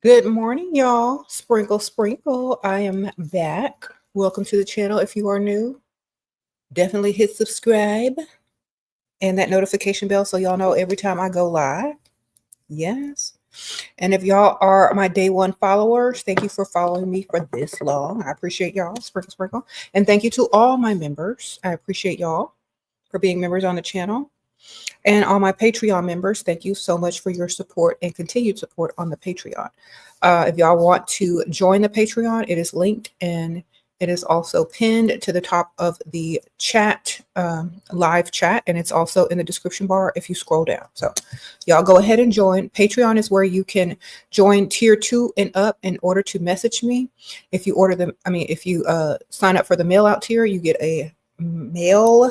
Good morning, y'all. Sprinkle, sprinkle. I am back. Welcome to the channel. If you are new, definitely hit subscribe and that notification bell so y'all know every time I go live. Yes. And if y'all are my day one followers, thank you for following me for this long. I appreciate y'all. Sprinkle, sprinkle. And thank you to all my members. I appreciate y'all for being members on the channel. And all my Patreon members, thank you so much for your support and continued support on the Patreon. If y'all want to join the Patreon, it is linked and it is also pinned to the top of the chat, live chat, and it's also in the description bar if you scroll down. So y'all go ahead and join. Patreon is where you can join tier 2 and up in order to message me. If you order them, if you sign up for the mail out tier, you get a mail.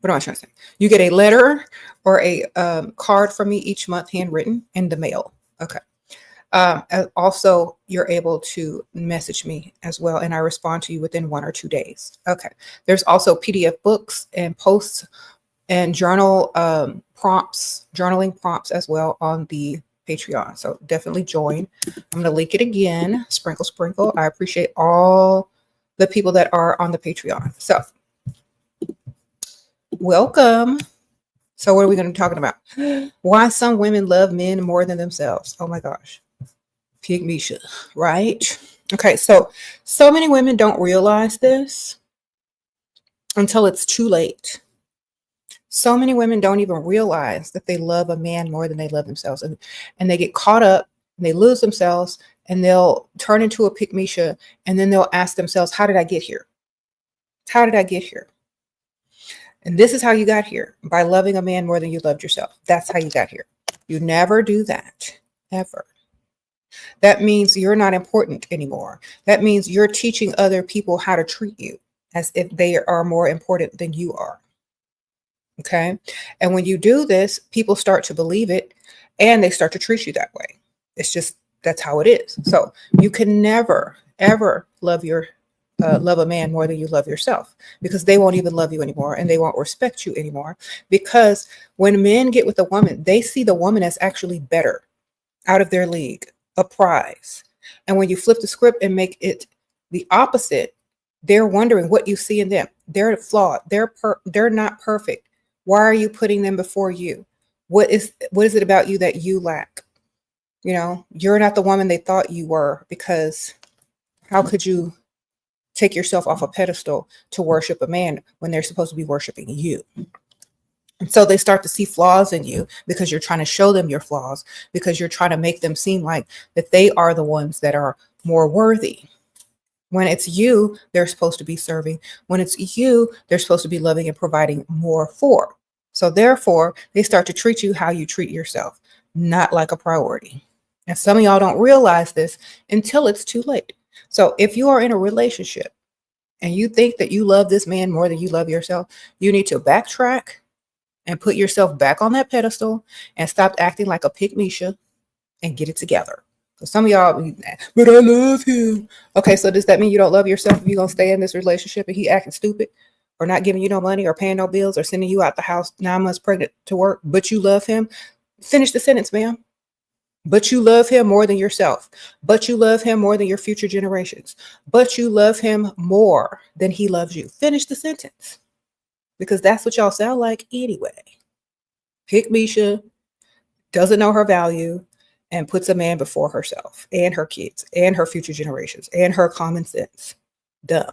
What am I trying to say? You get a letter or a card from me each month, handwritten, in the mail. Okay. Also, you're able to message me as well, and I respond to you within 1 or 2 days. Okay. There's also PDF books and posts and journaling prompts as well on the Patreon. So definitely join. I'm going to link it again. Sprinkle, sprinkle. I appreciate all the people that are on the Patreon. So welcome. So what are we going to be talking about? Why some women love men more than themselves. Oh my gosh. Pygmisha, right? Okay, so many women don't realize this until it's too late. So many women don't even realize that they love a man more than they love themselves. And they get caught up and they lose themselves and they'll turn into a pygmisha and then they'll ask themselves, how did I get here? How did I get here? And this is how you got here, by loving a man more than you loved yourself. That's how you got here. You never do that, ever. That means you're not important anymore. That means you're teaching other people how to treat you as if they are more important than you are. Okay? And when you do this, people start to believe it and they start to treat you that way. It's just, that's how it is. So you can never, ever love a man more than you love yourself, because they won't even love you anymore and they won't respect you anymore. Because when men get with a woman, they see the woman as actually better, out of their league, a prize. And when you flip the script and make it the opposite, they're wondering what you see in them. They're flawed. They're not perfect. Why are you putting them before you? What is it about you that you lack? You know, you're not the woman they thought you were, because how could you take yourself off a pedestal to worship a man when they're supposed to be worshiping you? And so they start to see flaws in you because you're trying to show them your flaws, because you're trying to make them seem like that they are the ones that are more worthy. When it's you, they're supposed to be serving. When it's you, they're supposed to be loving and providing more for. So therefore, they start to treat you how you treat yourself, not like a priority. And some of y'all don't realize this until it's too late. So if you are in a relationship and you think that you love this man more than you love yourself, you need to backtrack and put yourself back on that pedestal and stop acting like a pygmisha and get it together. So some of y'all, but I love him. Okay, so does that mean you don't love yourself if you're going to stay in this relationship and he acting stupid or not giving you no money or paying no bills or sending you out the house 9 months pregnant to work, but you love him? Finish the sentence, ma'am. But you love him more than yourself. But you love him more than your future generations. But you love him more than he loves you. Finish the sentence. Because that's what y'all sound like anyway. Pygmisha doesn't know her value and puts a man before herself and her kids and her future generations and her common sense. Dumb,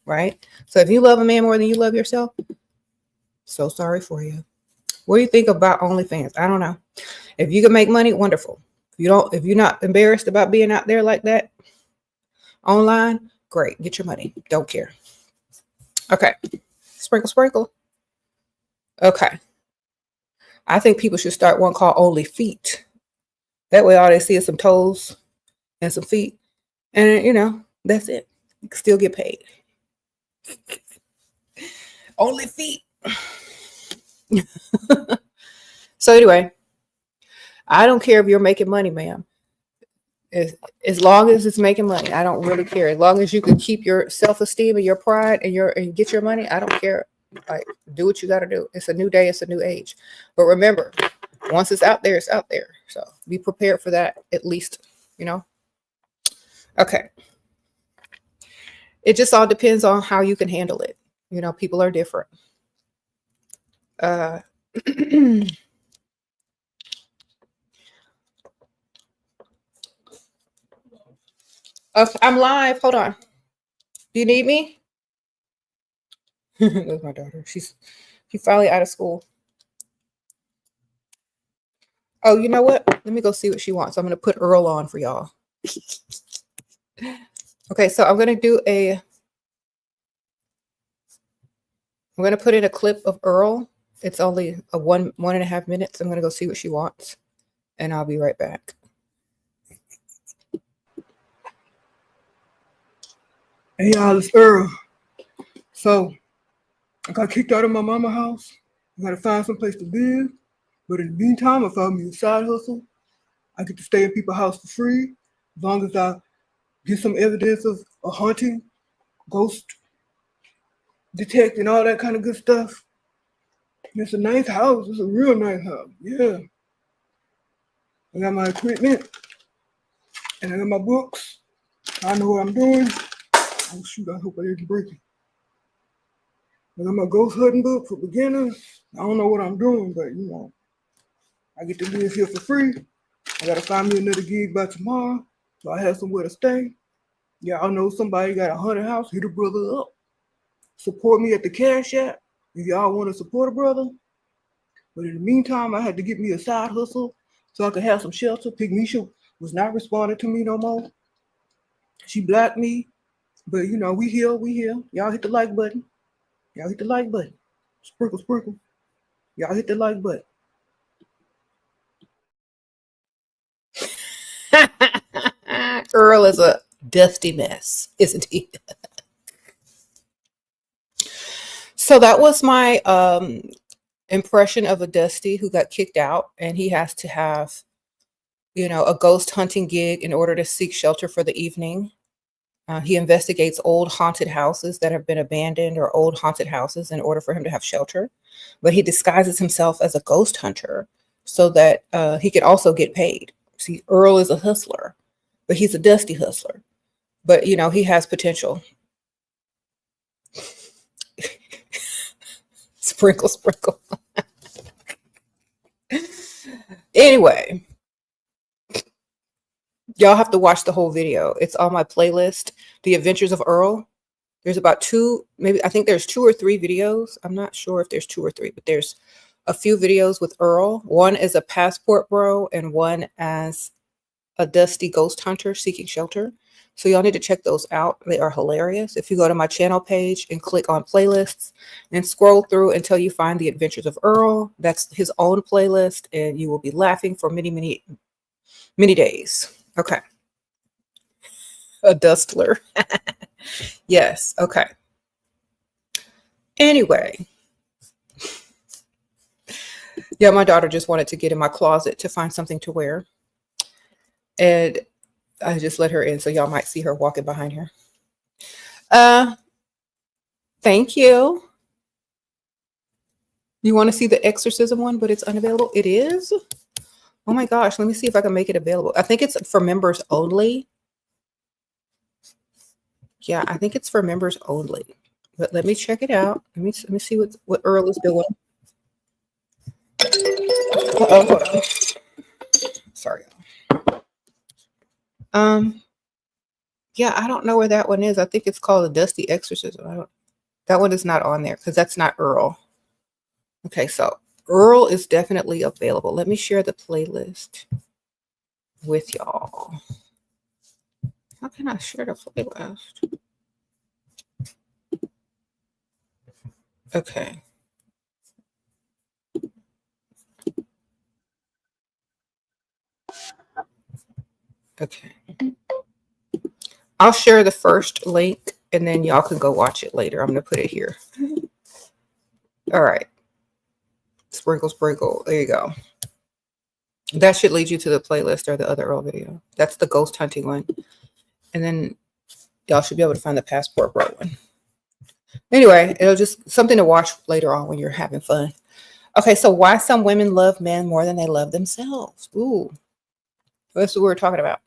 right? So if you love a man more than you love yourself, so sorry for you. What do you think about OnlyFans? I don't know. If you can make money, wonderful. If you're not embarrassed about being out there like that online, great. Get your money. Don't care. Okay. Sprinkle, sprinkle. Okay. I think people should start one called Only Feet. That way all they see is some toes and some feet. And, you know, that's it. You can still get paid. Only feet. So anyway, I don't care if you're making money, ma'am. As long as it's making money, I don't really care. As long as you can keep your self-esteem and your pride and get your money, I don't care. Like, do what you got to do. It's a new day. It's a new age. But remember, once it's out there, it's out there. So be prepared for that, at least, you know. Okay. It just all depends on how you can handle it. You know, people are different. I'm live. Hold on. Do you need me? That's my daughter. She's finally out of school. Oh, you know what? Let me go see what she wants. I'm going to put Earl on for y'all. Okay, so I'm going to put in a clip of Earl. It's only a 1.5 minutes. I'm going to go see what she wants, and I'll be right back. Hey y'all, it's Earl. So I got kicked out of my mama's house. I gotta find some place to live. But in the meantime, I found me a side hustle. I get to stay in people's house for free as long as I get some evidence of a haunting, ghost detect, and all that kind of good stuff. And it's a nice house. It's a real nice house. Yeah. I got my equipment and I got my books. I know what I'm doing. Oh shoot, I hope I didn't break it. I got my ghost hunting book for beginners. I don't know what I'm doing, but you know, I get to live here for free. I gotta find me another gig by tomorrow, so I have somewhere to stay. Y'all know somebody got a haunted house, hit a brother up. Support me at the Cash App if y'all want to support a brother. But in the meantime, I had to get me a side hustle so I could have some shelter. Pygmisha was not responding to me no more. She blocked me, but you know, we here. Y'all hit the like button. Y'all hit the like button. Sprinkle, sprinkle. Y'all hit the like button. Earl is a dusty mess, isn't he? So that was my impression of a Dusty who got kicked out, and he has to have, you know, a ghost hunting gig in order to seek shelter for the evening. He investigates old haunted houses that have been abandoned or old haunted houses in order for him to have shelter. But he disguises himself as a ghost hunter so that he can also get paid. See, Earl is a hustler, but he's a dusty hustler. But, you know, he has potential. Sprinkle, sprinkle. Anyway, y'all have to watch the whole video. It's on my playlist, The Adventures of Earl. There's about I think there's 2 or 3 videos. I'm not sure if there's 2 or 3, but there's a few videos with Earl. One is a passport bro and one as a dusty ghost hunter seeking shelter. So y'all need to check those out. They are hilarious. If you go to my channel page and click on playlists and scroll through until you find The Adventures of Earl, that's his own playlist, and you will be laughing for many, many, many days. Okay. A dustler. Yes. Okay. Anyway. Yeah, my daughter just wanted to get in my closet to find something to wear. And I just let her in, so y'all might see her walking behind her. Thank you. You want to see the exorcism one, but it's unavailable? It is? Oh my gosh, let me see if I can make it available. I think it's for members only. Yeah, I think it's for members only. But let me check it out. Let me see what Earl is doing. Uh-oh. Sorry. Yeah, I don't know where that one is. I think it's called the Dusty Exorcism. That one is not on there because that's not Earl. Okay, so Earl is definitely available. Let me share the playlist with y'all. How can I share the playlist? Okay. Okay. I'll share the first link and then y'all can go watch it later. I'm going to put it here. All right. Sprinkle, sprinkle. There you go. That should lead you to the playlist or the other Earl video. That's the ghost hunting one. And then y'all should be able to find the passport bro one. Anyway, it'll just something to watch later on when you're having fun. Okay, so why some women love men more than they love themselves. Ooh, That's what we're talking about.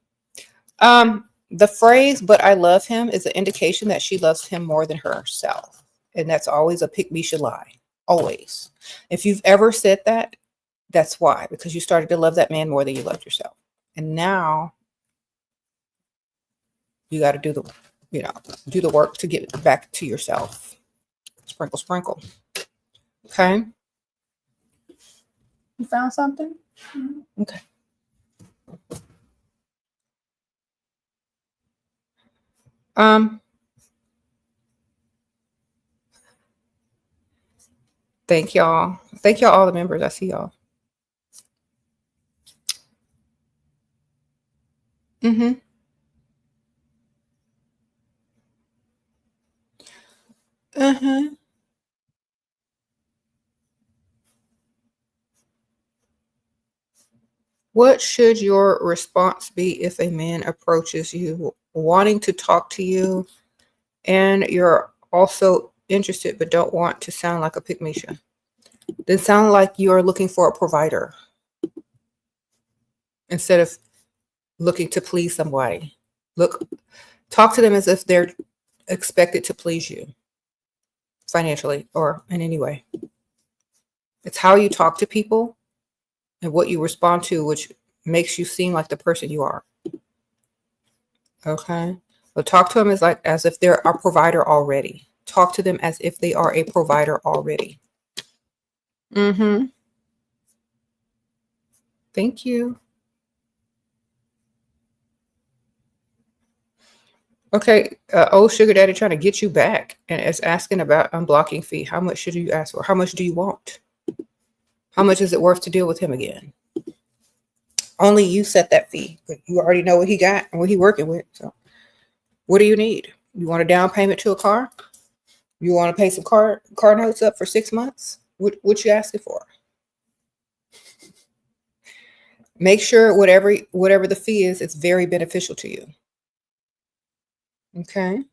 The phrase, but I love him, is an indication that she loves him more than herself. And that's always a pick me should lie. Always. If you've ever said that, that's why. Because you started to love that man more than you loved yourself. And now you got to do the work to get back to yourself. Sprinkle, sprinkle. Okay. You found something? Okay. Thank y'all. Thank y'all, all the members. I see y'all. What should your response be if a man approaches you wanting to talk to you and you're also interested but don't want to sound like a pick-me-sha? Then sound like you're looking for a provider instead of looking to please somebody. Talk to them as if they're expected to please you financially or in any way. It's how you talk to people and what you respond to, which makes you seem like the person you are. Okay? But talk to them as if they're a provider already. Talk to them as if they are a provider already. Thank you. Okay, old sugar daddy trying to get you back and is asking about unblocking fee. How much should you ask for? How much do you want? How much is it worth to deal with him again? Only you set that fee, but you already know what he got and what he working with. So what do you need? You want a down payment to a car? You want to pay some car notes up for 6 months? What you asking for? Make sure whatever the fee is, it's very beneficial to you. Okay.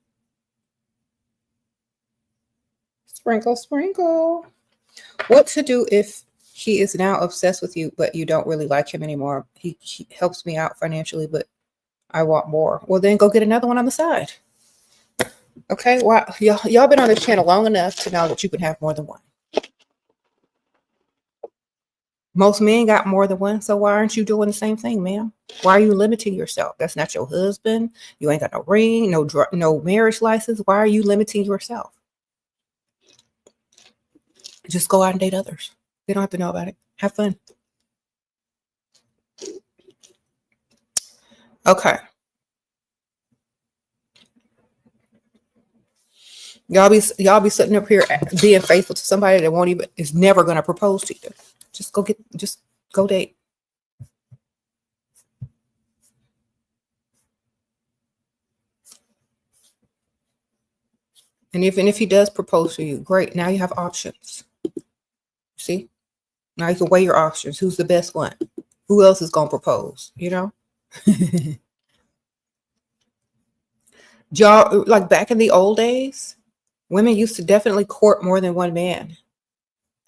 Sprinkle, sprinkle. What to do if he is now obsessed with you, but you don't really like him anymore? He helps me out financially, but I want more. Well, then go get another one on the side. Okay. Well, y'all been on this channel long enough to know that you can have more than one. Most men got more than one, so why aren't you doing the same thing, ma'am? Why are you limiting yourself? That's not your husband. You ain't got no ring, no marriage license. Why are you limiting yourself? Just go out and date others. They don't have to know about it. Have fun. Okay. Y'all be sitting up here being faithful to somebody that is never going to propose to you. Just go date. And even if he does propose to you, great. Now you have options. See? Now you can weigh your options. Who's the best one? Who else is going to propose? You know? Y'all, like back in the old days, women used to definitely court more than one man.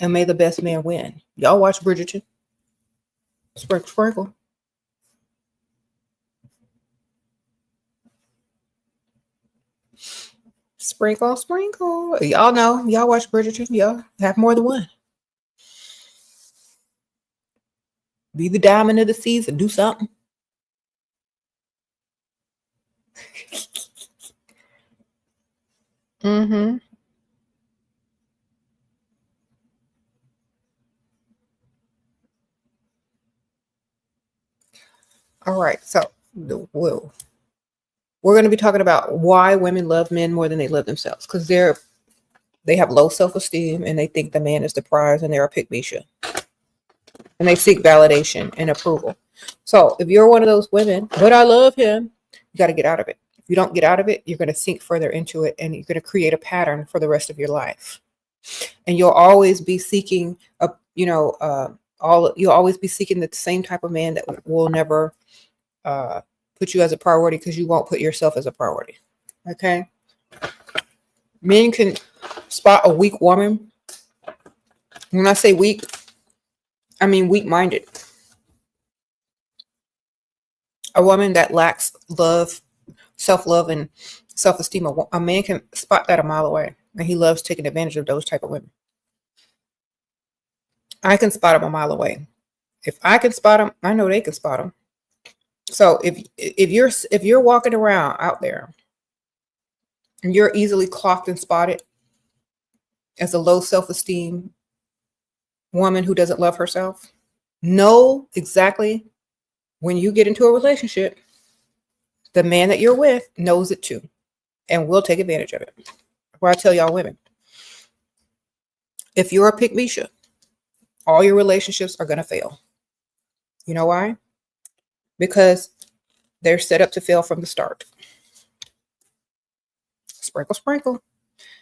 And may the best man win. Y'all watch Bridgerton. Sprinkle, sprinkle. Sprinkle, sprinkle. Y'all know. Y'all watch Bridgerton. Y'all have more than one. Be the diamond of the season. Do something. All right. So, we're going to be talking about why women love men more than they love themselves. Because they have low self-esteem and they think the man is the prize and they're a pick-me-sha. And they seek validation and approval. So if you're one of those women, but I love him, you got to get out of it. If you don't get out of it, you're going to sink further into it and you're going to create a pattern for the rest of your life. And you'll always be seeking you'll always be seeking the same type of man that will never put you as a priority because you won't put yourself as a priority. Okay. Men can spot a weak woman. When I say weak, I mean weak-minded. A woman that lacks love, self-love, and self-esteem, a man can spot that a mile away, and he loves taking advantage of those type of women. I can spot them a mile away. If I can spot them, I know they can spot them. So if you're walking around out there and you're easily clocked and spotted as a low self-esteem woman who doesn't love herself, know exactly when you get into a relationship, the man that you're with knows it too and will take advantage of it. Where I tell y'all women, if you're a pick-me-sha, all your relationships are going to fail. You know why? Because they're set up to fail from the start. Sprinkle, sprinkle.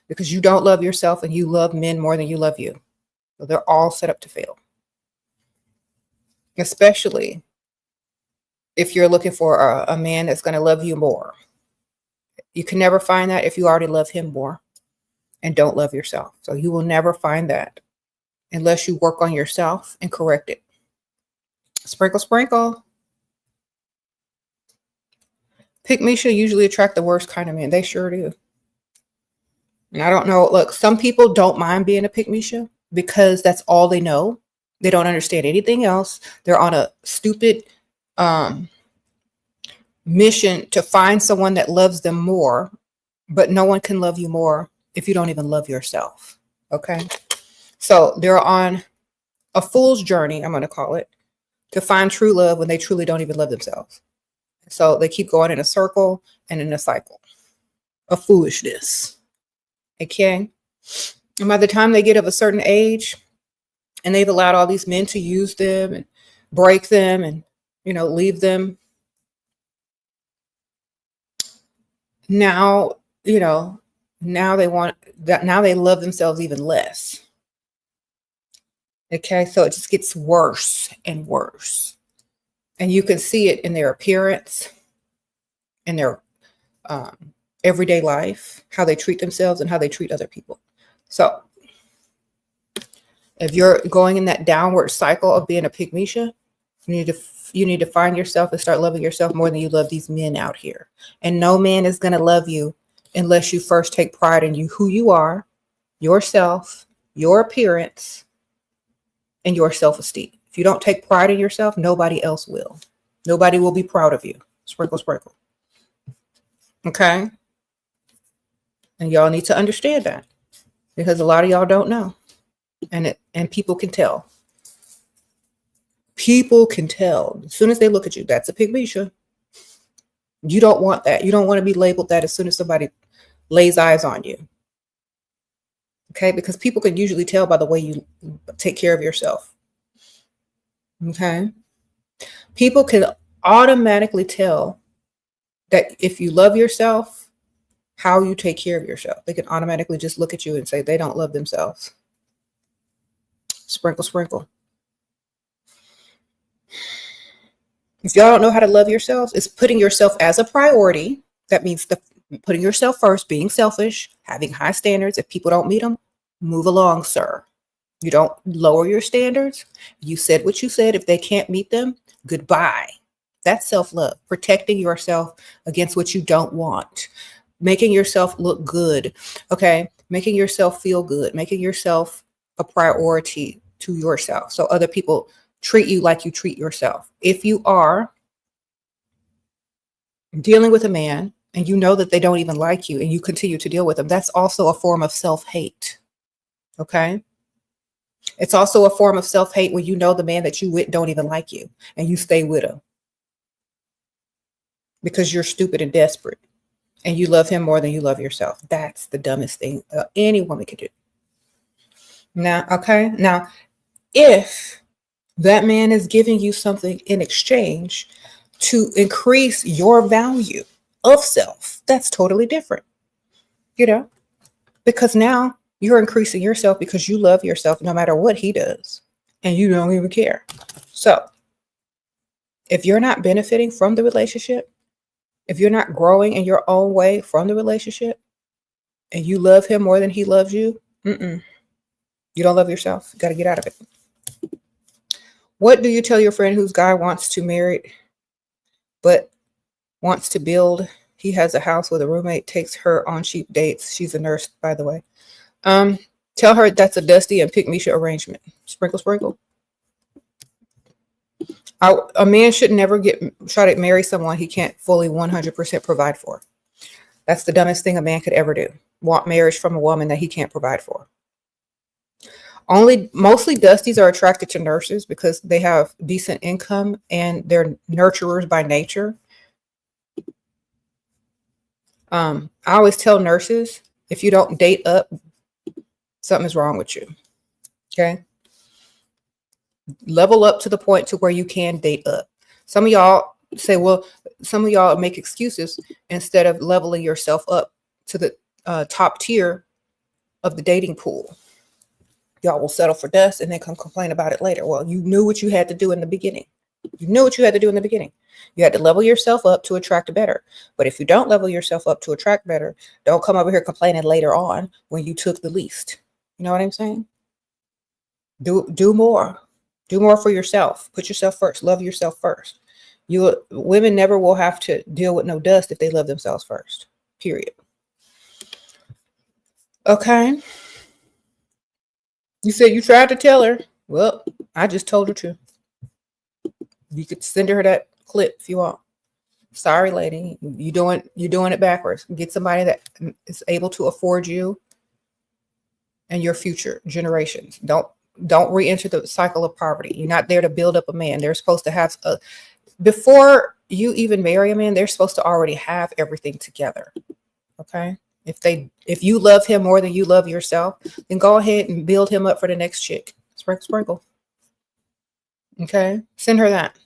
Because you don't love yourself and you love men more than you love you. So they're all set up to fail. Especially if you're looking for a man that's going to love you more. You can never find that if you already love him more and don't love yourself. So you will never find that unless you work on yourself and correct it. Sprinkle, sprinkle. Pick-me-sha usually attract the worst kind of men. They sure do. And I don't know. Look, some people don't mind being a pick-me-sha because that's all they know. They don't understand anything else. They're on a stupid mission to find someone that loves them more, but no one can love you more if you don't even love yourself. Okay? So they're on a fool's journey, I'm going to call it, to find true love when they truly don't even love themselves. So they keep going in a circle and in a cycle of foolishness. Okay? And by the time they get of a certain age and they've allowed all these men to use them and break them and, leave them, now, now they want that. Now they love themselves even less. Okay. So it just gets worse and worse. And you can see it in their appearance, in their everyday life, how they treat themselves and how they treat other people. So if you're going in that downward cycle of being a pick-me-sha, you need to find yourself and start loving yourself more than you love these men out here. And no man is going to love you unless you first take pride in who you are, yourself, your appearance, and your self-esteem. If you don't take pride in yourself, nobody else will. Nobody will be proud of you. Sprinkle, sprinkle. Okay? And y'all need to understand that because a lot of y'all don't know. And people can tell. People can tell. As soon as they look at you, that's a pick-me-sha. You don't want that. You don't want to be labeled that as soon as somebody lays eyes on you. Okay? Because people can usually tell by the way you take care of yourself. Okay? People can automatically tell that if you love yourself, how you take care of yourself. They can automatically just look at you and say they don't love themselves. Sprinkle, sprinkle. If y'all don't know how to love yourselves, it's putting yourself as a priority. That means putting yourself first, being selfish, having high standards. If people don't meet them, move along, sir. You don't lower your standards. You said what you said. If they can't meet them, goodbye. That's self-love. Protecting yourself against what you don't want. Making yourself look good. Okay. Making yourself feel good. Making yourself a priority to yourself. So other people treat you like you treat yourself. If you are dealing with a man and you know that they don't even like you and you continue to deal with them, that's also a form of self-hate. Okay? It's also a form of self-hate when you know the man that you with don't even like you and you stay with him because you're stupid and desperate and you love him more than you love yourself. That's the dumbest thing any woman could do. Now, okay? Now, if that man is giving you something in exchange to increase your value of self, that's totally different, because now you're increasing yourself because you love yourself no matter what he does and you don't even care. So if you're not benefiting from the relationship, if you're not growing in your own way from the relationship and you love him more than he loves you, you don't love yourself. You got to get out of it. What do you tell your friend whose guy wants to marry but wants to build. He has a house with a roommate, takes her on cheap dates. She's a nurse, by the way. Tell her that's a Dusty and Pick Misha arrangement. Sprinkle, sprinkle. A man should never try to marry someone he can't fully 100% provide for. That's the dumbest thing a man could ever do. Want marriage from a woman that he can't provide for. Mostly Dusties are attracted to nurses because they have decent income and they're nurturers by nature. I always tell nurses, if you don't date up, something is wrong with you. Okay. Level up to the point to where you can date up. Some of y'all say, well, some of y'all make excuses instead of leveling yourself up to the top tier of the dating pool. Y'all will settle for dust and then come complain about it later. Well, you knew what you had to do in the beginning. You knew what you had to do in the beginning. You had to level yourself up to attract better. But if you don't level yourself up to attract better, don't come over here complaining later on when you took the least. You know what I'm saying? Do more. Do more for yourself. Put yourself first. Love yourself first. Women never will have to deal with no dust if they love themselves first. Period. Okay. You said you tried to tell her. Well, I just told her to. You could send her that clip if you want. Sorry, lady. You're doing it backwards. Get somebody that is able to afford you and your future generations. Don't re-enter the cycle of poverty. You're not there to build up a man. They're supposed to have before you even marry a man, they're supposed to already have everything together. Okay? If you love him more than you love yourself, then go ahead and build him up for the next chick. Sprinkle, sprinkle. Okay? Send her that.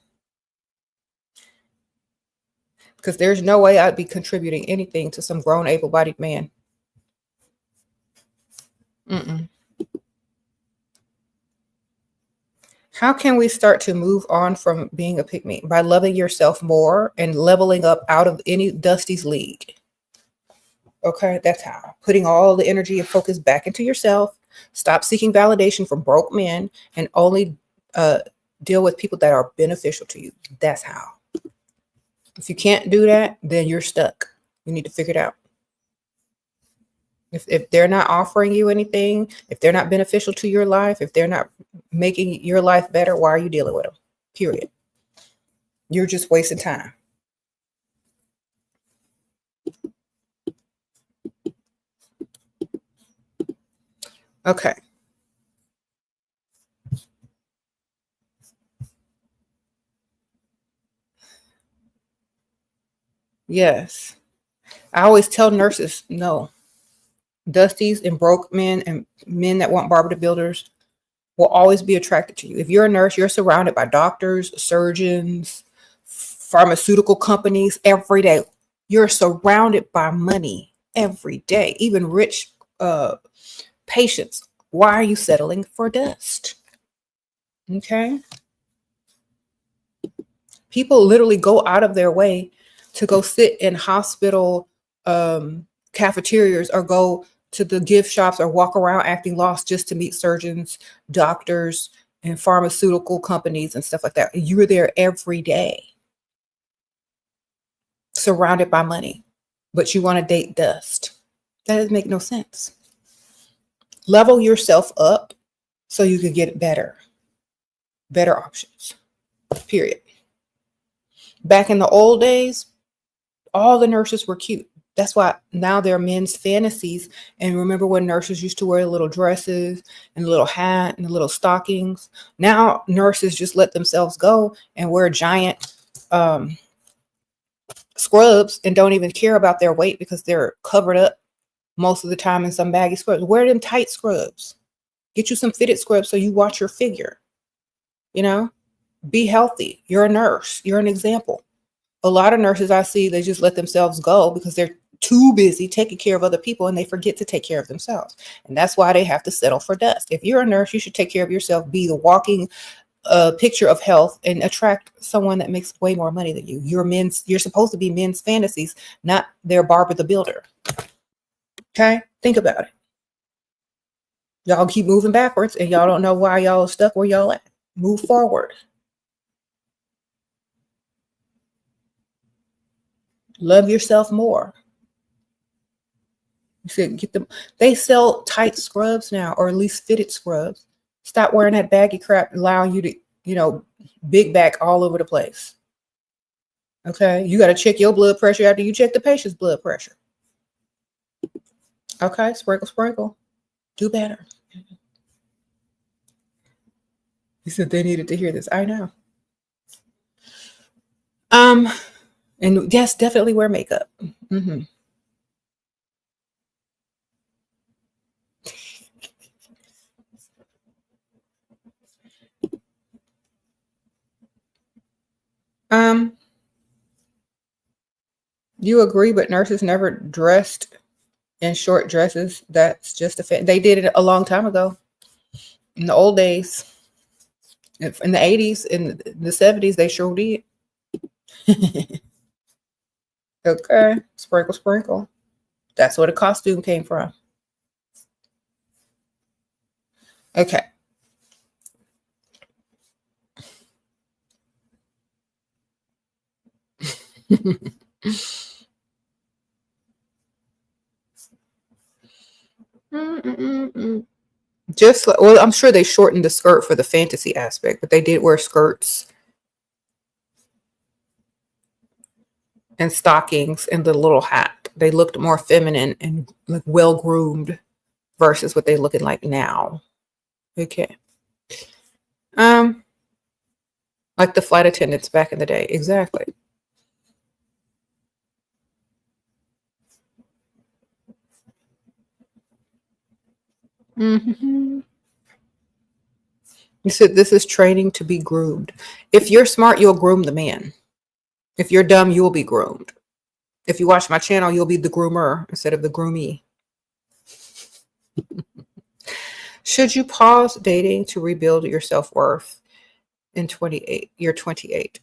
Because there's no way I'd be contributing anything to some grown, able-bodied man. How can we start to move on from being a pick-me? By loving yourself more and leveling up out of any Dusty's league. Okay, that's how. Putting all the energy and focus back into yourself. Stop seeking validation from broke men and only deal with people that are beneficial to you. That's how. If you can't do that, then you're stuck. You need to figure it out. If they're not offering you anything, if they're not beneficial to your life, if they're not making your life better, why are you dealing with them? Period. You're just wasting time. Okay. Yes. I always tell nurses, no. Dusties and broke men and men that want Barbara the Builders will always be attracted to you. If you're a nurse, you're surrounded by doctors, surgeons, pharmaceutical companies every day. You're surrounded by money every day, even rich patients. Why are you settling for dust? Okay. People literally go out of their way to go sit in hospital cafeterias or go to the gift shops or walk around acting lost just to meet surgeons, doctors, and pharmaceutical companies and stuff like that. You're there every day, surrounded by money, but you want to date dust. That doesn't make no sense. Level yourself up so you can get better options, period. Back in the old days, all the nurses were cute. That's why now they're men's fantasies. And remember when nurses used to wear little dresses and a little hat and the little stockings? Now nurses just let themselves go and wear giant scrubs and don't even care about their weight because they're covered up most of the time in some baggy scrubs. Wear them tight scrubs. Get you some fitted scrubs so you watch your figure. You know, be healthy. You're a nurse. You're an example. A lot of nurses I see, they just let themselves go because they're too busy taking care of other people and they forget to take care of themselves. And that's why they have to settle for dust. If you're a nurse, you should take care of yourself, be the walking picture of health and attract someone that makes way more money than you. You're supposed to be men's fantasies, not their Barbara the Builder. Okay? Think about it. Y'all keep moving backwards and y'all don't know why y'all are stuck where y'all at. Move forward. Love yourself more. You said get them. They sell tight scrubs now, or at least fitted scrubs. Stop wearing that baggy crap, allowing you to, big back all over the place. Okay, you got to check your blood pressure after you check the patient's blood pressure. Okay, sprinkle, sprinkle. Do better. He said they needed to hear this. I know. And yes, definitely wear makeup. Mm-hmm. You agree, but nurses never dressed in short dresses. That's just they did it a long time ago. In the old days, in the 80s, in the 70s, they sure did. Okay, sprinkle, sprinkle. That's where the costume came from. Okay. Just like, well, I'm sure they shortened the skirt for the fantasy aspect, but they did wear skirts and stockings and the little hat. They looked more feminine and like well groomed versus what they're looking like now. Okay. Like the flight attendants back in the day. Exactly. Mm-hmm. You said this is training to be groomed. If you're smart, you'll groom the man. If you're dumb, you'll be groomed. If you watch my channel, you'll be the groomer instead of the groomee. Should you pause dating to rebuild your self-worth in 28? You're 28.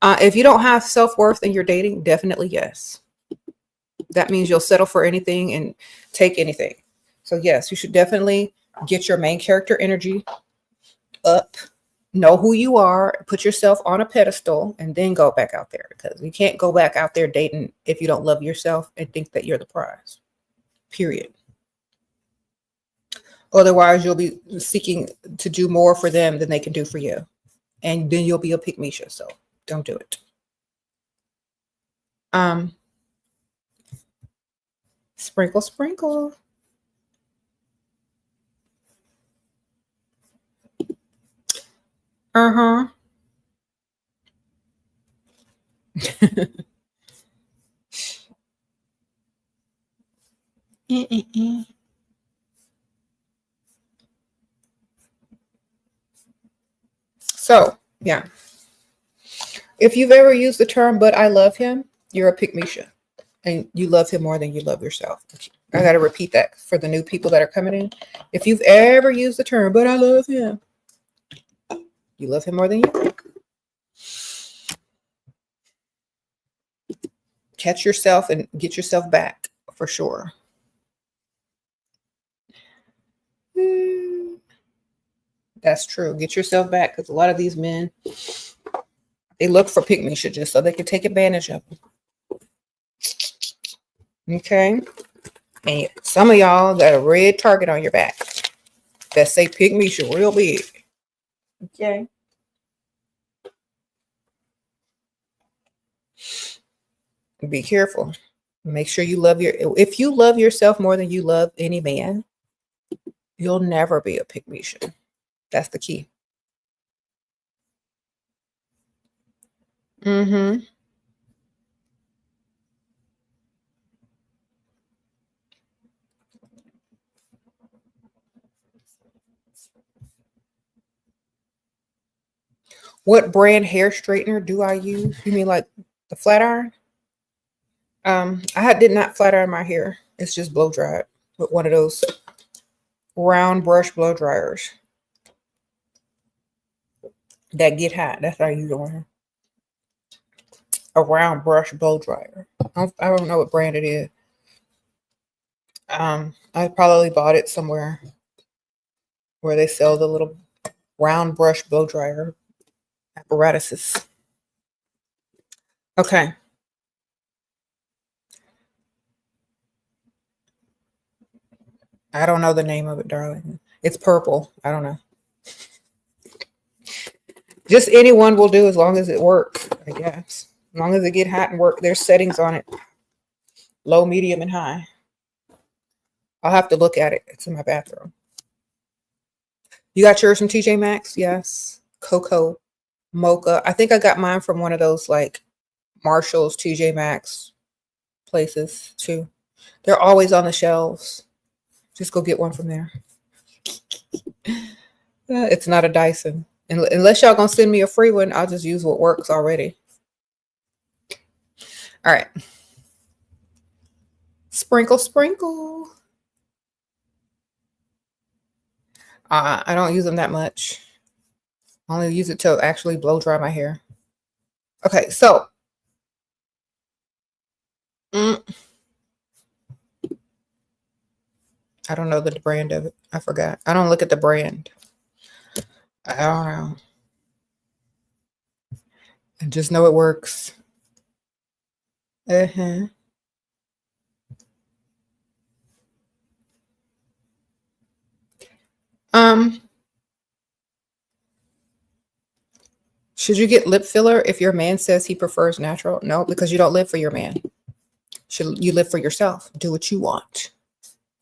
If you don't have self-worth and you're dating, definitely yes. That means you'll settle for anything and take anything. So yes, you should definitely get your main character energy up, know who you are, put yourself on a pedestal, and then go back out there, because you can't go back out there dating if you don't love yourself and think that you're the prize. Period. Otherwise, you'll be seeking to do more for them than they can do for you. And then you'll be a pygmisha. So don't do it. Sprinkle, sprinkle. Uh-huh. So, yeah. If you've ever used the term, but I love him, you're a pygmisha. And you love him more than you love yourself. I got to repeat that for the new people that are coming in. If you've ever used the term, but I love him, you love him more than you think. Catch yourself and get yourself back for sure. That's true. Get yourself back, because a lot of these men, they look for pygmisha just so they can take advantage of them. Okay. And some of y'all got a red target on your back that say pygmisha real big. Okay. Be careful. Make sure you love if you love yourself more than you love any man, you'll never be a pygmisha. That's the key. Mm-hmm. What brand hair straightener do I use? You mean like the flat iron? I did not flat iron my hair. It's just blow dried with one of those round brush blow dryers that get hot. That's how I use one. A round brush blow dryer. I don't know what brand it is. I probably bought it somewhere where they sell the little round brush blow dryer apparatuses. Okay. I don't know the name of it, darling. It's purple. I don't know. Just anyone will do as long as it works, I guess. As long as it get hot and work. There's settings on it. Low, medium, and high. I'll have to look at it. It's in my bathroom. You got yours from TJ Maxx? Yes. Cocoa Mocha. I think I got mine from one of those like Marshalls, TJ Maxx places too. They're always on the shelves. Just go get one from there. It's not a Dyson. Unless y'all gonna send me a free one, I'll just use what works already. All right. Sprinkle, sprinkle. I don't use them that much. I only use it to actually blow dry my hair. Okay, so I don't know the brand of it. I forgot. I don't look at the brand. I don't know. I just know it works. Should you get lip filler if your man says he prefers natural? No, because you don't live for your man. You live for yourself. Do what you want.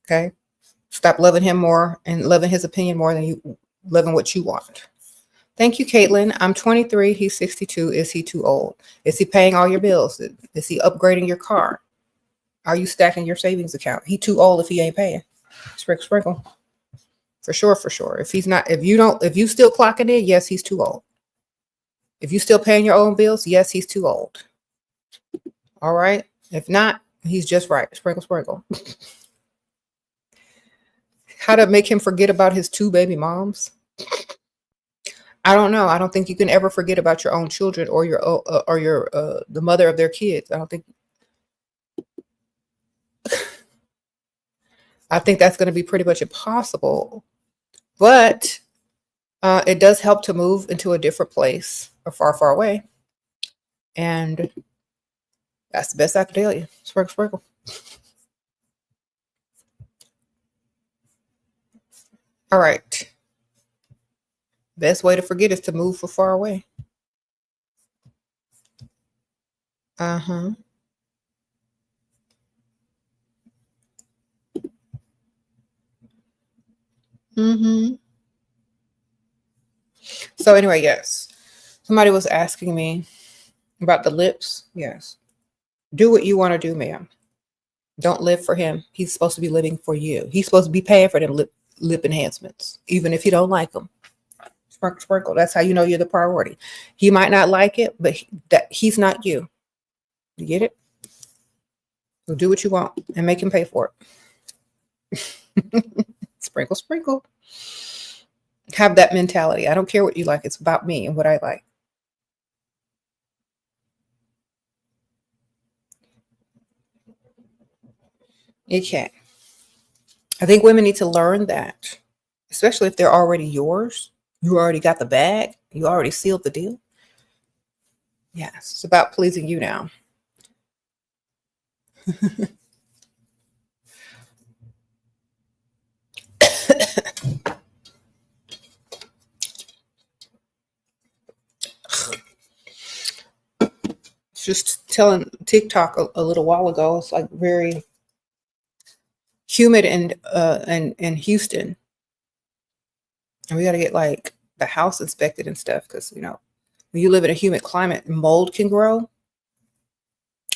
Okay? Stop loving him more and loving his opinion more than you loving what you want. Thank you, Caitlin. I'm 23. He's 62. Is he too old? Is he paying all your bills? Is he upgrading your car? Are you stacking your savings account? He too old if he ain't paying. Sprinkle, sprinkle. For sure, for sure. If you still clocking in, yes, he's too old. If you still paying your own bills, yes, he's too old. All right. If not, he's just right. Sprinkle, sprinkle. How to make him forget about his 2 baby moms? I don't know. I don't think you can ever forget about your own children or the mother of their kids. I don't think. I think that's going to be pretty much impossible. But it does help to move into a different place or far, far away. And that's the best I can tell you. Sprinkle, sprinkle. All right. Best way to forget is to move for far away. Mm-hmm. So anyway, yes. Somebody was asking me about the lips. Yes. Do what you want to do, ma'am. Don't live for him. He's supposed to be living for you. He's supposed to be paying for them lip enhancements, even if you don't like them. Sprinkle, sprinkle. That's how you know you're the priority. He might not like it, but he's not you. You get it? So do what you want and make him pay for it. Sprinkle, sprinkle. Have that mentality. I don't care what you like. It's about me and what I like. You can't. I think women need to learn that, especially if they're already yours. You already got the bag. You already sealed the deal. Yes, it's about pleasing you now. Just telling TikTok a little while ago, it's like very humid in Houston, and we got to get like the house inspected and stuff because when you live in a humid climate, mold can grow.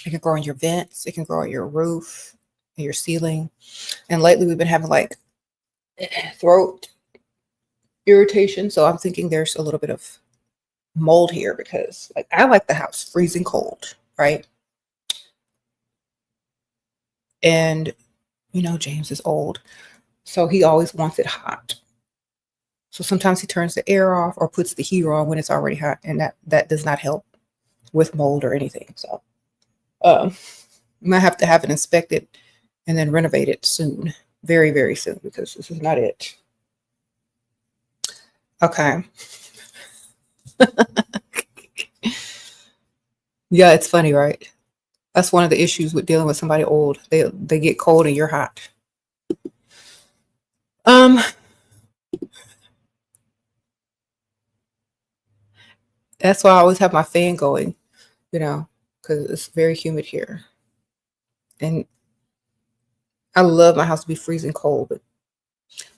It can grow in your vents. It can grow on your roof, and your ceiling. And lately, we've been having like throat irritation, so I'm thinking there's a little bit of mold here because like I like the house freezing cold, right? And James is old, so he always wants it hot. So sometimes he turns the air off or puts the heater on when it's already hot, and that does not help with mold or anything. So you might have to have it inspected and then renovate it soon, very, very soon, because this is not it. Okay. Yeah, it's funny, right? That's one of the issues with dealing with somebody old. They get cold and you're hot. Um, that's why I always have my fan going, you know, because it's very humid here. And I love my house to be freezing cold, but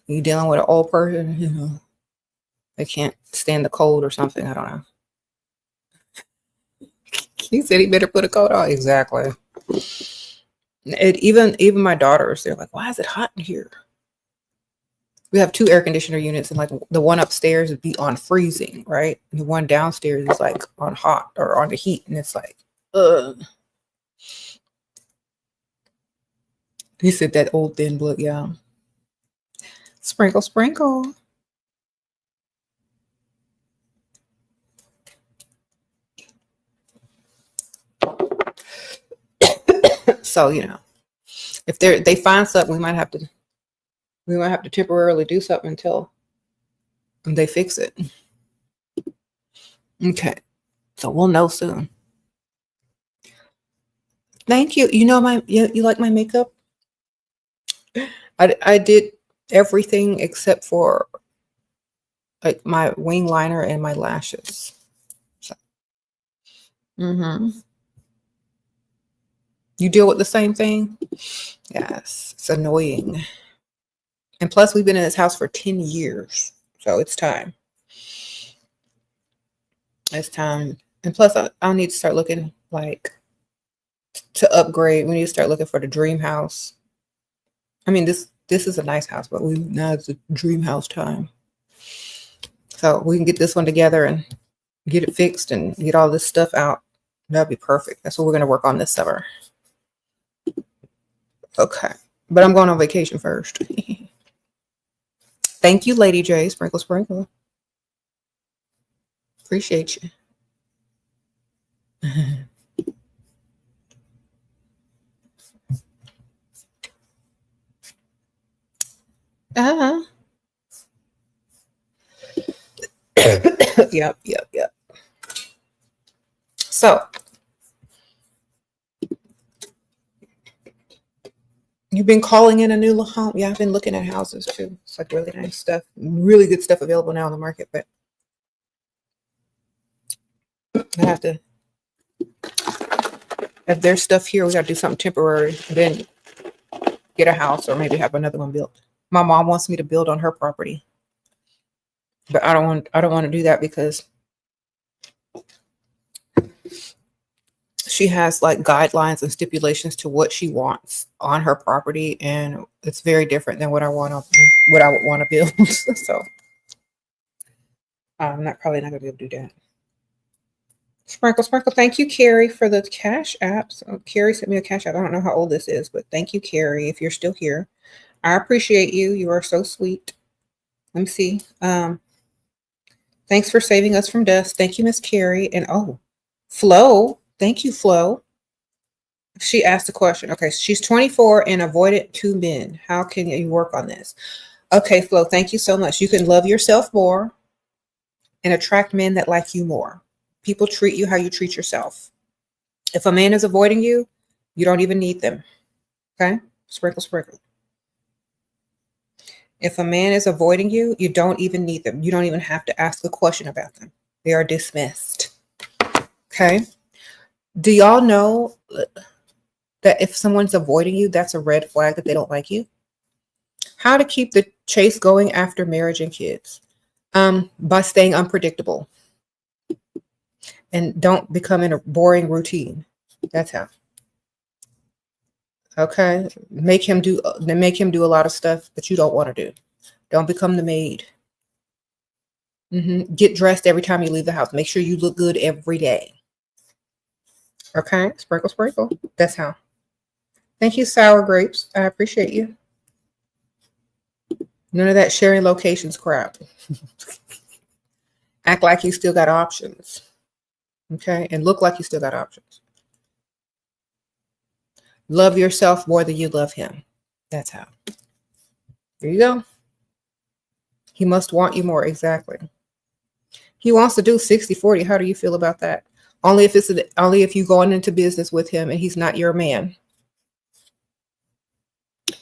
when you're dealing with an old person, you know, they can't stand the cold or something. I don't know. He said he better put a coat on. Exactly. Even my daughters, they're like, why is it hot in here? We have 2 air conditioner units, and like the one upstairs would be on freezing, right? And the one downstairs is like on hot or on the heat, and it's like, ugh. He said that old thin blood, yeah. Sprinkle, sprinkle. So, you know, if they find something, we might have to temporarily do something until they fix it. Okay. So we'll know soon. Thank you. You know you like my makeup? I did everything except for like my wing liner and my lashes. So, You deal with the same thing? Yes. It's annoying. And plus, we've been in this house for 10 years. So it's time. It's time. And plus, I'll need to start looking like to upgrade. We need to start looking for the dream house. I mean, this is a nice house, but now it's a dream house time. So we can get this one together and get it fixed and get all this stuff out. That'd be perfect. That's what we're going to work on this summer. Okay. But I'm going on vacation first. Thank you, Lady J. Sprinkle, sprinkle. Appreciate you. Uh-huh. Yep. So, you've been calling in a new home? Yeah, I've been looking at houses too. It's like really nice stuff. Really good stuff available now on the market, but I have to, if there's stuff here, we got to do something temporary, then get a house or maybe have another one built. My mom wants me to build on her property, but I don't want to do that because she has like guidelines and stipulations to what she wants on her property, and it's very different than what I would want to build. So I'm probably not gonna be able to do that. Sprinkle, sprinkle. Thank you, Carrie, for the cash app. So Carrie sent me a cash app. I don't know how old this is, but thank you, Carrie, if you're still here. I appreciate you. You are so sweet. Let me see. Thanks for saving us from dust. Thank you, Miss Carrie. And Flo. Thank you, Flo. She asked a question. Okay, she's 24 and avoided 2 men. How can you work on this? Okay, Flo, thank you so much. You can love yourself more and attract men that like you more. People treat you how you treat yourself. If a man is avoiding you, you don't even need them. Okay? Sprinkle, sprinkle. If a man is avoiding you, you don't even need them. You don't even have to ask a question about them. They are dismissed. Okay? Do y'all know that if someone's avoiding you, that's a red flag that they don't like you? How to keep the chase going after marriage and kids? By staying unpredictable. And don't become in a boring routine. That's how. Okay? Make him do a lot of stuff that you don't want to do. Don't become the maid. Get dressed every time you leave the house. Make sure you look good every day. Okay? Sprinkle, sprinkle. That's how. Thank you, Sour Grapes. I appreciate you. None of that sharing locations crap. Act like you still got options. Okay? And look like you still got options. Love yourself more than you love him. That's how. There you go. He must want you more. Exactly. He wants to do 60-40. How do you feel about that? Only if you going into business with him and he's not your man.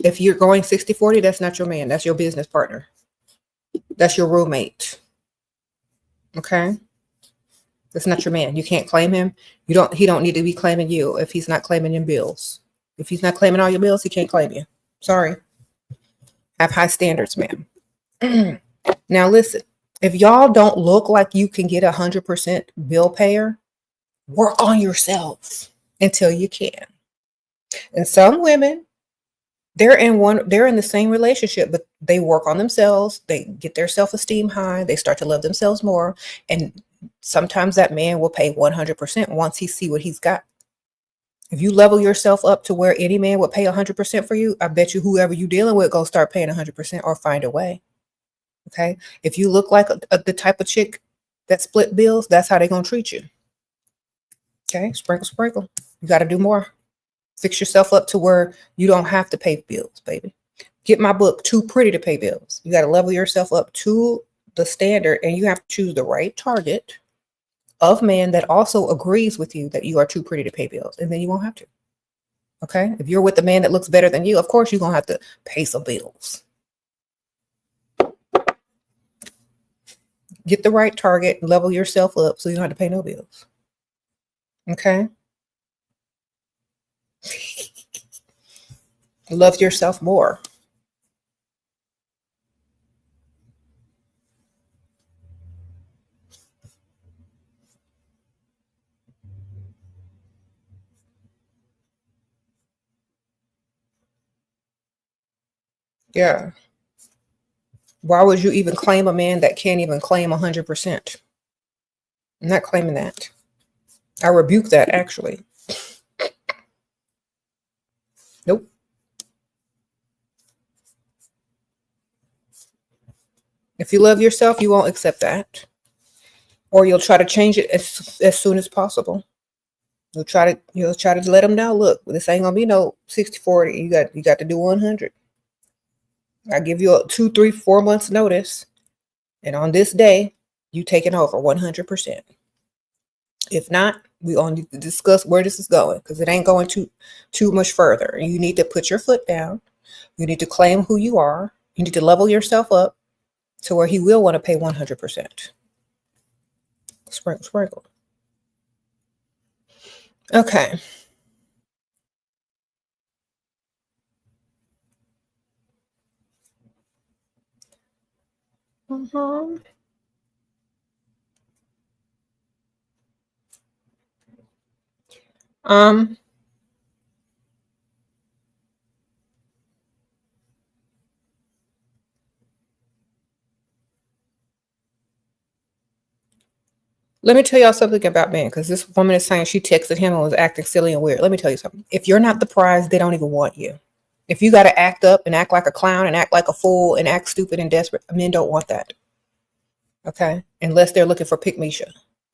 If you're going 60-40, that's not your man. That's your business partner. That's your roommate. Okay? That's not your man. You can't claim him. He don't need to be claiming you if he's not claiming your bills. If he's not claiming all your bills, he can't claim you. Sorry. Have high standards, ma'am. Now listen, if y'all don't look like you can get 100% bill payer, work on yourself until you can. And some women, they're in the same relationship, but they work on themselves. They get their self-esteem high. They start to love themselves more. And sometimes that man will pay 100% once he see what he's got. If you level yourself up to where any man would pay 100% for you, I bet you whoever you dealing with go start paying 100% or find a way. Okay. If you look like the type of chick that split bills, that's how they're going to treat you. Okay. Sprinkle, sprinkle. You got to do more. Fix yourself up to where you don't have to pay bills, baby. Get my book, Too Pretty to Pay Bills. You got to level yourself up to the standard, and you have to choose the right target of man that also agrees with you that you are too pretty to pay bills, and then you won't have to. Okay. If you're with a man that looks better than you, of course you're going to have to pay some bills. Get the right target, level yourself up so you don't have to pay no bills. Okay. Love yourself more. Yeah. Why would you even claim a man that can't even claim 100%? I'm not claiming that. I rebuke that, actually. Nope. If you love yourself, you won't accept that. Or you'll try to change it as soon as possible. You'll try to let them know, look, this ain't gonna be no 60-40. You got to do 100. I give you a 2, 3, 4 months notice. And on this day, you taking over 100%. If not, we all need to discuss where this is going, because it ain't going too much further. You need to put your foot down. You need to claim who you are. You need to level yourself up to where he will want to pay 100%. Sprinkle, sprinkle. Okay. Let me tell y'all something about men, because this woman is saying she texted him and was acting silly and weird. Let me tell you something. If you're not the prize, they don't even want you. If you got to act up and act like a clown and act like a fool and act stupid and desperate, men don't want that. Okay? Unless they're looking for pick-me-sha.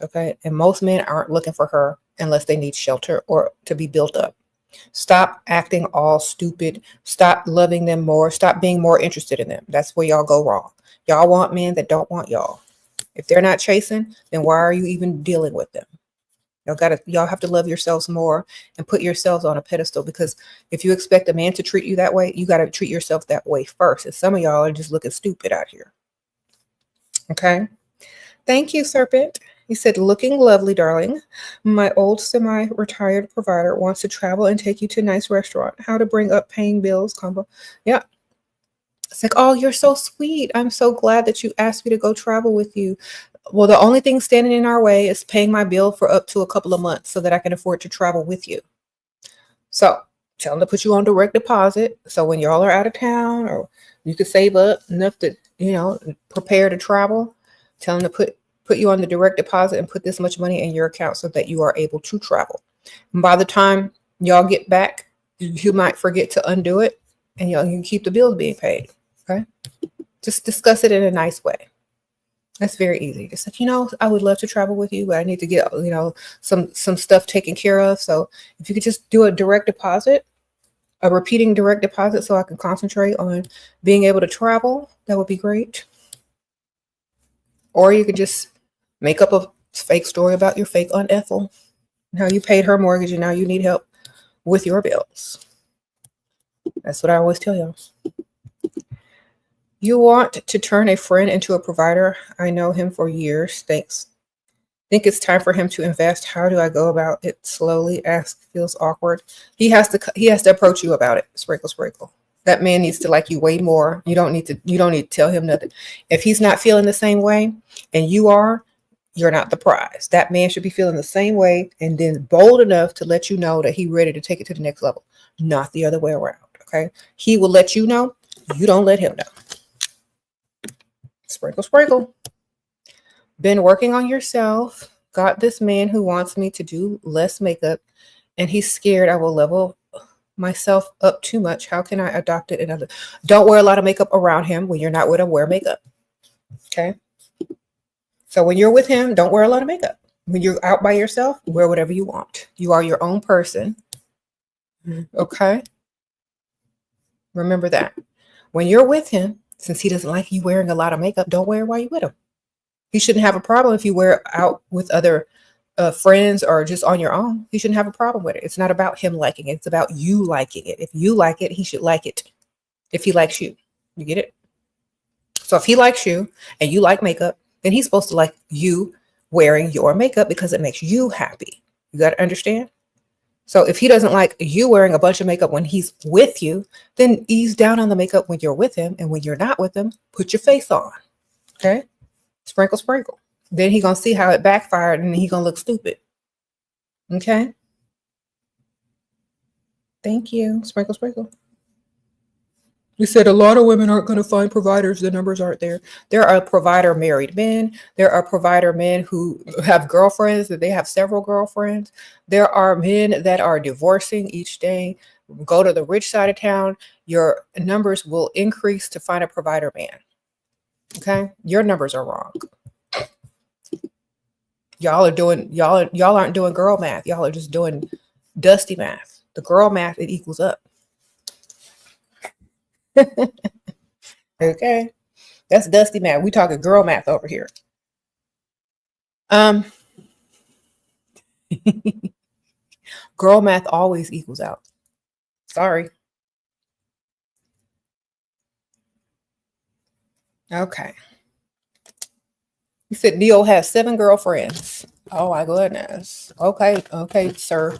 Okay? And most men aren't looking for her unless they need shelter or to be built up. Stop acting all stupid. Stop loving them more. Stop being more interested in them. That's where y'all go wrong. Y'all want men that don't want y'all. If they're not chasing, then why are you even dealing with them? Y'all have to love yourselves more and put yourselves on a pedestal, because if you expect a man to treat you that way, you got to treat yourself that way first. And some of y'all are just looking stupid out here. Okay. Thank you, Serpent. He said, looking lovely, darling. My old semi-retired provider wants to travel and take you to a nice restaurant. How to bring up paying bills combo. Yeah. It's like, oh, you're so sweet. I'm so glad that you asked me to go travel with you. Well, the only thing standing in our way is paying my bill for up to a couple of months so that I can afford to travel with you. So tell them to put you on direct deposit. So when y'all are out of town, or you could save up enough to, prepare to travel, tell them to put you on the direct deposit and put this much money in your account so that you are able to travel. And by the time y'all get back, you might forget to undo it, and y'all can keep the bills being paid. Okay. Just discuss it in a nice way. That's very easy. Just like, I would love to travel with you, but I need to get, some stuff taken care of. So if you could just do a direct deposit, a repeating direct deposit, so I can concentrate on being able to travel, that would be great. Or you could just make up a fake story about your fake Aunt Ethel, and how you paid her mortgage and now you need help with your bills. That's what I always tell y'all. You want to turn a friend into a provider. I know him for years. Thanks. Think it's time for him to invest. How do I go about it? Slowly. Ask. Feels awkward. He has to approach you about it. Sprinkle, sprinkle. That man needs to like you way more. You don't need to tell him nothing. If he's not feeling the same way and you are, you're not the prize. That man should be feeling the same way and then bold enough to let you know that he's ready to take it to the next level, not the other way around. Okay. He will let you know. You don't let him know. Sprinkle, sprinkle. Been working on yourself. Got this man who wants me to do less makeup and he's scared I will level myself up too much. How can I adopt it? Another. Don't wear a lot of makeup around him. When you're not with him, wear makeup. Okay. So when you're with him, don't wear a lot of makeup. When you're out by yourself, wear whatever you want. You are your own person. Okay. Remember that. When you're with him, since he doesn't like you wearing a lot of makeup, don't wear it while you're with him. He shouldn't have a problem if you wear out with other friends or just on your own. He shouldn't have a problem with it. It's not about him liking it. It's about you liking it. If you like it, he should like it. If he likes you, you get it? So if he likes you and you like makeup, then he's supposed to like you wearing your makeup because it makes you happy. You got to understand? So if he doesn't like you wearing a bunch of makeup when he's with you, then ease down on the makeup when you're with him. And when you're not with him, put your face on. Okay? Sprinkle, sprinkle. Then he's going to see how it backfired and he's going to look stupid. Okay? Thank you. Sprinkle, sprinkle. You said a lot of women aren't going to find providers. The numbers aren't there. There are provider married men. There are provider men who have girlfriends, that they have several girlfriends. There are men that are divorcing each day. Go to the rich side of town. Your numbers will increase to find a provider man. Okay? Your numbers are wrong. Y'all aren't doing girl math. Y'all are just doing dusty math. The girl math, it equals up. Okay. That's dusty math. We talking girl math over here. Girl math always equals out. Sorry. Okay. You said Neo has 7 girlfriends. Oh my goodness. Okay, sir.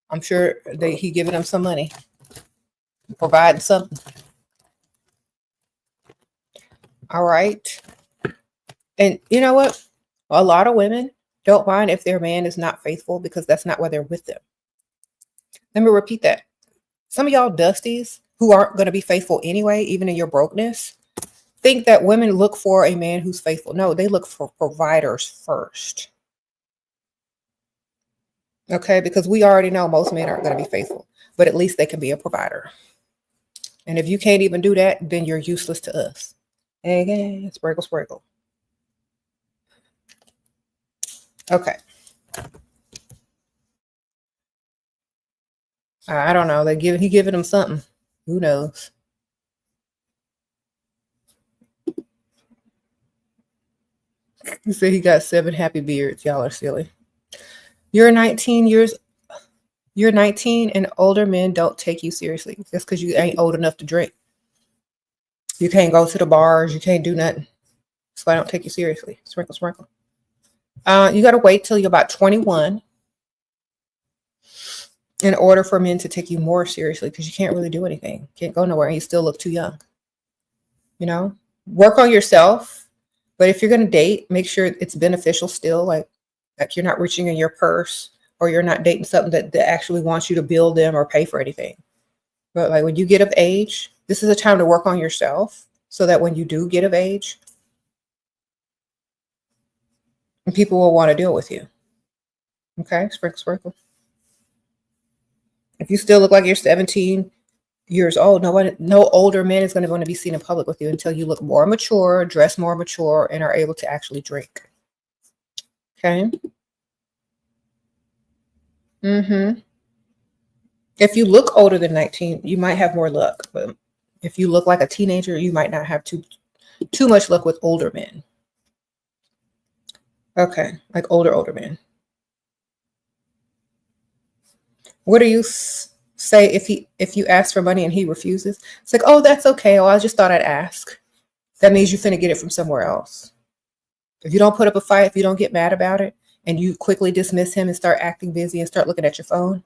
I'm sure he giving them some money. Providing something. All right. And you know what? A lot of women don't mind if their man is not faithful because that's not why they're with them. Let me repeat that. Some of y'all dusties who aren't going to be faithful anyway, even in your brokenness, think that women look for a man who's faithful. No, they look for providers first. Okay, because we already know most men aren't going to be faithful, but at least they can be a provider. And if you can't even do that, then you're useless to us. Again, sprinkle, sprinkle. Okay. I don't know. He giving them something. Who knows? He said he got 7 happy beards. Y'all are silly. You're 19 and older men don't take you seriously. That's because you ain't old enough to drink. You can't go to the bars. You can't do nothing. So I don't take you seriously. Sprinkle, sprinkle. You got to wait till you're about 21 in order for men to take you more seriously because you can't really do anything. Can't go nowhere and you still look too young. You know, work on yourself. But if you're going to date, make sure it's beneficial still. Like you're not reaching in your purse or you're not dating something that actually wants you to build them or pay for anything. But like when you get of age, this is a time to work on yourself so that when you do get of age, people will want to deal with you. Okay, sprinkle, sprinkle. If you still look like you're 17 years old, no older man is going to want to be seen in public with you until you look more mature, dress more mature, and are able to actually drink. Okay. If you look older than 19, you might have more luck. But if you look like a teenager, you might not have too much luck with older men. Okay, like older men. What are you say if you ask for money and he refuses, it's like, oh, that's okay. Oh, I just thought I'd ask. That means you're finna get it from somewhere else. If you don't put up a fight, if you don't get mad about it, and you quickly dismiss him and start acting busy and start looking at your phone,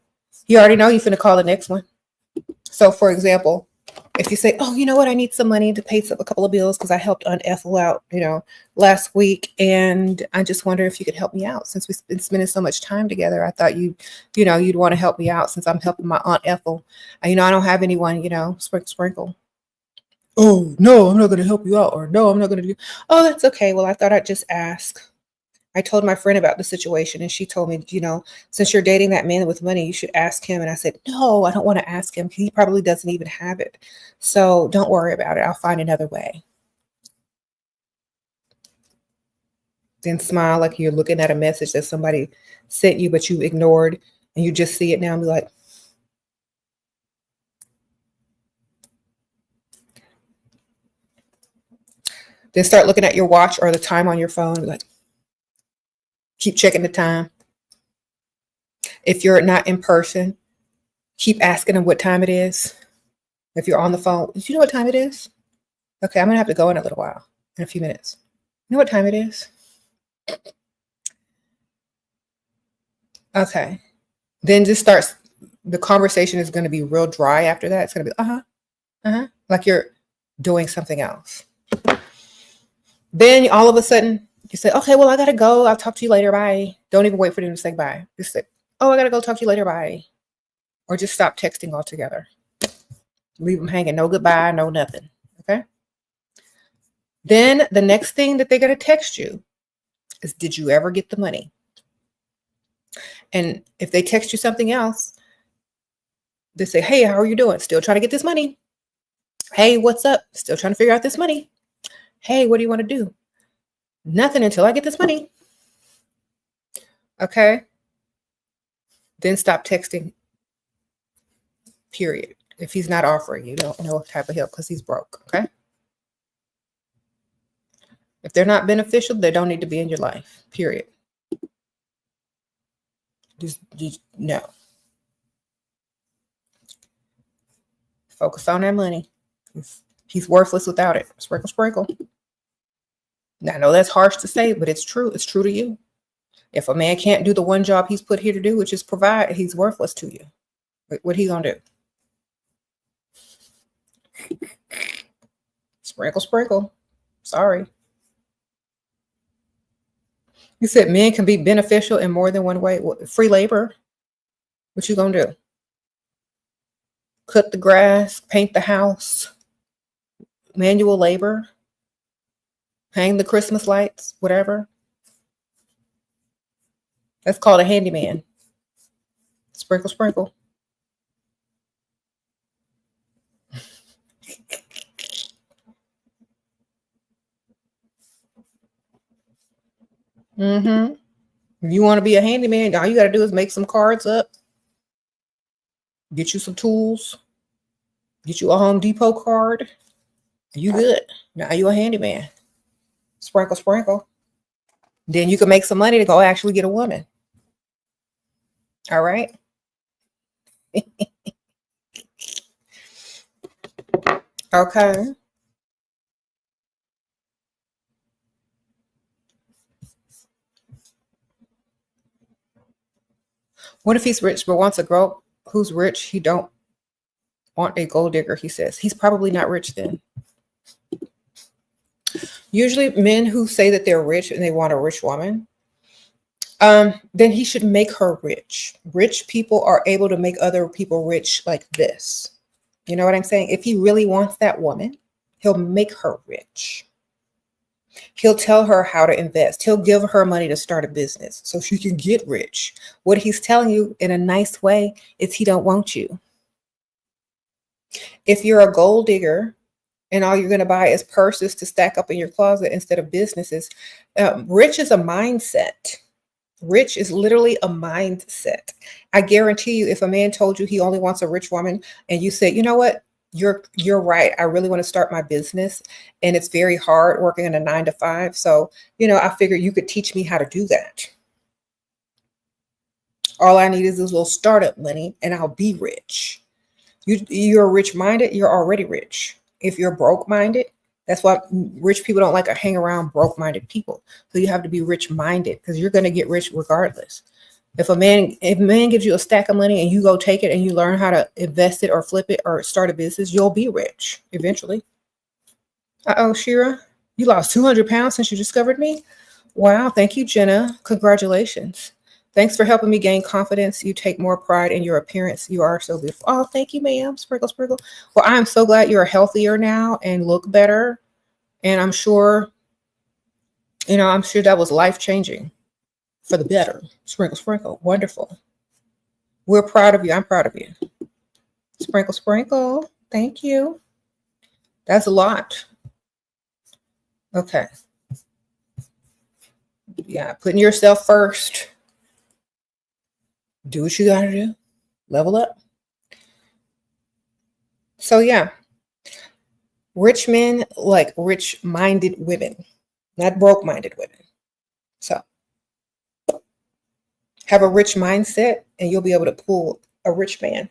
you already know you're finna call the next one. So, for example, if you say, oh, you know what, I need some money to pay a couple of bills because I helped Aunt Ethel out, last week, and I just wonder if you could help me out since we've been spending so much time together. I thought you'd want to help me out since I'm helping my Aunt Ethel. And, I don't have anyone, sprinkle. Oh, no, I'm not going to help you out. Or no, I'm not going to do. Oh, that's okay. Well, I thought I'd just ask. I told my friend about the situation and she told me, since you're dating that man with money, you should ask him. And I said, no, I don't want to ask him. He probably doesn't even have it. So don't worry about it. I'll find another way. Then smile like you're looking at a message that somebody sent you, but you ignored and you just see it now and be like, then start looking at your watch or the time on your phone. Be like, keep checking the time. If you're not in person, keep asking them what time it is. If you're on the phone, do you know what time it is? Okay, I'm going to have to go in a little while, in a few minutes. You know what time it is? Okay. Then just starts, the conversation is going to be real dry after that. It's going to be, like you're doing something else. Then all of a sudden, you say, okay, well, I got to go. I'll talk to you later. Bye. Don't even wait for them to say bye. Just say, oh, I got to go talk to you later. Bye. Or just stop texting altogether. Leave them hanging. No goodbye, no nothing. Okay. Then the next thing that they're going to text you is, did you ever get the money? And if they text you something else, they say, hey, how are you doing? Still trying to get this money. Hey, what's up? Still trying to figure out this money. Hey, what do you want to do? Nothing until I get this money. Okay. Then stop texting. Period. If he's not offering you no type of help because he's broke. Okay. If they're not beneficial, they don't need to be in your life. Period. Just no. Focus on that money. He's worthless without it. Sprinkle, sprinkle. Now, I know that's harsh to say, but it's true. It's true to you. If a man can't do the one job he's put here to do, which is provide, he's worthless to you. What he gonna do? Sprinkle, sprinkle. Sorry. You said men can be beneficial in more than one way. Free labor. What you gonna do? Cut the grass, paint the house, manual labor, hang the Christmas lights, whatever. That's called a handyman. Sprinkle, sprinkle. If you want to be a handyman, all you got to do is make some cards up, get you some tools, get you a Home Depot card. You good. Now you a handyman. Sprinkle, sprinkle. Then you can make some money to go actually get a woman. All right. Okay. What if he's rich but wants a girl who's rich? He don't want a gold digger, he says. He's probably not rich then. Usually men who say that they're rich and they want a rich woman, then he should make her rich. Rich people are able to make other people rich like this. You know what I'm saying? If he really wants that woman, he'll make her rich. He'll tell her how to invest. He'll give her money to start a business so she can get rich. What he's telling you in a nice way is he don't want you. If you're a gold digger and all you're going to buy is purses to stack up in your closet instead of businesses, rich is a mindset. Rich is literally a mindset. I guarantee you, if a man told you he only wants a rich woman and you said, you know what? You're right. I really want to start my business and it's very hard working in a 9-to-5. So, I figured you could teach me how to do that. All I need is this little startup money and I'll be rich. You're rich minded, you're already rich. If you're broke minded, that's why rich people don't like to hang around broke minded people. So you have to be rich minded because you're going to get rich regardless. If a man gives you a stack of money and you go take it and you learn how to invest it or flip it or start a business, you'll be rich eventually. Uh-oh, Shira, you lost 200 pounds since you discovered me? Wow, thank you, Jenna. Congratulations. Thanks for helping me gain confidence. You take more pride in your appearance. You are so beautiful. Oh, thank you, ma'am. Sprinkle, sprinkle. Well, I'm so glad you're healthier now and look better. And I'm sure, I'm sure that was life-changing for the better. Sprinkle, sprinkle. Wonderful. We're proud of you. I'm proud of you. Sprinkle, sprinkle. Thank you. That's a lot. Okay. Yeah, putting yourself first. Do what you got to do. Level up. So, yeah. Rich men like rich-minded women, not broke-minded women. So, have a rich mindset and you'll be able to pull a rich man.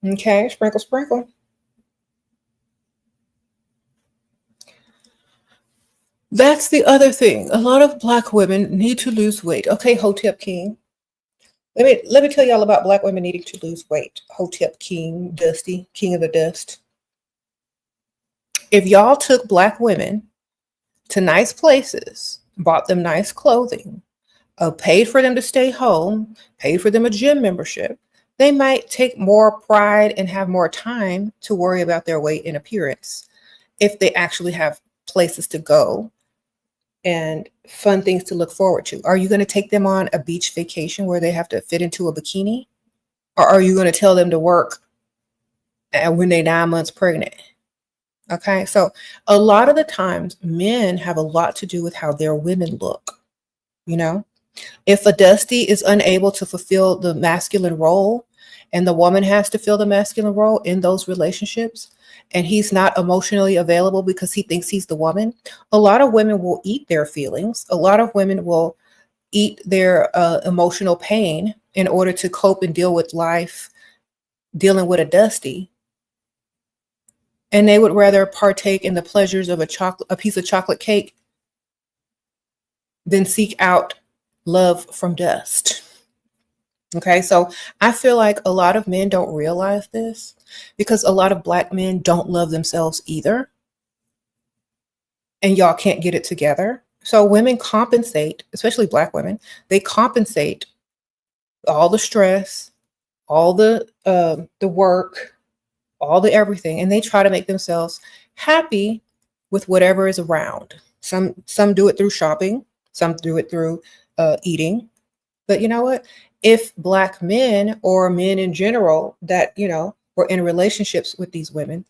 Okay, sprinkle, sprinkle. That's the other thing. A lot of Black women need to lose weight. Okay, Hotep King. Let me tell y'all about Black women needing to lose weight. Hotep King, Dusty, King of the Dust. If y'all took Black women to nice places, bought them nice clothing, paid for them to stay home, paid for them a gym membership, they might take more pride and have more time to worry about their weight and appearance if they actually have places to go and fun things to look forward to. Are you going to take them on a beach vacation where they have to fit into a bikini? Or are you going to tell them to work when they're 9 months pregnant? Okay, so a lot of the times men have a lot to do with how their women look. If a Dusty is unable to fulfill the masculine role and the woman has to fill the masculine role in those relationships, and he's not emotionally available because he thinks he's the woman, a lot of women will eat their feelings. A lot of women will eat their emotional pain in order to cope and deal with life, dealing with a Dusty. And they would rather partake in the pleasures of a piece of chocolate cake than seek out love from dust. Okay, so I feel like a lot of men don't realize this because a lot of Black men don't love themselves either. And y'all can't get it together. So women compensate, especially Black women, they compensate all the stress, all the work, all the everything, and they try to make themselves happy with whatever is around. Some do it through shopping, some do it through eating. But you know what? If Black men or men in general that, were in relationships with these women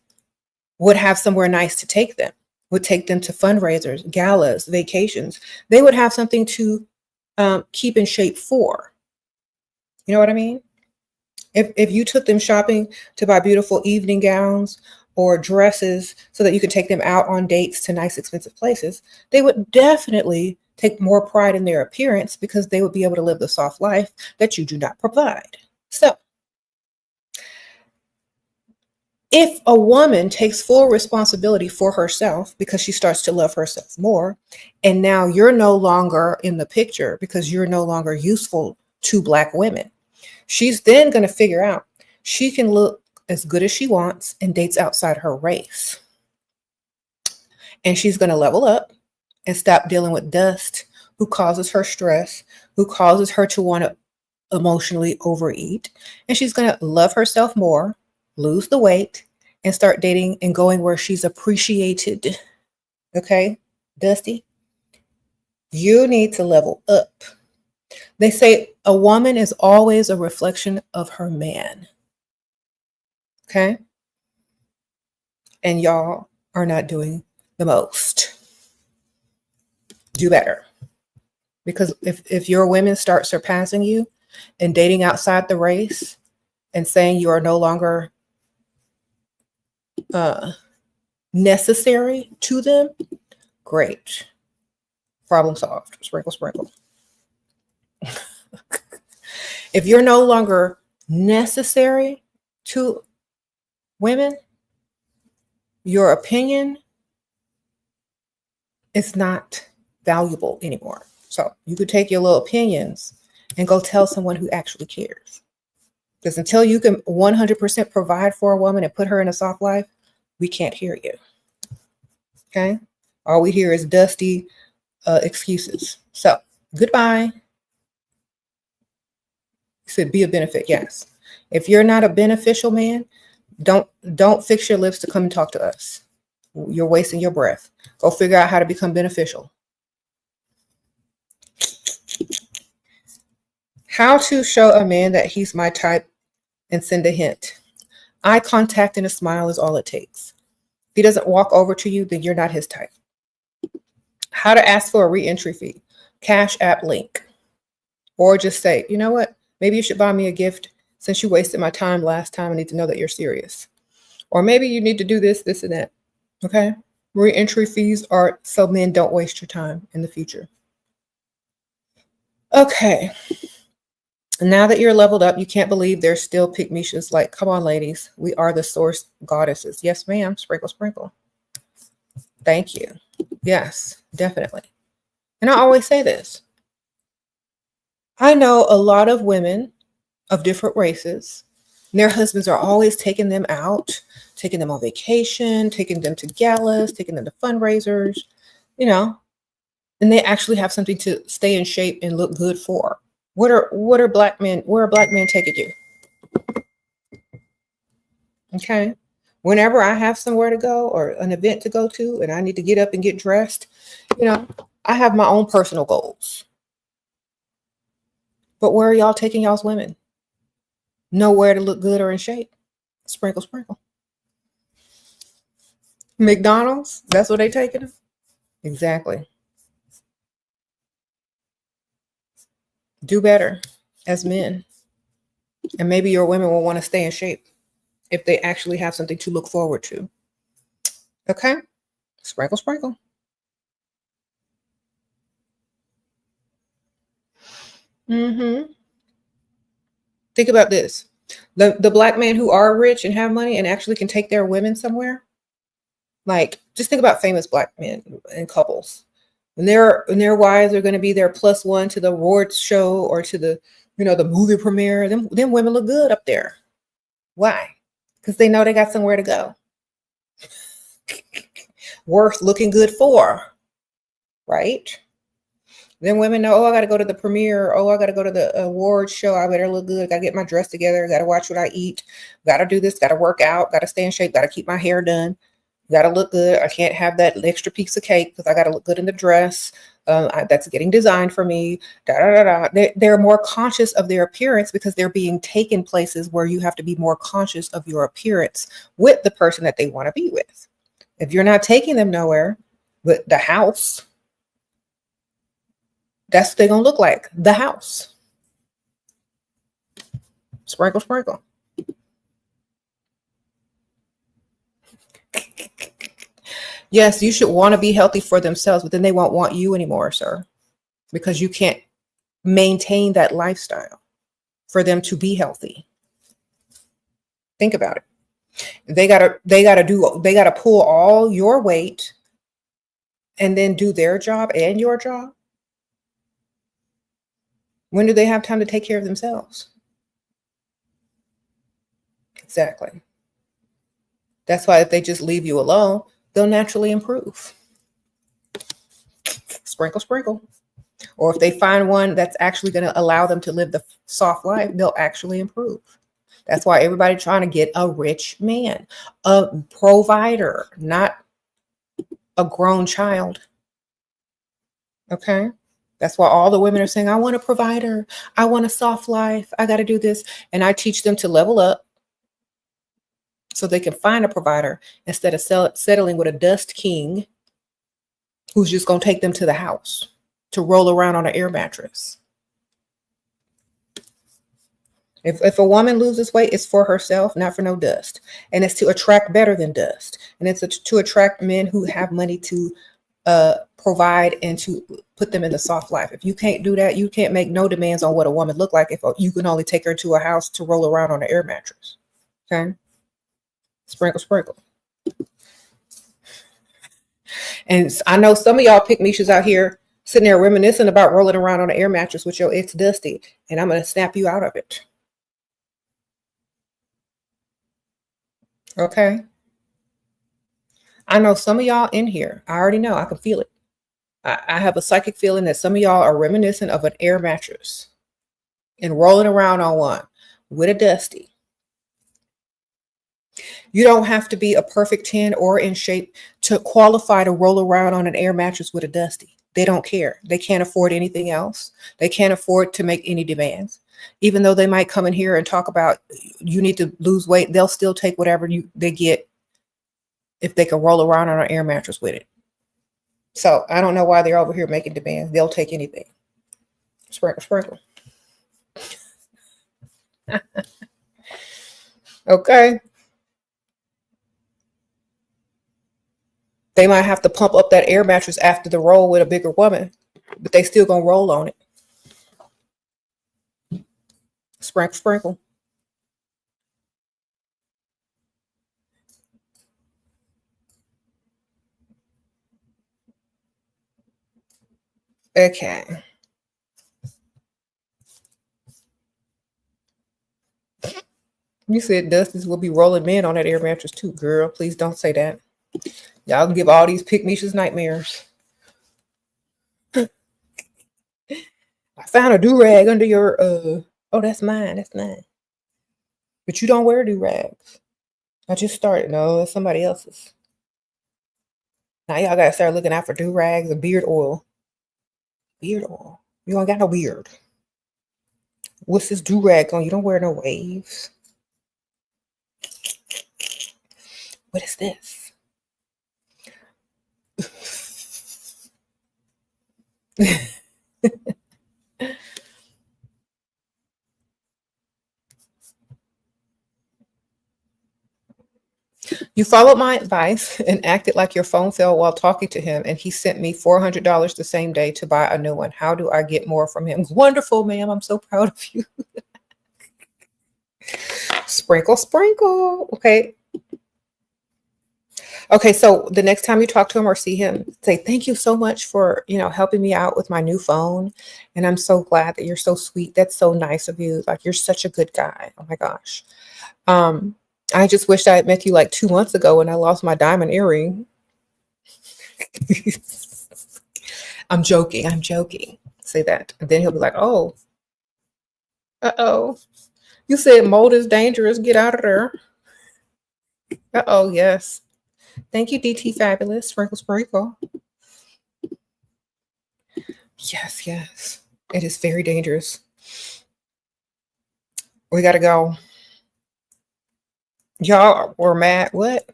would have somewhere nice to take them, would take them to fundraisers, galas, vacations, they would have something to keep in shape for. You know what I mean? If you took them shopping to buy beautiful evening gowns or dresses so that you could take them out on dates to nice expensive places, they would definitely take more pride in their appearance because they would be able to live the soft life that you do not provide. So if a woman takes full responsibility for herself because she starts to love herself more, and now you're no longer in the picture because you're no longer useful to Black women, she's then going to figure out she can look as good as she wants and dates outside her race. And she's going to level up and stop dealing with dust who causes her stress, who causes her to want to emotionally overeat. And she's going to love herself more, lose the weight, and start dating and going where she's appreciated. Okay, Dusty, you need to level up. They say a woman is always a reflection of her man. Okay? And y'all are not doing the most. Do better. Because if your women start surpassing you and dating outside the race and saying you are no longer necessary to them, great. Problem solved. Sprinkle, sprinkle. If you're no longer necessary To women, your opinion is not valuable anymore. So you could take your little opinions and go tell someone who actually cares. Because until you can 100% provide for a woman and put her in a soft life, we can't hear you. Okay? All we hear is dusty excuses. So goodbye. You said be a benefit. Yes. If you're not a beneficial man, don't fix your lips to come and talk to us. You're wasting your breath. Go figure out how to become beneficial. How to show a man that he's my type and send a hint. Eye contact and a smile is all it takes. If he doesn't walk over to you, then you're not his type. How to ask for a re-entry fee. Cash app link. Or just say, you know what? Maybe you should buy me a gift since you wasted my time last time. I need to know that you're serious. Or maybe you need to do this, this, and that. Okay? Re-entry fees are so men don't waste your time in the future. Okay. Now that you're leveled up, you can't believe there's still pygmishas. Like, come on, ladies. We are the source goddesses. Yes, ma'am. Sprinkle, sprinkle. Thank you. Yes, definitely. And I always say this. I know a lot of women of different races. Their husbands are always taking them out, taking them on vacation, taking them to galas, taking them to fundraisers, you know, and they actually have something to stay in shape and look good for. What are black men? Where are black men taking you? Okay. Whenever I have somewhere to go or an event to go to and I need to get up and get dressed, you know, I have my own personal goals. But where are y'all taking y'all's women? Nowhere to look good or in shape. Sprinkle, sprinkle. McDonald's? That's what they taking them? Exactly. Do better as men. And maybe your women will want to stay in shape if they actually have something to look forward to. Okay? Sprinkle, sprinkle. Mm-hmm. Think about this. The black men who are rich and have money and actually can take their women somewhere. Like, just think about famous black men and couples. When their wives are going to be their +1 to the awards show or to the, you know, the movie premiere, them women look good up there. Why? Because they know they got somewhere to go. Worth looking good for, right? Then women know, oh, I got to go to the premiere. Oh, I got to go to the awards show. I better look good. Got to get my dress together. Got to watch what I eat. Got to do this. Got to work out. Got to stay in shape. Got to keep my hair done. Got to look good. I can't have that extra piece of cake because I got to look good in the dress. That's getting designed for me. Da, da, da, da. They're more conscious of their appearance because they're being taken places where you have to be more conscious of your appearance with the person that they want to be with. If you're not taking them nowhere but the house, that's what they're going to look like. The house. Sprinkle, sprinkle. Yes, you should want to be healthy for themselves, but then they won't want you anymore, sir, because you can't maintain that lifestyle for them to be healthy. Think about it. They gotta pull all your weight and then do their job and your job. When do they have time to take care of themselves? Exactly. That's why if they just leave you alone, they'll naturally improve. Sprinkle, sprinkle. Or if they find one that's actually going to allow them to live the soft life, they'll actually improve. That's why everybody trying to get a rich man, a provider, not a grown child. Okay? That's why all the women are saying, I want a provider. I want a soft life. I got to do this. And I teach them to level up so they can find a provider instead of settling with a dust king who's just going to take them to the house to roll around on an air mattress. If a woman loses weight, it's for herself, not for no dust. And it's to attract better than dust. And it's to attract men who have money to provide and to put them in the soft life. If you can't do that, you can't make no demands on what a woman look like if you can only take her to a house to roll around on an air mattress. Okay. Sprinkle, sprinkle. And I know some of y'all pick Mishas out here sitting there reminiscing about rolling around on an air mattress with your ex Dusty. And I'm going to snap you out of it. Okay. I know some of y'all in here. I already know. I can feel it. I have a psychic feeling that some of y'all are reminiscent of an air mattress and rolling around on one with a Dusty. You don't have to be a perfect 10 or in shape to qualify to roll around on an air mattress with a Dusty. They don't care. They can't afford anything else. They can't afford to make any demands. Even though they might come in here and talk about you need to lose weight, they'll still take whatever they get if they can roll around on an air mattress with it. So I don't know why they're over here making demands. They'll take anything. Sprinkle, sprinkle. Okay. They might have to pump up that air mattress after the roll with a bigger woman, but they still gonna roll on it. Sprinkle, sprinkle. Okay. You said Dusty's will be rolling men on that air mattress too, girl. Please don't say that. Y'all can give all these pick-me-shas nightmares. I found a do-rag under your, oh, that's mine. That's mine. But you don't wear do-rags. I just started. No, that's somebody else's. Now y'all gotta start looking out for do-rags and beard oil. Beard oil. You ain't got no beard. What's this do-rag on? You don't wear no waves. What is this? You followed my advice and acted like your phone fell while talking to him, and he sent me $400 the same day to buy a new one. How do I get more from him? Wonderful, ma'am. I'm so proud of you. Sprinkle, sprinkle. Okay. Okay, so the next time you talk to him or see him, say, thank you so much for, helping me out with my new phone. And I'm so glad that you're so sweet. That's so nice of you. Like, you're such a good guy. Oh my gosh. I just wished I had met you like 2 months ago when I lost my diamond earring. I'm joking. I'm joking. Say that. And then he'll be like, oh, uh-oh. You said mold is dangerous. Get out of there. Uh-oh, yes. Thank you, DT Fabulous. Sprinkle, sprinkle. Yes, yes. It is very dangerous. We got to go. Y'all were mad. What?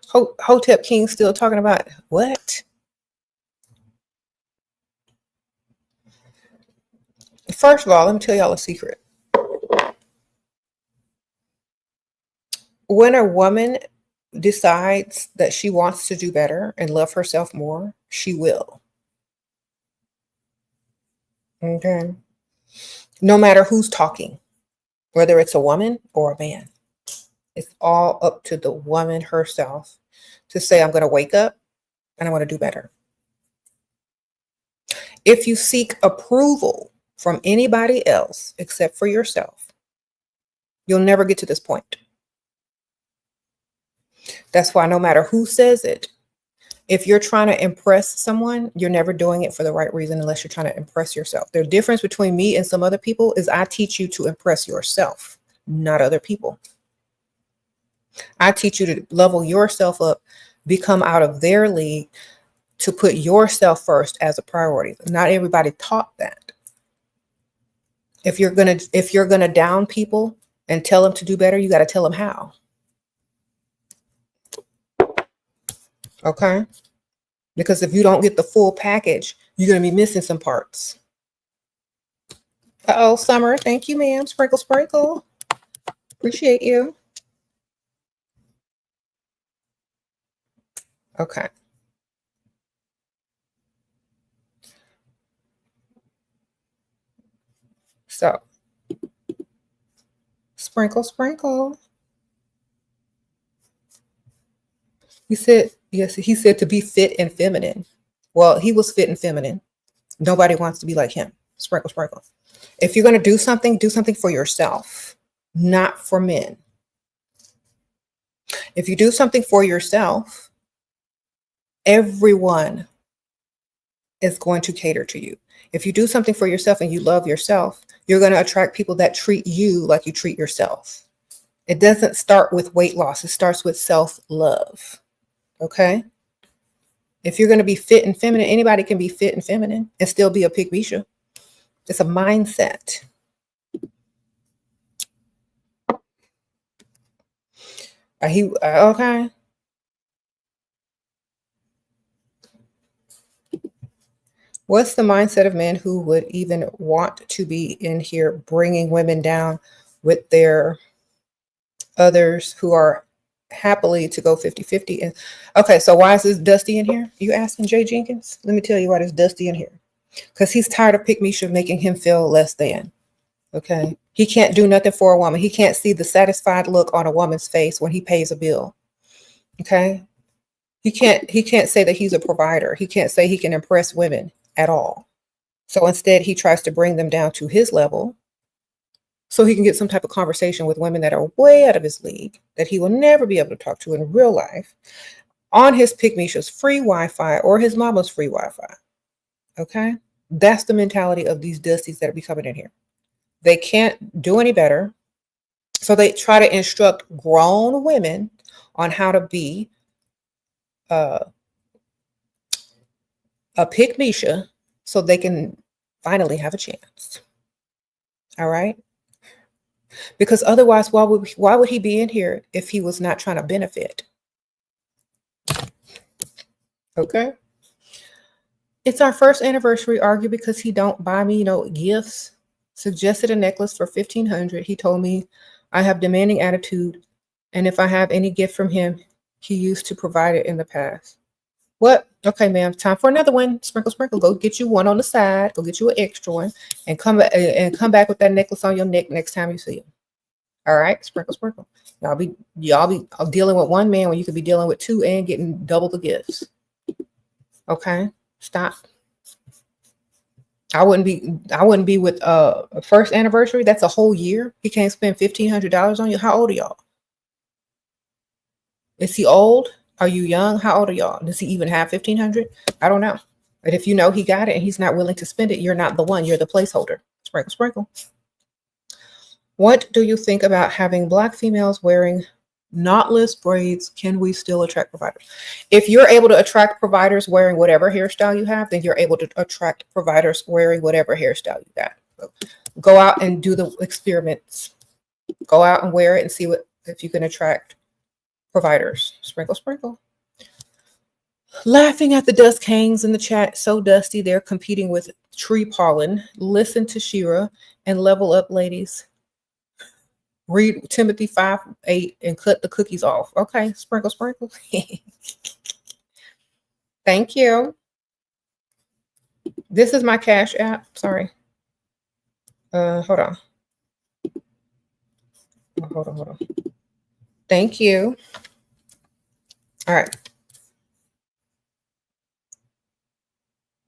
Hotep King still talking about what? First of all, let me tell y'all a secret. When a woman decides that she wants to do better and love herself more, she will. Okay. No matter who's talking, whether it's a woman or a man, it's all up to the woman herself to say, I'm going to wake up and I want to do better. If you seek approval from anybody else except for yourself, you'll never get to this point. That's why no matter who says it, if you're trying to impress someone, you're never doing it for the right reason unless you're trying to impress yourself. The difference between me and some other people is I teach you to impress yourself, not other people. I teach you to level yourself up, become out of their league, to put yourself first as a priority. Not everybody taught that. If you're gonna down people and tell them to do better, you got to tell them how. Okay? Because if you don't get the full package, you're going to be missing some parts. Uh-oh, Summer. Thank you, ma'am. Sprinkle, sprinkle. Appreciate you. Okay. So, sprinkle, sprinkle. He said, yes, he said to be fit and feminine. Well, he was fit and feminine. Nobody wants to be like him. Sprinkle, sprinkle. If you're going to do something for yourself, not for men. If you do something for yourself, everyone is going to cater to you. If you do something for yourself and you love yourself, you're going to attract people that treat you like you treat yourself. It doesn't start with weight loss. It starts with self-love. Okay? If you're going to be fit and feminine, anybody can be fit and feminine and still be a pygmisha. It's a mindset. Okay? What's the mindset of men who would even want to be in here bringing women down with their others who are happily to go 50-50? And okay, so why is this Dusty in here? You asking Jay Jenkins? Let me tell you why there's Dusty in here. Because he's tired of pygmisha making him feel less than. Okay. He can't do nothing for a woman. He can't see the satisfied look on a woman's face when he pays a bill. Okay. He can't say that he's a provider. He can't say he can impress women at all. So instead, he tries to bring them down to his level so he can get some type of conversation with women that are way out of his league that he will never be able to talk to in real life on his pygmisha's free Wi-Fi or his mama's free Wi-Fi. Okay. That's the mentality of these Dusties that are coming in here. They can't do any better. So they try to instruct grown women on how to be a pygmisha so they can finally have a chance. All right. Because otherwise, why would he be in here if he was not trying to benefit? Okay. It's our first anniversary. Argue because he don't buy me, gifts. Suggested a necklace for $1,500. He told me I have demanding attitude, and if I have any gift from him, he used to provide it in the past. What? Okay, ma'am. Time for another one. Sprinkle, sprinkle. Go get you one on the side. Go get you an extra one, and come back with that necklace on your neck next time you see him. All right, sprinkle, sprinkle. Y'all be dealing with one man when you could be dealing with two and getting double the gifts. Okay, stop. I wouldn't be with a first anniversary. That's a whole year. He can't spend $1,500 on you. How old are y'all? Is he old? Are you young? How old are y'all? Does he even have $1,500? I don't know. But if you know he got it and he's not willing to spend it, you're not the one. You're the placeholder. Sprinkle, sprinkle. What do you think about having Black females wearing knotless braids? Can we still attract providers? If you're able to attract providers wearing whatever hairstyle you have, then you're able to attract providers wearing whatever hairstyle you got. So go out and do the experiments. Go out and wear it and see if you can attract providers. Sprinkle, sprinkle. Laughing at the dust kings in the chat. So dusty. They're competing with tree pollen. Listen to Shira and level up, ladies. Read Timothy 5:8 and cut the cookies off. Okay, sprinkle, sprinkle. Thank you. This is my Cash App. Sorry. Hold on. Hold on. Thank you. All right.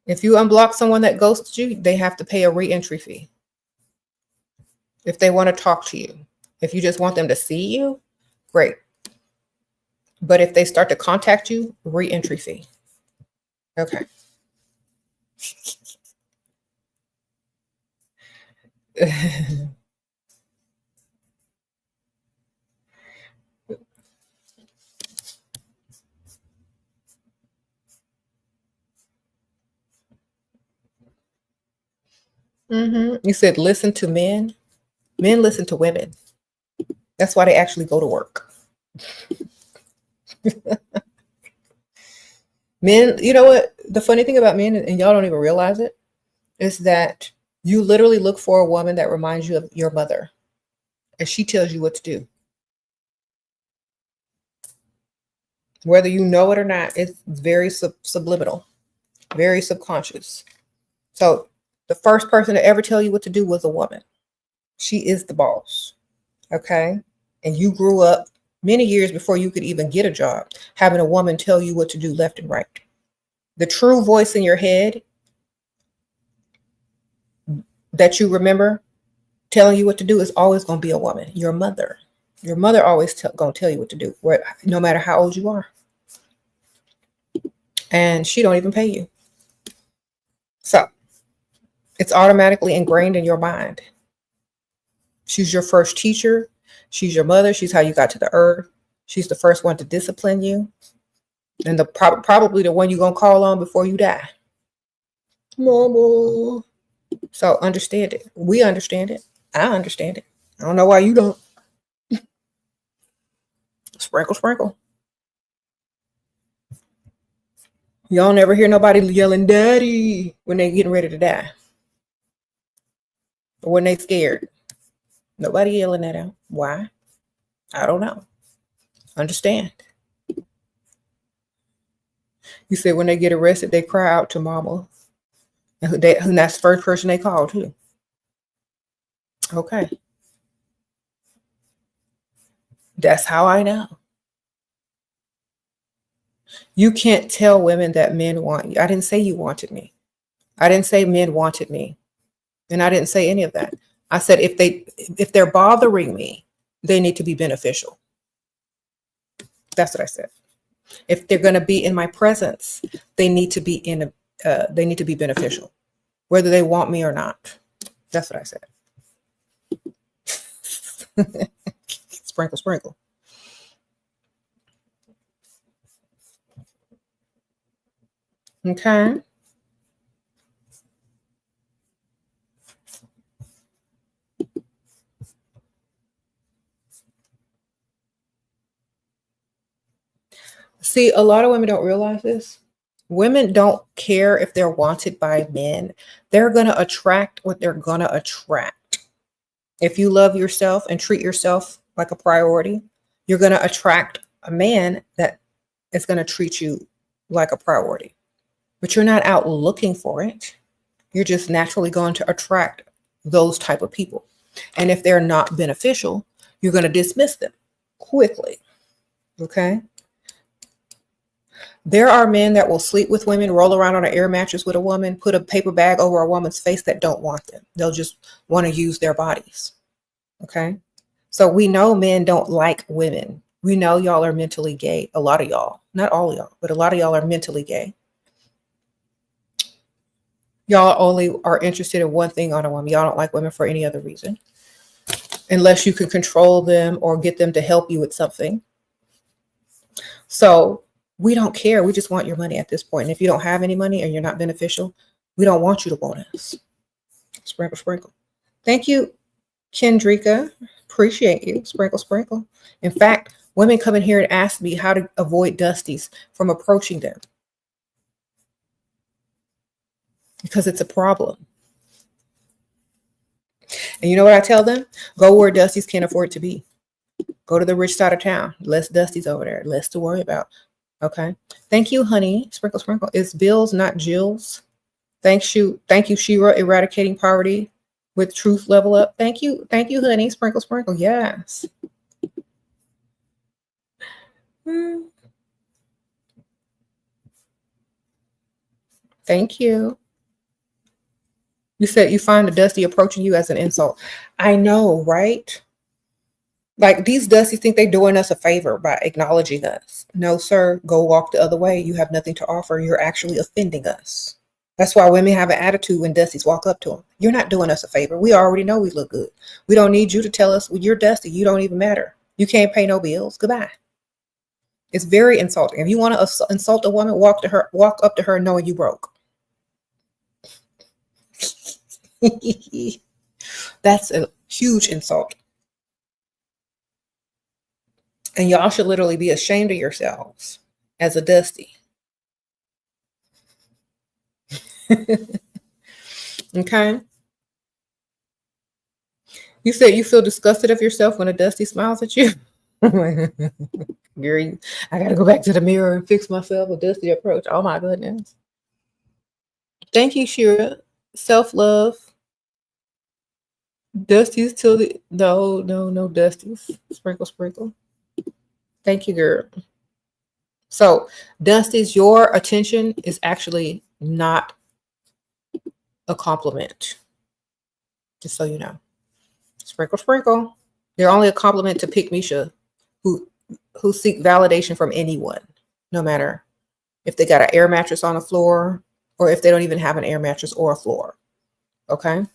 If you unblock someone that ghosts you, they have to pay a re-entry fee. If they want to talk to you. If you just want them to see you, great. But if they start to contact you, re-entry fee. Okay. You said listen to men. Men listen to women. That's why they actually go to work. Men, you know what? The funny thing about men, and y'all don't even realize it, is that you literally look for a woman that reminds you of your mother. And she tells you what to do. Whether you know it or not, it's very subliminal, very subconscious. So the first person to ever tell you what to do was a woman. She is the boss. Okay. And you grew up many years before you could even get a job, having a woman tell you what to do left and right. The true voice in your head that you remember telling you what to do is always going to be a woman, your mother. Your mother always going to tell you what to do, no matter how old you are. And she don't even pay you. So it's automatically ingrained in your mind. She's your first teacher. She's your mother. She's how you got to the earth. She's the first one to discipline you. And probably the one you're going to call on before you die. Mama. So understand it. We understand it. I understand it. I don't know why you don't. Sprinkle, sprinkle. Y'all never hear nobody yelling daddy when they getting ready to die. Or when they scared. Nobody yelling that out. Why? I don't know. Understand. You said when they get arrested, they cry out to mama. And that's the first person they call too. Okay. That's how I know. You can't tell women that men want you. I didn't say you wanted me. I didn't say men wanted me. And I didn't say any of that. I said if they're bothering me, they need to be beneficial. That's what I said. If they're going to be in my presence, they need to be beneficial, whether they want me or not. That's what I said. Sprinkle, sprinkle. Okay. See, a lot of women don't realize this. Women don't care if they're wanted by men. They're going to attract what they're going to attract. If you love yourself and treat yourself like a priority, you're going to attract a man that is going to treat you like a priority. But you're not out looking for it. You're just naturally going to attract those type of people. And if they're not beneficial, you're going to dismiss them quickly. Okay? There are men that will sleep with women, roll around on an air mattress with a woman, put a paper bag over a woman's face that don't want them. They'll just want to use their bodies. Okay? So we know men don't like women. We know y'all are mentally gay. A lot of y'all, not all of y'all, but a lot of y'all are mentally gay. Y'all only are interested in one thing on a woman. Y'all don't like women for any other reason. Unless you can control them or get them to help you with something. So we don't care. We just want your money at this point. And if you don't have any money and you're not beneficial, we don't want you to want us. Sprinkle, sprinkle. Thank you, Kendrika. Appreciate you. Sprinkle, sprinkle. In fact, women come in here and ask me how to avoid Dusties from approaching them. Because it's a problem. And you know what I tell them? Go where Dusties can't afford to be. Go to the rich side of town. Less Dusties over there. Less to worry about. Okay. Thank you, honey. Sprinkle, sprinkle. It's Bills, not Jills. Thank you, Shira, eradicating poverty with truth level up. Thank you, honey. Sprinkle, sprinkle. Yes. Thank you. You said you find a Dusty approaching you as an insult. I know, right? Like these Dusties think they're doing us a favor by acknowledging us. No, sir. Go walk the other way. You have nothing to offer. You're actually offending us. That's why women have an attitude when Dusties walk up to them. You're not doing us a favor. We already know we look good. We don't need you to tell us, well, you're Dusty. You don't even matter. You can't pay no bills. Goodbye. It's very insulting. If you want to insult a woman, walk up to her knowing you broke. That's a huge insult. And y'all should literally be ashamed of yourselves as a Dusty. Okay. You said you feel disgusted of yourself when a Dusty smiles at you. Gary, I gotta go back to the mirror and fix myself a Dusty approach. Oh my goodness. Thank you, Shira. Self-love. Dusties till the no Dusties. Sprinkle, sprinkle. Thank you, girl. So, Dusty's, your attention is actually not a compliment. Just so you know. Sprinkle, sprinkle. They're only a compliment to Pick Misha, who seek validation from anyone, no matter if they got an air mattress on the floor or if they don't even have an air mattress or a floor. Okay?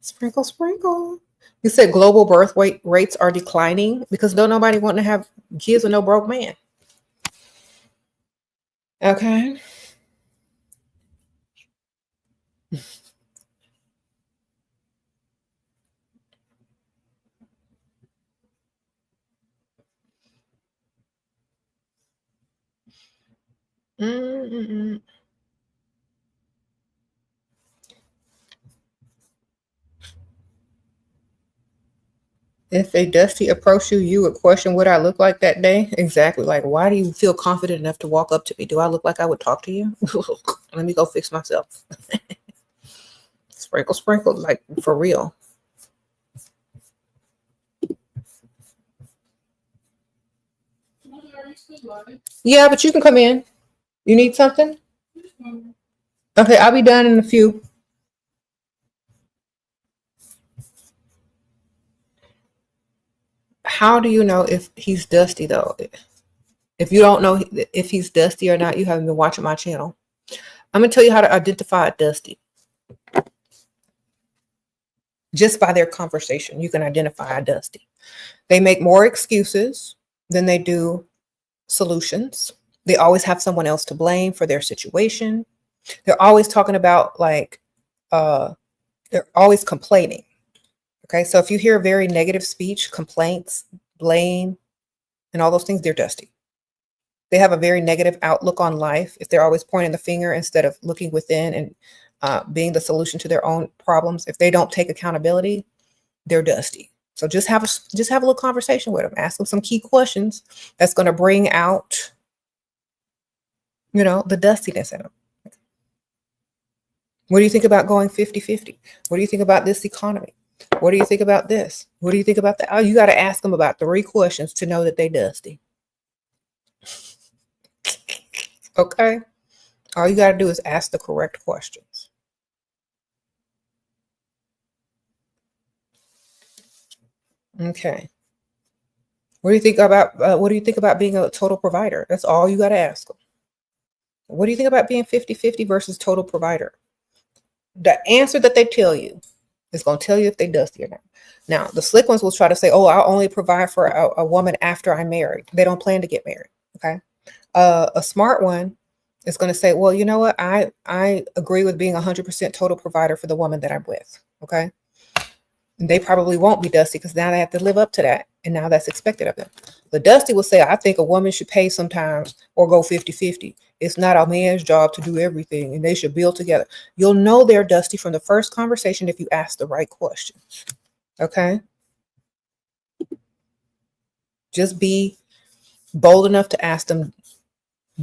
Sprinkle, sprinkle. You said global birth weight rates are declining because don't nobody want to have kids with no broke man. Okay. Mm-mm-mm. If a Dusty approached you, you would question what I look like that day. Exactly. Like, why do you feel confident enough to walk up to me? Do I look like I would talk to you? Let me go fix myself. Sprinkle, sprinkle, like for real. Yeah, but you can come in. You need something? Okay, I'll be done in a few. How do you know if he's Dusty though? If you don't know if he's Dusty or not, you haven't been watching my channel. I'm gonna tell you how to identify a Dusty. Just by their conversation, you can identify a Dusty. They make more excuses than they do solutions. They always have someone else to blame for their situation. They're always talking about they're always complaining. Okay, so if you hear very negative speech, complaints, blame, and all those things, they're Dusty. They have a very negative outlook on life. If they're always pointing the finger instead of looking within and being the solution to their own problems, if they don't take accountability, they're Dusty. So just have a little conversation with them. Ask them some key questions that's going to bring out, the dustiness in them. What do you think about going 50-50? What do you think about this economy? What do you think about this? What do you think about that? Oh, you got to ask them about 3 questions to know that they Dusty. Okay? All you got to do is ask the correct questions. Okay. What do you think about being a total provider? That's all you got to ask them. What do you think about being 50-50 versus total provider? The answer that they tell you is going to tell you if they Dusty or not. Now, the slick ones will try to say, oh, I'll only provide for a woman after I'm married. They don't plan to get married. Okay. A smart one is going to say, well, you know what? I agree with being 100% total provider for the woman that I'm with. Okay. And they probably won't be Dusty because now they have to live up to that. And now that's expected of them. The Dusty will say, I think a woman should pay sometimes or go 50-50. It's not a man's job to do everything and they should build together. You'll know they're Dusty from the first conversation if you ask the right questions. Okay? Just be bold enough to ask them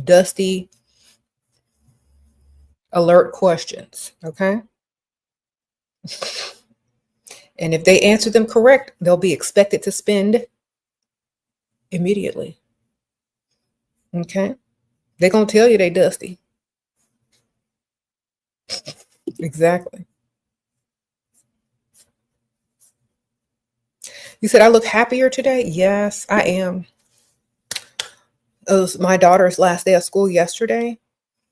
Dusty alert questions. Okay? And if they answer them correct, they'll be expected to spend immediately. Okay? They're going to tell you they Dusty. Exactly. You said I look happier today? Yes, I am. It was my daughter's last day of school yesterday.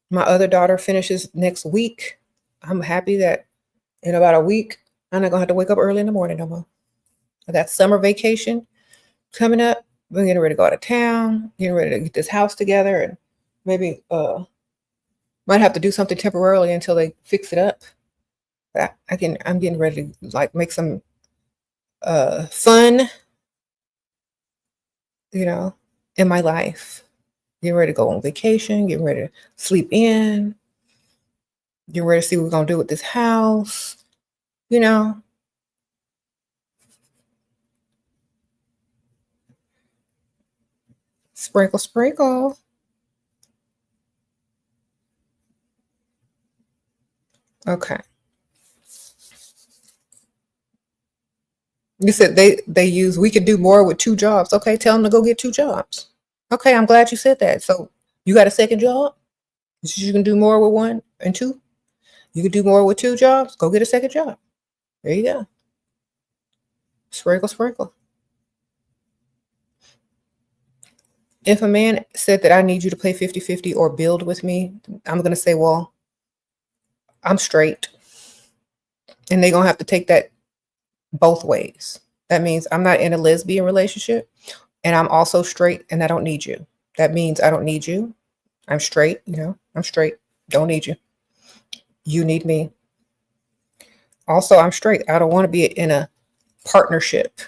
My other daughter finishes next week. I'm happy that in about a week, I'm not going to have to wake up early in the morning no more. I got summer vacation coming up. We're getting ready to go out of town, getting ready to get this house together, and maybe might have to do something temporarily until they fix it up. But I'm getting ready to like make some fun, in my life. Getting ready to go on vacation, getting ready to sleep in, getting ready to see what we're going to do with this house, Sprinkle, sprinkle. Okay. You said they use, we could do more with 2 jobs. Okay, tell them to go get 2 jobs. Okay, I'm glad you said that. So you got a second job? You can do more with 1 and 2. You can do more with 2 jobs. Go get a second job. There you go. Sprinkle, sprinkle. If a man said that I need you to play 50-50 or build with me, I'm going to say, well, I'm straight. And they're going to have to take that both ways. That means I'm not in a lesbian relationship and I'm also straight and I don't need you. That means I don't need you. I'm straight, I'm straight. Don't need you. You need me. Also, I'm straight. I don't want to be in a partnership.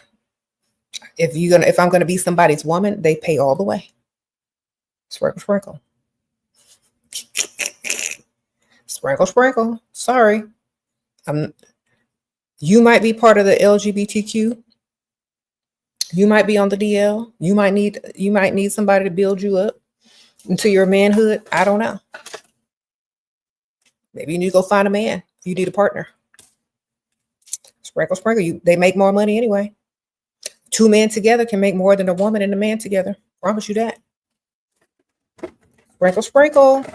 If I'm gonna be somebody's woman, they pay all the way. Sprinkle, sprinkle. Sprinkle, sprinkle. Sorry. You might be part of the LGBTQ. You might be on the DL. You might need somebody to build you up into your manhood. I don't know. Maybe you need to go find a man. You need a partner. Sprinkle, sprinkle. They make more money anyway. 2 men together can make more than a woman and a man together. Promise you that. Sprinkle, sprinkle.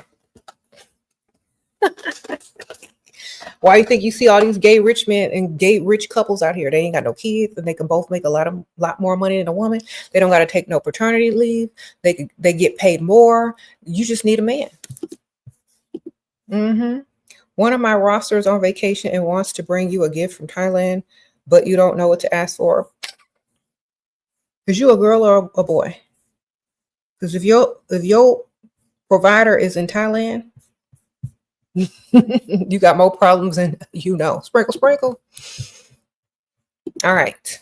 Why do you think you see all these gay rich men and gay rich couples out here? They ain't got no kids and they can both make a lot more money than a woman. They don't got to take no paternity leave. They get paid more. You just need a man. One of my rosters on vacation and wants to bring you a gift from Thailand, but you don't know what to ask for. Is you a girl or a boy? Because if your provider is in Thailand, you got more problems than Sprinkle, sprinkle. All right.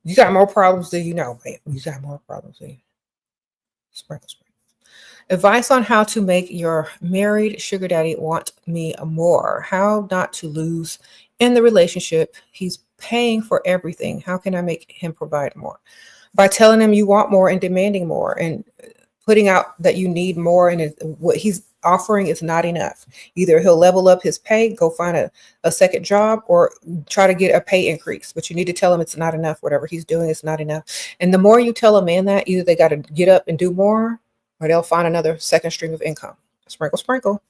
You got more problems than man. You got more problems than Sprinkle, sprinkle. Advice on how to make your married sugar daddy want me more. How not to lose in the relationship. He's paying for everything. How can I make him provide more? By telling him you want more and demanding more and putting out that you need more and what he's offering is not enough. Either he'll level up his pay, go find a second job, or try to get a pay increase. But you need to tell him it's not enough. Whatever he's doing is not enough. And the more you tell a man that, either they got to get up and do more, or they'll find another second stream of income. Sprinkle, sprinkle.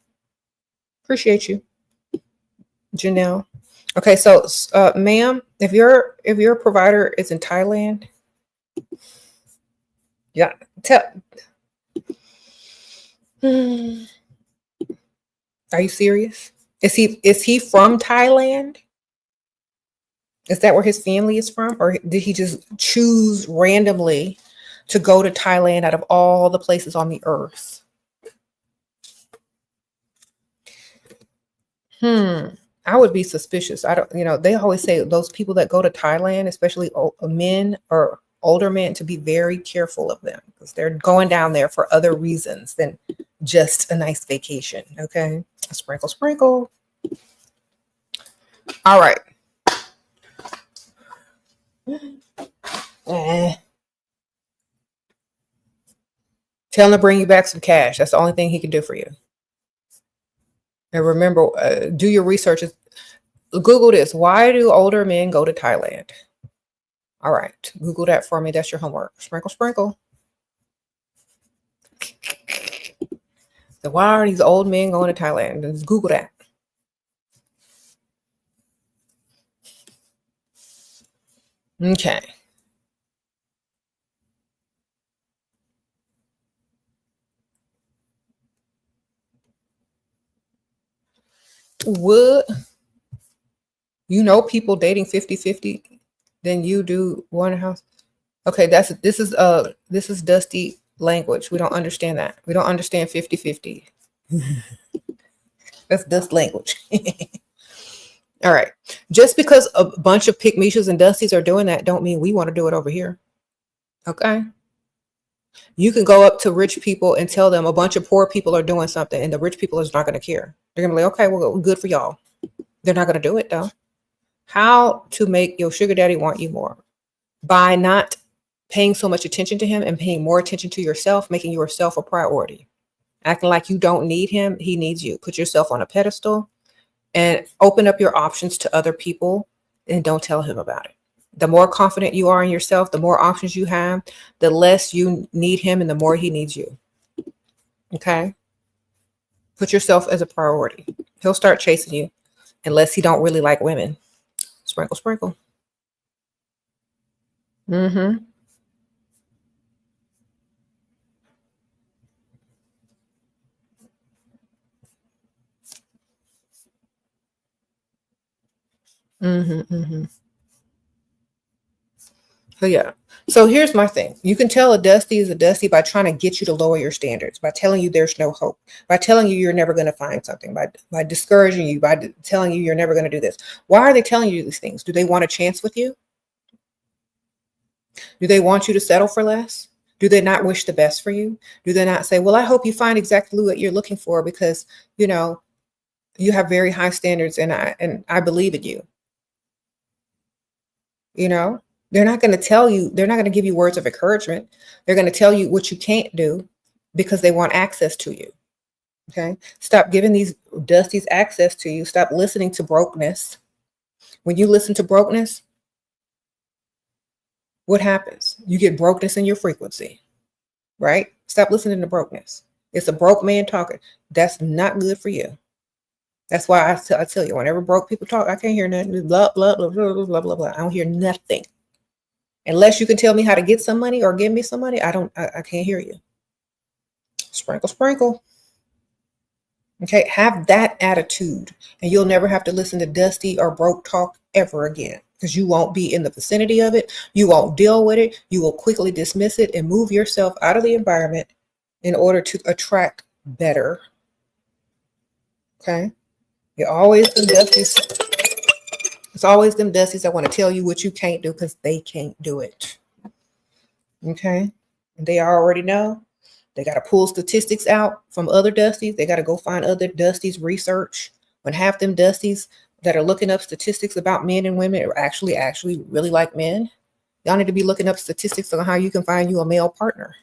Appreciate you, Janelle. Okay, so ma'am, if your provider is in Thailand, yeah, are you serious? Is he from Thailand? Is that where his family is from? Or did he just choose randomly to go to Thailand out of all the places on the earth? I would be suspicious. I don't, they always say those people that go to Thailand, especially men or older men, to be very careful of them because they're going down there for other reasons than just a nice vacation. Okay. Sprinkle, sprinkle. All right. Tell him to bring you back some cash. That's the only thing he can do for you. And remember, do your research. Google this. Why do older men go to Thailand? All right. Google that for me. That's your homework. Sprinkle, sprinkle. So why are these old men going to Thailand? Just Google that. Okay. Would people dating 50-50 than you do one house? Okay, this is Dusty language. We don't understand that. We don't understand 50-50. That's Dust language. All right. Just because a bunch of Pygmishas and Dusties are doing that don't mean we want to do it over here. Okay. You can go up to rich people and tell them a bunch of poor people are doing something and the rich people is not going to care. They're going to be like, okay, well, good for y'all. They're not going to do it though. How to make your sugar daddy want you more? By not paying so much attention to him and paying more attention to yourself, making yourself a priority. Acting like you don't need him, he needs you. Put yourself on a pedestal and open up your options to other people and don't tell him about it. The more confident you are in yourself, the more options you have, the less you need him and the more he needs you. Okay? Put yourself as a priority. He'll start chasing you unless he don't really like women. Sprinkle, sprinkle. Mm-hmm. Mm-hmm. Mm-hmm. So yeah. So here's my thing. You can tell a Dusty is a Dusty by trying to get you to lower your standards, by telling you there's no hope, by telling you you're never going to find something, by discouraging you, by telling you you're never going to do this. Why are they telling you these things? Do they want a chance with you? Do they want you to settle for less? Do they not wish the best for you? Do they not say, well, I hope you find exactly what you're looking for because, you know, you have very high standards and I believe in you. You know, they're not going to tell you, they're not going to give you words of encouragement. They're going to tell you what you can't do because they want access to you. Okay. Stop giving these Dusties access to you. Stop listening to brokenness. When you listen to brokenness, what happens? You get brokenness in your frequency, right? Stop listening to brokenness. It's a broke man talking. That's not good for you. That's why I tell you, whenever broke people talk, I can't hear nothing. Blah, blah, blah, blah, blah, blah, blah. I don't hear nothing. Unless you can tell me how to get some money or give me some money, I can't hear you. Sprinkle, sprinkle. Okay, have that attitude and you'll never have to listen to Dusty or broke talk ever again because you won't be in the vicinity of it. You won't deal with it. You will quickly dismiss it and move yourself out of the environment in order to attract better. Okay, you're always them Dusties. It's always them Dusties that want to tell you what you can't do because they can't do it. Okay, and they already know. They got to pull statistics out from other Dusties. They got to go find other Dusties research. When half them Dusties that are looking up statistics about men and women are actually really like men, y'all need to be looking up statistics on how you can find you a male partner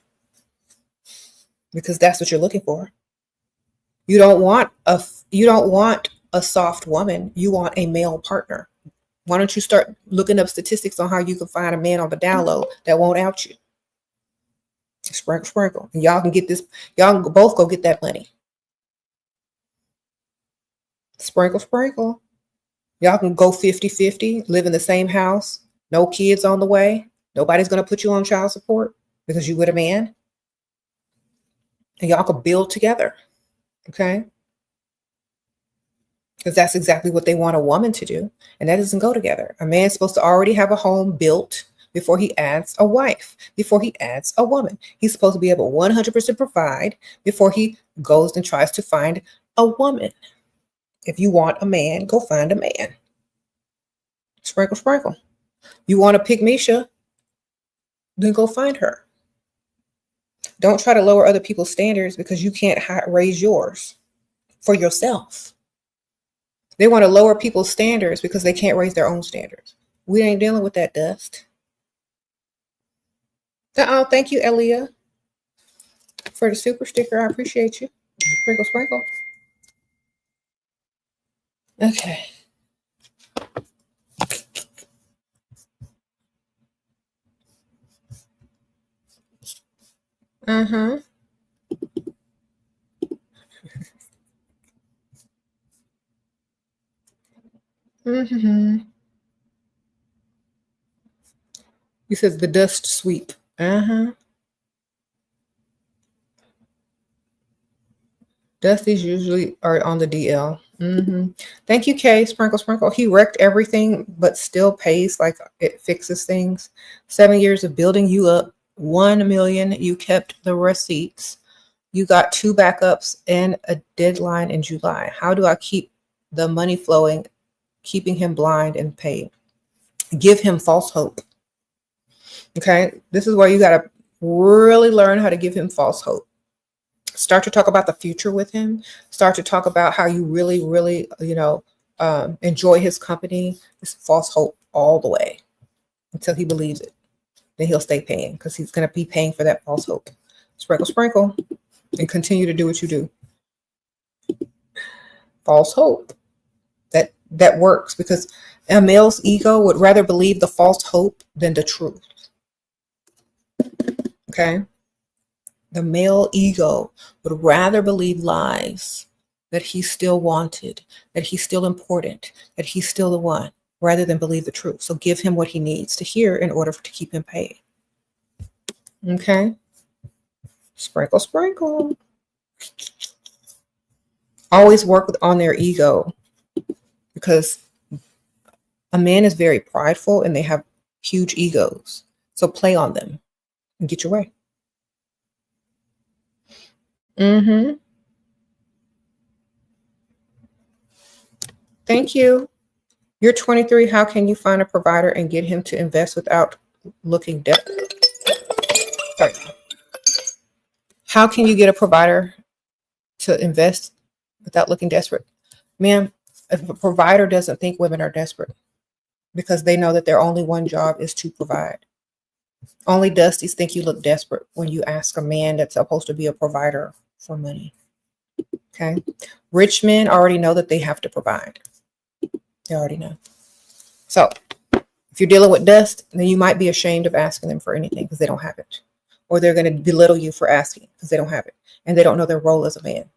because that's what you're looking for. You don't want a soft woman. You want a male partner. Why don't you start looking up statistics on how you can find a man on the down low that won't out you? Sprinkle, sprinkle. And y'all can get this. Y'all can both go get that money. Sprinkle, sprinkle. Y'all can go 50-50, live in the same house, no kids on the way. Nobody's going to put you on child support because you with a man. And y'all can build together. Okay? Because that's exactly what they want a woman to do. And that doesn't go together. A man's supposed to already have a home built before he adds a wife, before he adds a woman. He's supposed to be able to 100% provide before he goes and tries to find a woman. If you want a man, go find a man. Sprinkle, sprinkle. You want to pick Misha, then go find her. Don't try to lower other people's standards because you can't raise yours for yourself. They want to lower people's standards because they can't raise their own standards. We ain't dealing with that dust. Oh, thank you, Elia, for the super sticker. I appreciate you. Sprinkle, sprinkle. Okay. Mm-hmm. Mm-hmm. He says the dust sweep. Uh-huh. Dusties usually are on the DL. Mm-hmm. Thank you, Kay. Sprinkle, sprinkle. He wrecked everything, but still pays like it fixes things. 7 years of building you up. 1 million. You kept the receipts. You got 2 backups and a deadline in July. How do I keep the money flowing, keeping him blind and paid? Give him false hope. Okay. This is where you got to really learn how to give him false hope. Start to talk about the future with him. Start to talk about how you really, really, enjoy his company. It's false hope all the way until he believes it. Then he'll stay paying because he's going to be paying for that false hope. Sprinkle, sprinkle, and continue to do what you do. False hope. That works because A male's ego would rather believe the false hope than the truth. Okay? The male ego would rather believe lies, that he's still wanted, that he's still important, that he's still the one, rather than believe the truth. So give him what he needs to hear in order to keep him paid. Okay? Sprinkle, sprinkle. Always work on their ego, because a man is very prideful and they have huge egos. So play on them and get your way. Thank you. You're 23. How can you find a provider and get him to invest without looking desperate? Sorry. How can you get a provider to invest without looking desperate? Ma'am, if a provider doesn't think women are desperate, because they know that their only one job is to provide. Only Dusties think you look desperate when you ask a man that's supposed to be a provider for money. Okay? Rich men already know that they have to provide. They already know. So if you're dealing with dust, then you might be ashamed of asking them for anything because they don't have it. Or they're going to belittle you for asking because they don't have it. And they don't know their role as a man.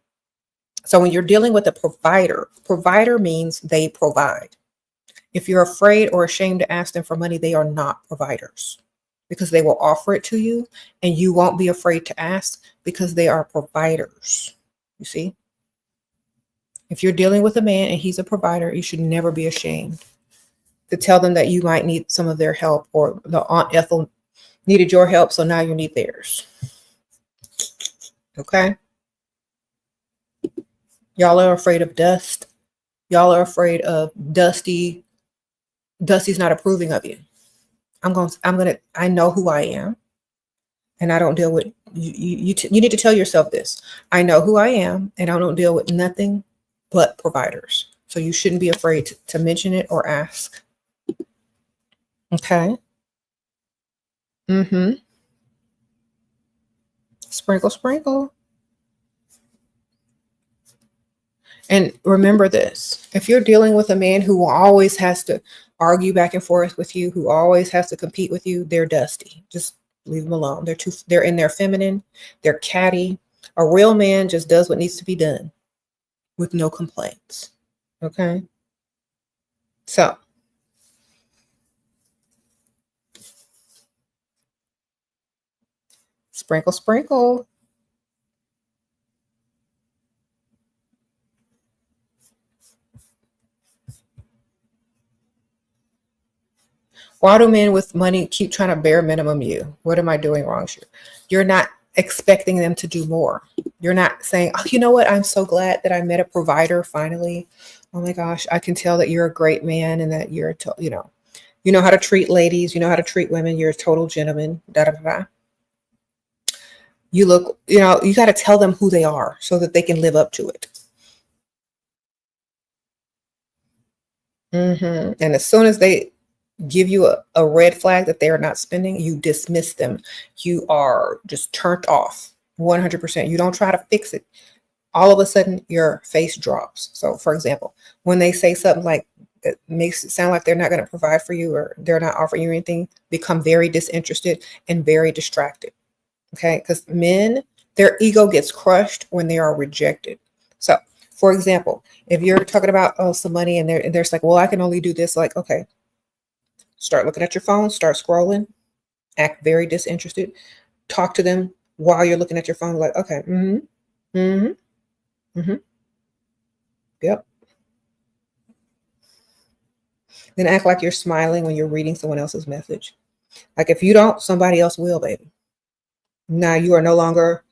So when you're dealing with a provider means they provide. If you're afraid or ashamed to ask them for money, they are not providers, because they will offer it to you and you won't be afraid to ask because they are providers. You see? If you're dealing with a man and he's a provider, you should never be ashamed to tell them that you might need some of their help, or the Aunt Ethel needed your help, so now you need theirs. Okay? Y'all are afraid of dust. Y'all are afraid of Dusty. Dusty's not approving of you. I know who I am, and I don't deal with you. You need to tell yourself this. I know who I am, and I don't deal with nothing but providers. So you shouldn't be afraid to mention it or ask. Okay. Sprinkle, sprinkle. And remember this. If you're dealing with a man who always has to argue back and forth with you, who always has to compete with you, they're dusty. Just leave them alone. They're in their feminine. They're catty. A real man just does what needs to be done with no complaints. Okay? So, sprinkle, sprinkle. Why do men with money keep trying to bare minimum you? What am I doing wrong? You're not expecting them to do more. You're not saying, oh, you know what? I'm so glad that I met a provider finally. Oh my gosh, I can tell that you're a great man and that you're, you know how to treat ladies. You know how to treat women. You're a total gentleman. Da da da. You look, you got to tell them who they are so that they can live up to it. And as soon as they give you a red flag that they are not spending, you dismiss them. You are just turned off 100%. You don't try to fix it. All of a sudden, your face drops. So, for example, when they say something like that makes it sound like they're not going to provide for you or they're not offering you anything, become very disinterested and very distracted. Okay? Because men, their ego gets crushed when they are rejected. So, for example, if you're talking about some money and they're like, well, I can only do this. Like, okay, start looking at your phone, start scrolling, act very disinterested, talk to them while you're looking at your phone. Like, okay, yep. Then act like you're smiling when you're reading someone else's message. Like if you don't, somebody else will, baby. Now you are no longer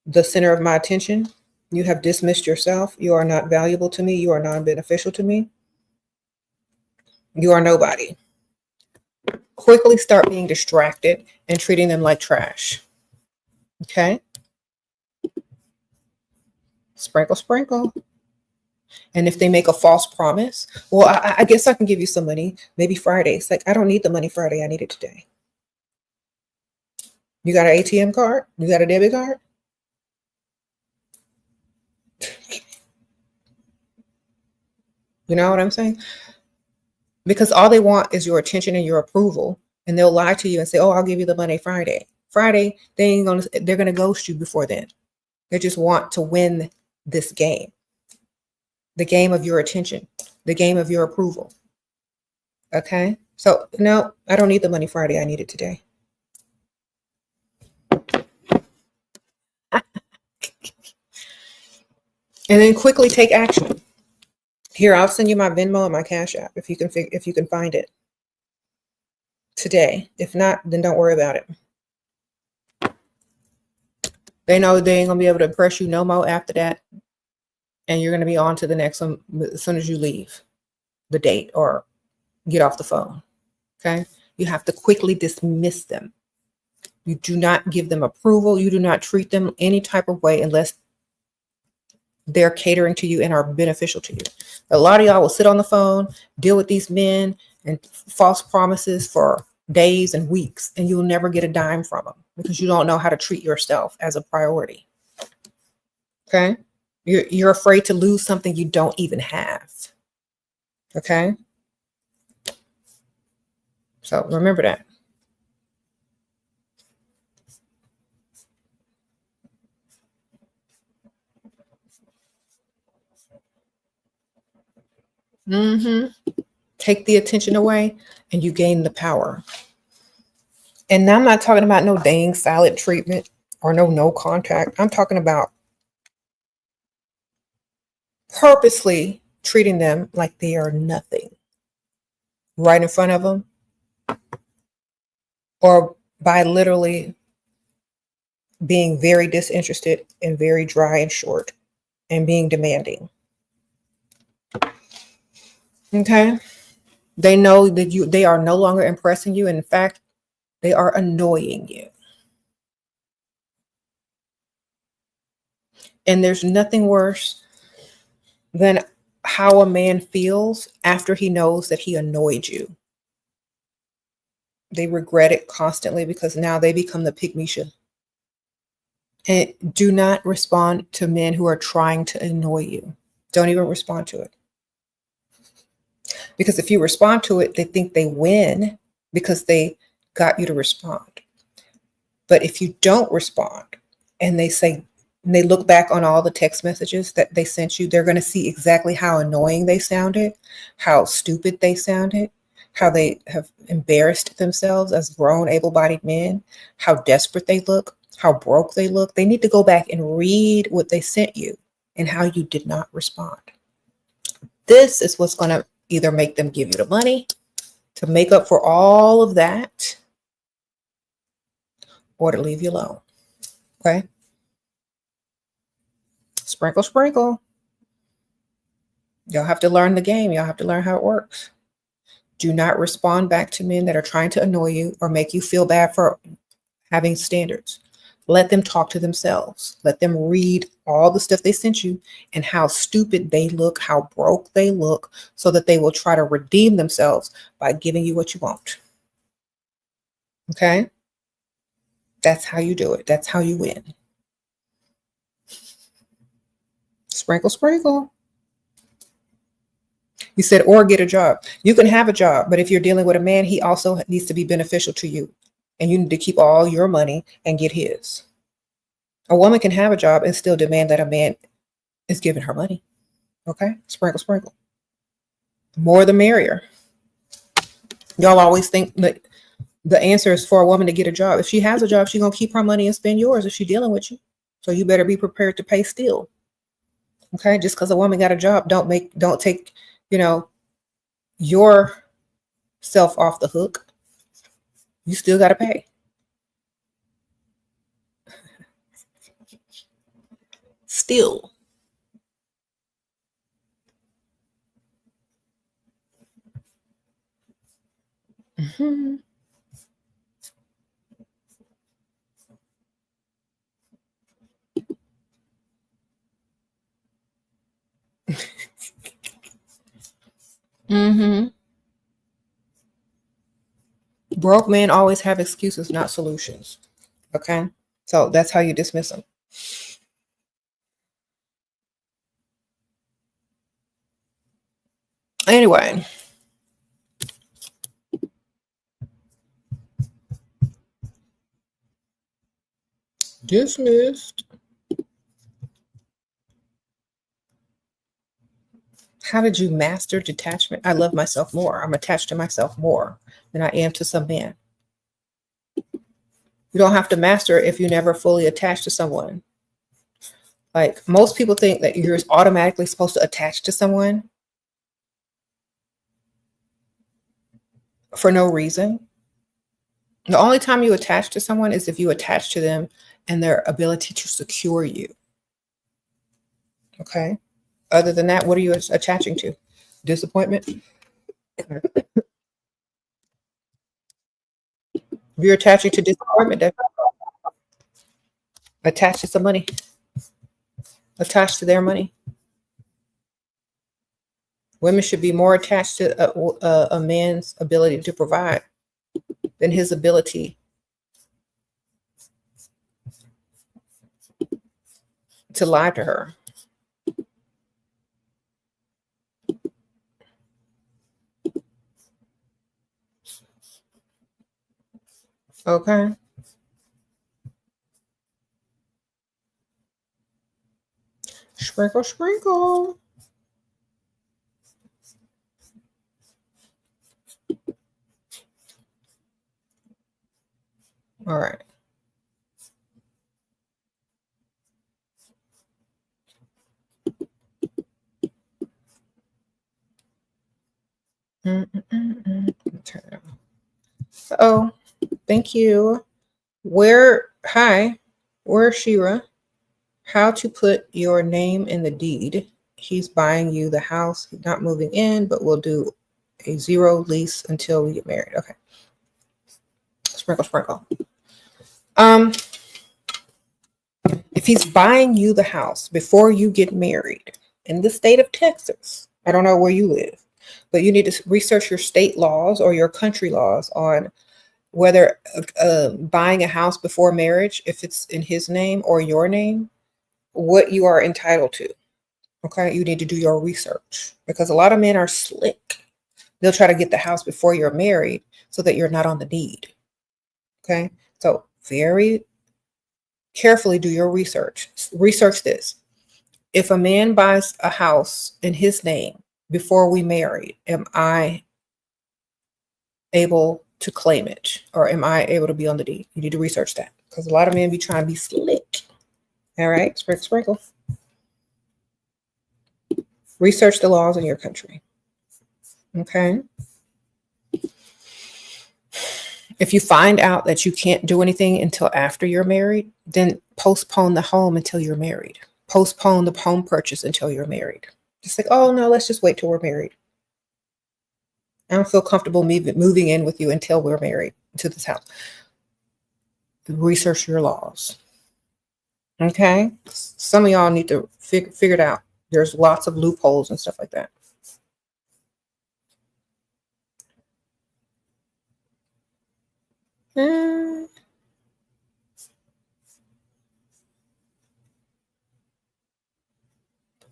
the center of my attention. You have dismissed yourself. You are not valuable to me. You are non-beneficial to me. You are nobody. Quickly start being distracted and treating them like trash. Okay? Sprinkle, sprinkle. And if they make a false promise, well, I guess I can give you some money, maybe Friday. It's like, I don't need the money Friday. I need it today. You got an ATM card? You got a debit card? You know what I'm saying? because all they want is your attention and your approval. And they'll lie to you and say, oh, I'll give you the money Friday. Friday, they're gonna ghost you before then. They just want to win this game. The game of your attention, the game of your approval. Okay? So no, I don't need the money Friday. I need it today. And then quickly take action. Here, I'll send you my Venmo and my Cash App if you can find it today. If not, then don't worry about it. They know they ain't gonna be able to impress you no more after that, and you're gonna be on to the next one as soon as you leave the date or get off the phone. Okay, you have to quickly dismiss them. You do not give them approval. You do not treat them any type of way unless they're catering to you and are beneficial to you. A lot of y'all will sit on the phone, deal with these men and false promises for days and weeks, and you'll never get a dime from them because you don't know how to treat yourself as a priority. Okay? You're afraid to lose something you don't even have. Okay? So remember that. Take the attention away and you gain the power. And I'm not talking about no dang silent treatment or no contact. I'm talking about purposely treating them like they are nothing right in front of them, or by literally being very disinterested and very dry and short and being demanding. Okay? They know that they are no longer impressing you. In fact, they are annoying you. And there's nothing worse than how a man feels after he knows that he annoyed you. They regret it constantly because now they become the pygmy. And do not respond to men who are trying to annoy you. Don't even respond to it. Because if you respond to it, they think they win because they got you to respond. But if you don't respond and they look back on all the text messages that they sent you, they're going to see exactly how annoying they sounded, how stupid they sounded, how they have embarrassed themselves as grown, able-bodied men, how desperate they look, how broke they look. They need to go back and read what they sent you and how you did not respond. This is what's going to either make them give you the money to make up for all of that or to leave you alone. Okay? Sprinkle, sprinkle. Y'all have to learn the game. Y'all have to learn how it works. Do not respond back to men that are trying to annoy you or make you feel bad for having standards. Let them talk to themselves. Let them read all the stuff they sent you and how stupid they look, how broke they look, so that they will try to redeem themselves by giving you what you want. Okay? That's how you do it. That's how you win. Sprinkle, sprinkle. You said, or get a job. You can have a job, but if you're dealing with a man, he also needs to be beneficial to you. And you need to keep all your money and get his. A woman can have a job and still demand that a man is giving her money. Okay? Sprinkle, sprinkle. More the merrier. Y'all always think that the answer is for a woman to get a job. If she has a job, she's going to keep her money and spend yours if she's dealing with you. So you better be prepared to pay still. Okay? Just because a woman got a job, don't take, your self off the hook. You still got to pay. Still. Mm-hmm. Mm-hmm. Broke men always have excuses, not solutions. Okay? So that's how you dismiss them. Anyway, Dismissed. How did you master detachment? I love myself more. I'm attached to myself more than I am to some man. You don't have to master it if you never fully attach to someone. Like most people think that you're automatically supposed to attach to someone for no reason. The only time you attach to someone is if you attach to them and their ability to secure you. Okay. Other than that, what are you attaching to? Disappointment? If you're attaching to disappointment, then attach to some money. Attached to their money. Women should be more attached to a man's ability to provide than his ability to lie to her. Okay. Sprinkle, sprinkle. All right. Turn it on. Oh, thank you. Hi, where's Shira? How to put your name in the deed. He's buying you the house. He's not moving in, but we'll do a 0 lease until we get married. Okay. Sprinkle, sprinkle. If he's buying you the house before you get married in the state of Texas, I don't know where you live, but you need to research your state laws or your country laws on whether buying a house before marriage, if it's in his name or your name, what you are entitled to. Okay, you need to do your research because a lot of men are slick. They'll try to get the house before you're married so that you're not on the deed. Okay, so very carefully do your research. Research this. If a man buys a house in his name before we marry, am I able to claim it or am I able to be on the deed? You need to research that because a lot of men be trying to be slick. All right, sprinkle, sprinkle. Research the laws in your country. Okay. If you find out that you can't do anything until after you're married, then postpone the home until you're married. Postpone the home purchase until you're married. Just like, oh no, let's just wait till we're married. I don't feel comfortable moving in with you until we're married to this house. Research your laws. Okay. Some of y'all need to figure it out. There's lots of loopholes and stuff like that. You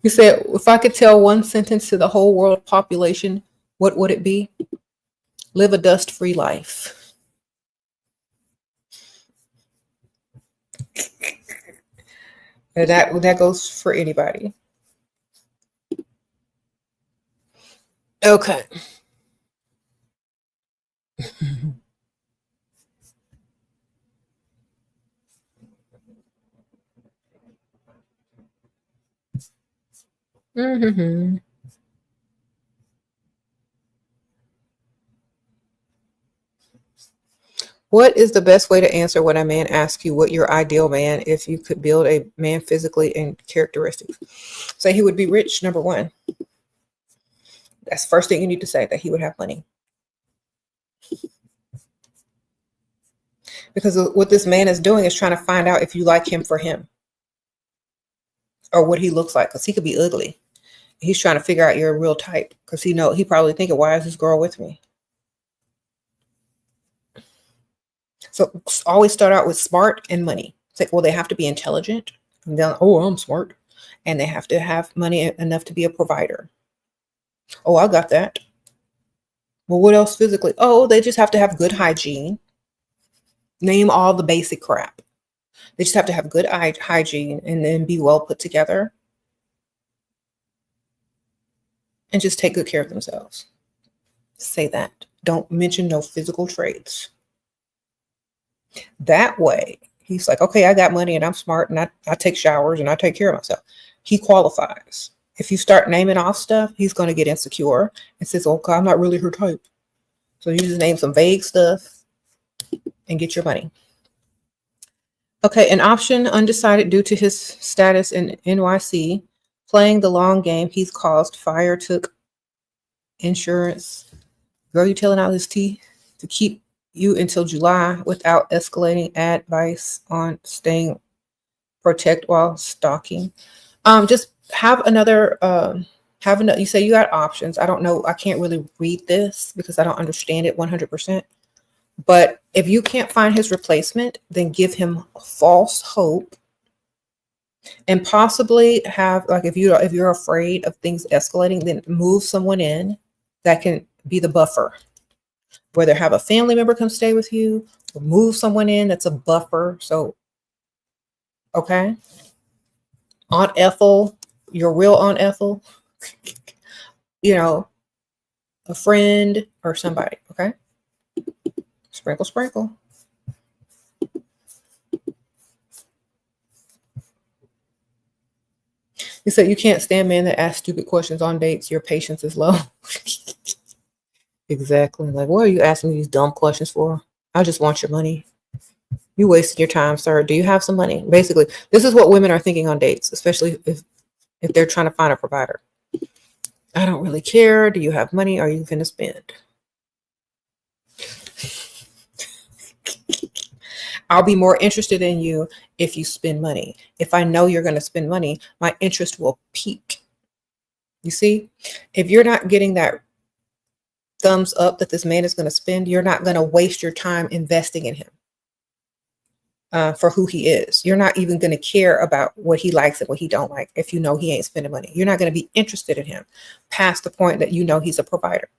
said, if I could tell one sentence to the whole world population, what would it be? Live a dust-free life. And that goes for anybody. Okay. Mm-hmm. What is the best way to answer when a man asks you what your ideal man, if you could build a man physically and characteristics? Say he would be rich, number one. That's the first thing you need to say, that he would have money. Because what this man is doing is trying to find out if you like him for him or what he looks like, because he could be ugly. He's trying to figure out your real type because he probably thinking, why is this girl with me? So always start out with smart and money. It's like, well, they have to be intelligent. And then, oh, I'm smart. And they have to have money enough to be a provider. Oh, I got that. Well, what else physically? Oh, they just have to have good hygiene. Name all the basic crap. They just have to have good hygiene and then be well put together and just take good care of themselves. Say that. Don't mention no physical traits. That way, he's like, okay, I got money and I'm smart and I take showers and I take care of myself. He qualifies. If you start naming off stuff, he's going to get insecure and says, okay, I'm not really her type. So you just name some vague stuff and get your money. Okay, an option, undecided due to his status in NYC, playing the long game. He's caused fire, took insurance. Girl, you telling out his tea to keep you until July without escalating. Advice on staying protect while stalking. Just have another, you say you got options. I don't know. I can't really read this because I don't understand it 100%. But if you can't find his replacement, then give him false hope and possibly have, like, if you're afraid of things escalating, then move someone in that can be the buffer. Whether have a family member come stay with you or move someone in that's a buffer. So, okay. Aunt Ethel, your real Aunt Ethel, a friend or somebody, okay? Sprinkle, sprinkle. You said you can't stand men that ask stupid questions on dates. Your patience is low. Exactly. Like, what are you asking me these dumb questions for? I just want your money. You wasting your time, sir. Do you have some money? Basically, this is what women are thinking on dates, especially if they're trying to find a provider. I don't really care. Do you have money? Are you going to spend? I'll be more interested in you if you spend money. If I know you're going to spend money, my interest will peak. You see, if you're not getting that thumbs up that this man is going to spend, you're not going to waste your time investing in him for who he is. You're not even going to care about what he likes and what he don't like if you know he ain't spending money. You're not going to be interested in him past the point that you know he's a provider.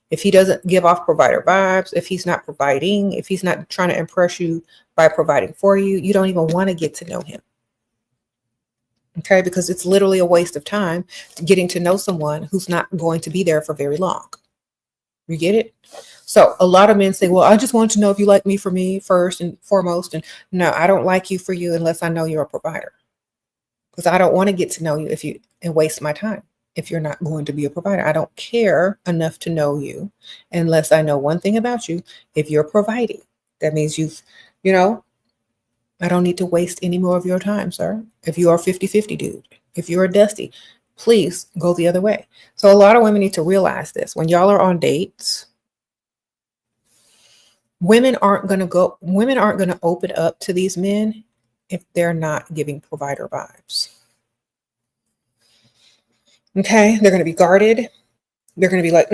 If he doesn't give off provider vibes, if he's not providing, if he's not trying to impress you by providing for you, you don't even want to get to know him. Okay, because it's literally a waste of time getting to know someone who's not going to be there for very long. You get it? So a lot of men say, well, I just want to know if you like me for me first and foremost. And no, I don't like you for you unless I know you're a provider. Because I don't want to get to know you and waste my time if you're not going to be a provider. I don't care enough to know you unless I know one thing about you. If you're providing, that means I don't need to waste any more of your time, sir. If you are 50-50 dude, if you're a Dusty, please go the other way. So a lot of women need to realize this. When y'all are on dates, women aren't going to open up to these men if they're not giving provider vibes. Okay, they're going to be guarded. They're going to be like,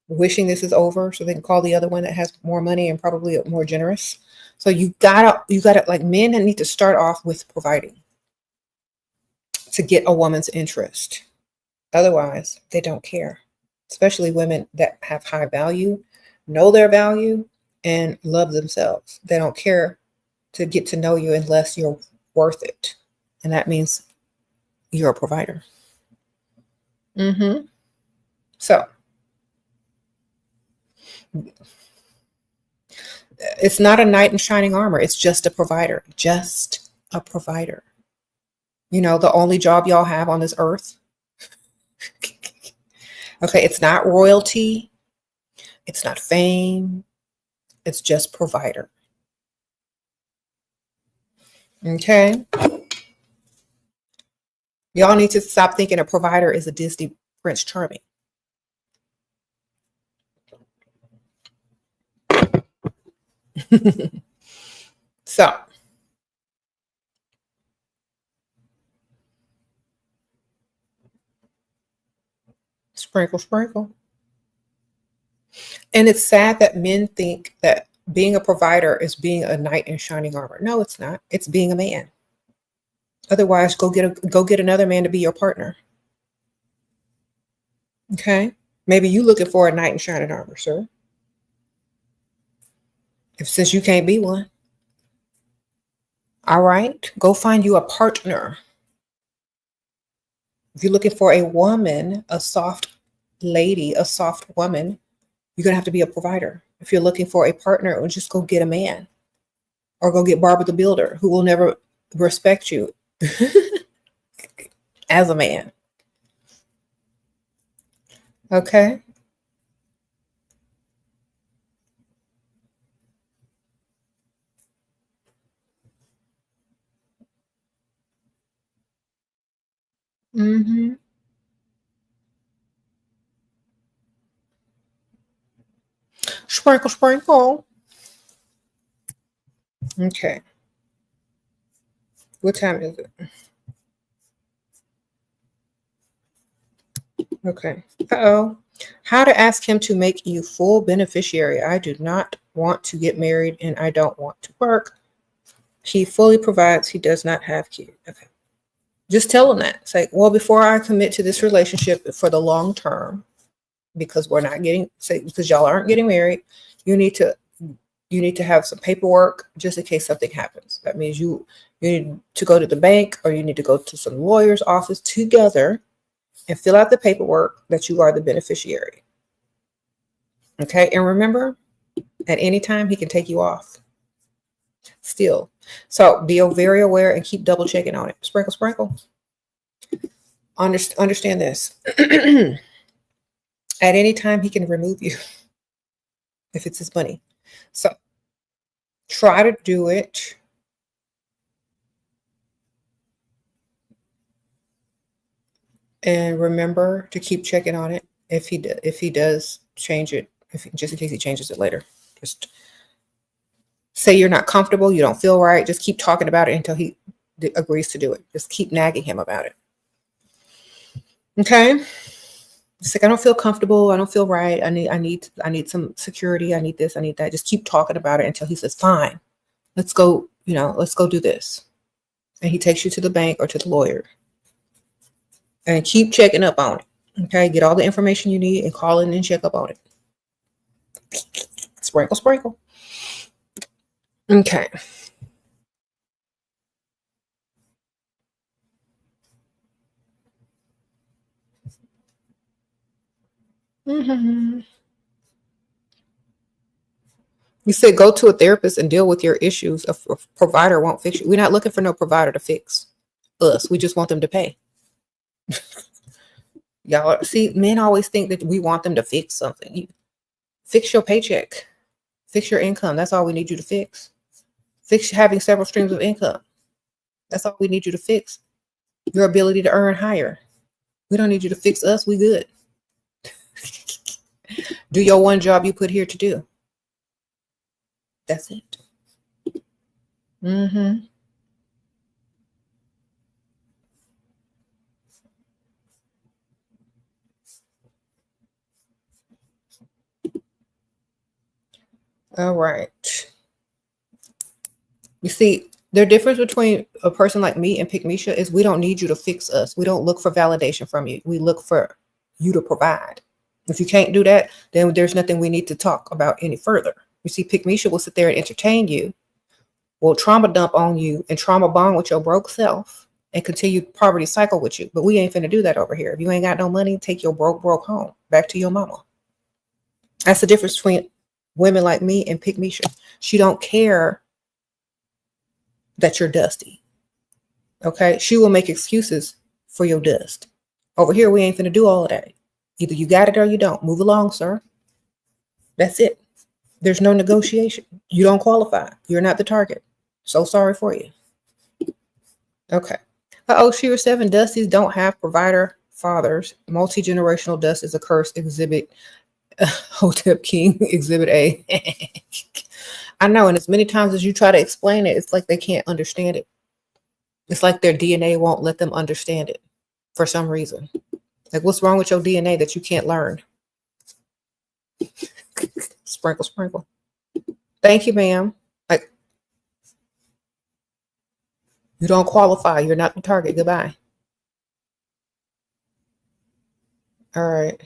wishing this is over so they can call the other one that has more money and probably more generous. So you gotta, like, men need to start off with providing to get a woman's interest. Otherwise, they don't care. Especially women that have high value, know their value, and love themselves. They don't care to get to know you unless you're worth it. And that means you're a provider. So it's not a knight in shining armor. It's just a provider. Just a provider. The only job y'all have on this earth. Okay, it's not royalty. It's not fame. It's just provider. Okay. Y'all need to stop thinking a provider is a Disney Prince Charming. So, sprinkle, sprinkle. And it's sad that men think that being a provider is being a knight in shining armor. No, it's not. It's being a man. Otherwise, go get another man to be your partner. Okay? Maybe you looking for a knight in shining armor, sir. Since you can't be one. All right. Go find you a partner. If you're looking for a woman, a soft lady, a soft woman, you're going to have to be a provider. If you're looking for a partner, just go get a man or go get Barbara the Builder, who will never respect you as a man. Okay. Mm-hmm. Sprinkle, sprinkle. Okay. What time is it? Okay. Uh-oh. How to ask him to make you full beneficiary. I do not want to get married and I don't want to work. He fully provides. He does not have kids. Okay. Just tell him that. It's like, well, before I commit to this relationship for the long term, because we're not getting, say, because y'all aren't getting married, you need to have some paperwork just in case something happens. That means you need to go to the bank or you need to go to some lawyer's office together and fill out the paperwork that you are the beneficiary. Okay. And remember, at any time he can take you off. Still. So be very aware and keep double checking on it. Sprinkle, sprinkle. Understand this. At any time he can remove you if it's his money. So try to do it. And remember to keep checking on it if he does change it, just in case he changes it later. Just say you're not comfortable, you don't feel right. Just keep talking about it until he agrees to do it. Just keep nagging him about it. Okay. It's like, I don't feel comfortable. I don't feel right. I need some security. I need this. I need that. Just keep talking about it until he says, fine, let's go, let's go do this. And he takes you to the bank or to the lawyer. And keep checking up on it. Okay. Get all the information you need and call in and check up on it. Sprinkle, sprinkle. Okay. Mm-hmm. You said go to a therapist and deal with your issues. A provider won't fix you. We're not looking for no provider to fix us. We just want them to pay. Y'all see, men always think that we want them to fix something. You fix your paycheck, fix your income. That's all we need you to fix. Fix having several streams of income. That's all we need you to fix. Your ability to earn higher. We don't need you to fix us. We good. Do your one job you put here to do. That's it. Mm-hmm. All right. You see, the difference between a person like me and Pick Misha is we don't need you to fix us. We don't look for validation from you. We look for you to provide. If you can't do that, then there's nothing we need to talk about any further. You see, Pick Misha will sit there and entertain you, will trauma dump on you and trauma bond with your broke self and continue poverty cycle with you. But we ain't finna do that over here. If you ain't got no money, take your broke home back to your mama. That's the difference between women like me and Pick Misha. She don't care that you're dusty. Okay. She will make excuses for your dust. Over here, we ain't finna do all of that. Either you got it or you don't. Move along, sir. That's it. There's no negotiation. You don't qualify. You're not the target. So sorry for you. Okay. SheRaSeven, Dusties don't have provider fathers. Multi-generational dust is a curse. Exhibit Hotep King, Exhibit A. I know, and as many times as you try to explain it, it's like they can't understand it. It's like their DNA won't let them understand it for some reason. Like, what's wrong with your DNA that you can't learn? Sprinkle, sprinkle. Thank you, ma'am. Like, you don't qualify. You're not the target. Goodbye. All right.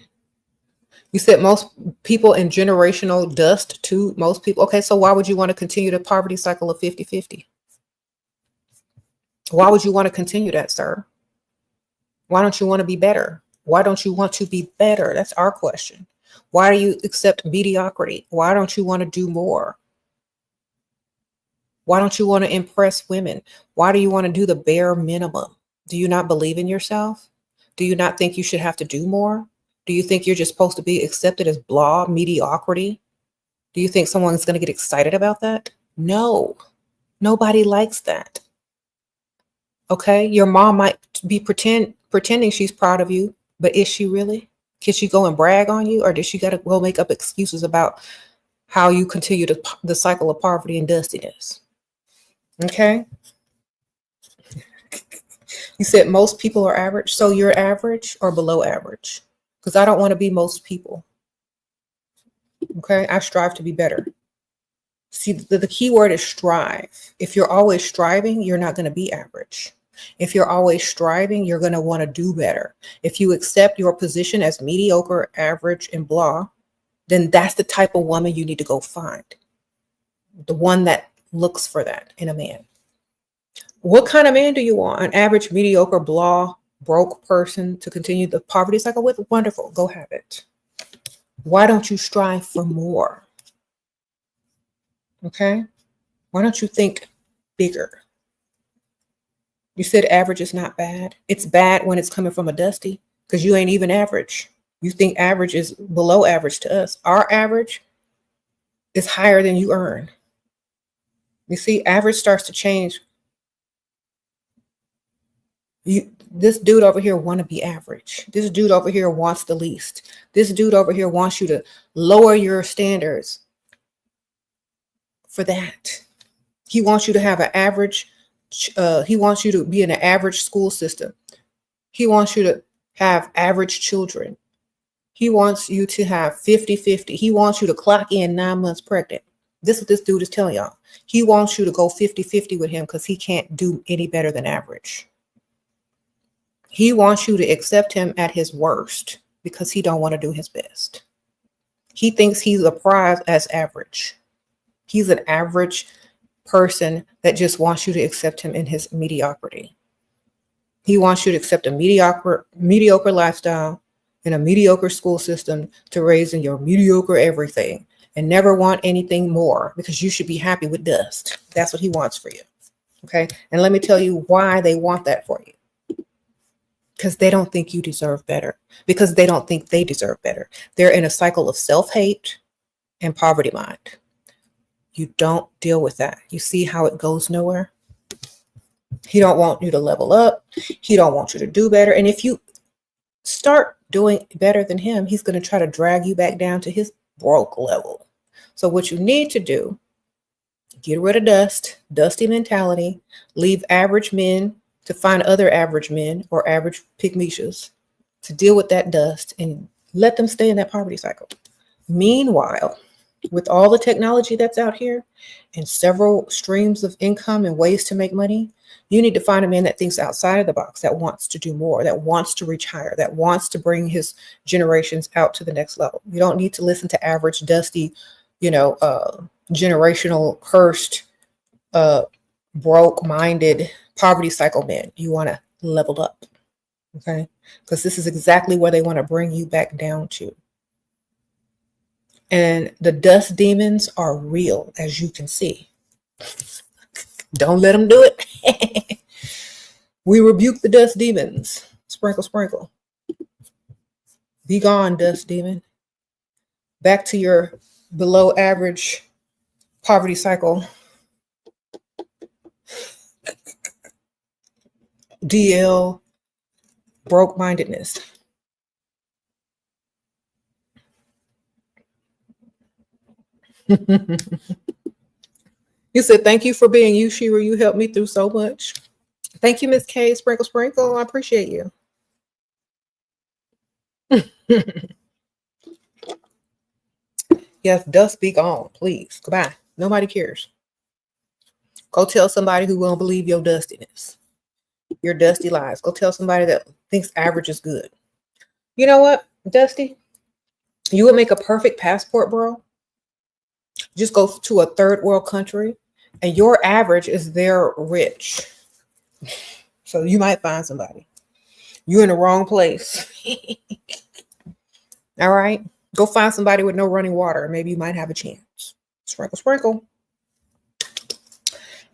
You said most people in generational dust too. Most people. Okay, so why would you want to continue the poverty cycle of 50-50? Why would you want to continue that, sir? Why don't you want to be better? Why don't you want to be better? That's our question. Why do you accept mediocrity? Why don't you want to do more? Why don't you want to impress women? Why do you want to do the bare minimum? Do you not believe in yourself? Do you not think you should have to do more? Do you think you're just supposed to be accepted as blah mediocrity? Do you think someone's going to get excited about that? No, nobody likes that. Okay, your mom might be pretending she's proud of you, but is she really? Can she go and brag on you, or does she got to go make up excuses about how you continue the cycle of poverty and dustiness? Okay. You said most people are average. So you're average or below average? Because I don't want to be most people. Okay. I strive to be better. See, the key word is strive. If you're always striving, you're not going to be average. If you're always striving, you're going to want to do better. If you accept your position as mediocre, average, and blah, then that's the type of woman you need to go find. The one that looks for that in a man. What kind of man do you want? An average, mediocre, blah, broke person to continue the poverty cycle with? Wonderful. Go have it. Why don't you strive for more? Okay. Why don't you think bigger? You said average is not bad. It's bad when it's coming from a Dusty because you ain't even average. You think average is below average to us. Our average is higher than you earn. You see, average starts to change. This dude over here want to be average. This dude over here wants the least. This dude over here wants you to lower your standards for that. He wants you to have an average. He wants you to be in an average school system. He wants you to have average children. He wants you to have 50-50. He wants you to clock in 9 months pregnant. This is what this dude is telling y'all. He wants you to go 50-50 with him because he can't do any better than average. He wants you to accept him at his worst because he don't want to do his best. He thinks he's a prize as average. He's an average person that just wants you to accept him in his mediocrity. He wants you to accept a mediocre lifestyle in a mediocre school system to raise in your mediocre everything and never want anything more because you should be happy with dust. That's what he wants for you. Okay. And let me tell you why they want that for you. Because they don't think you deserve better. Because they don't think they deserve better. They're in a cycle of self-hate and poverty mind. You don't deal with that. You see how it goes nowhere? He don't want you to level up. He don't want you to do better. And if you start doing better than him, he's going to try to drag you back down to his broke level. So what you need to do, get rid of dusty mentality, leave average men to find other average men or average pygmishas to deal with that dust and let them stay in that poverty cycle. Meanwhile, with all the technology that's out here and several streams of income and ways to make money, you need to find a man that thinks outside of the box, that wants to do more, that wants to reach higher, that wants to bring his generations out to the next level. You don't need to listen to average, dusty, generational, cursed, broke-minded, poverty cycle men. You want to level up, okay? Because this is exactly where they want to bring you back down to. And the dust demons are real, as you can see. Don't let them do it. We rebuke the dust demons. Sprinkle, sprinkle. Be gone, dust demon. Back to your below average poverty cycle. DL broke-mindedness. You said, thank you for being you, Sheira. You helped me through so much. Thank you, Miss K. Sprinkle, sprinkle. I appreciate you. Yes, dust be gone, please. Goodbye. Nobody cares. Go tell somebody who won't believe your dustiness. Your dusty lies. Go tell somebody that thinks average is good. You know what, Dusty? You would make a perfect passport, bro. Just go to a third world country and your average is their rich. So you might find somebody. You're in the wrong place. All right. Go find somebody with no running water. Maybe you might have a chance. Sprinkle, sprinkle.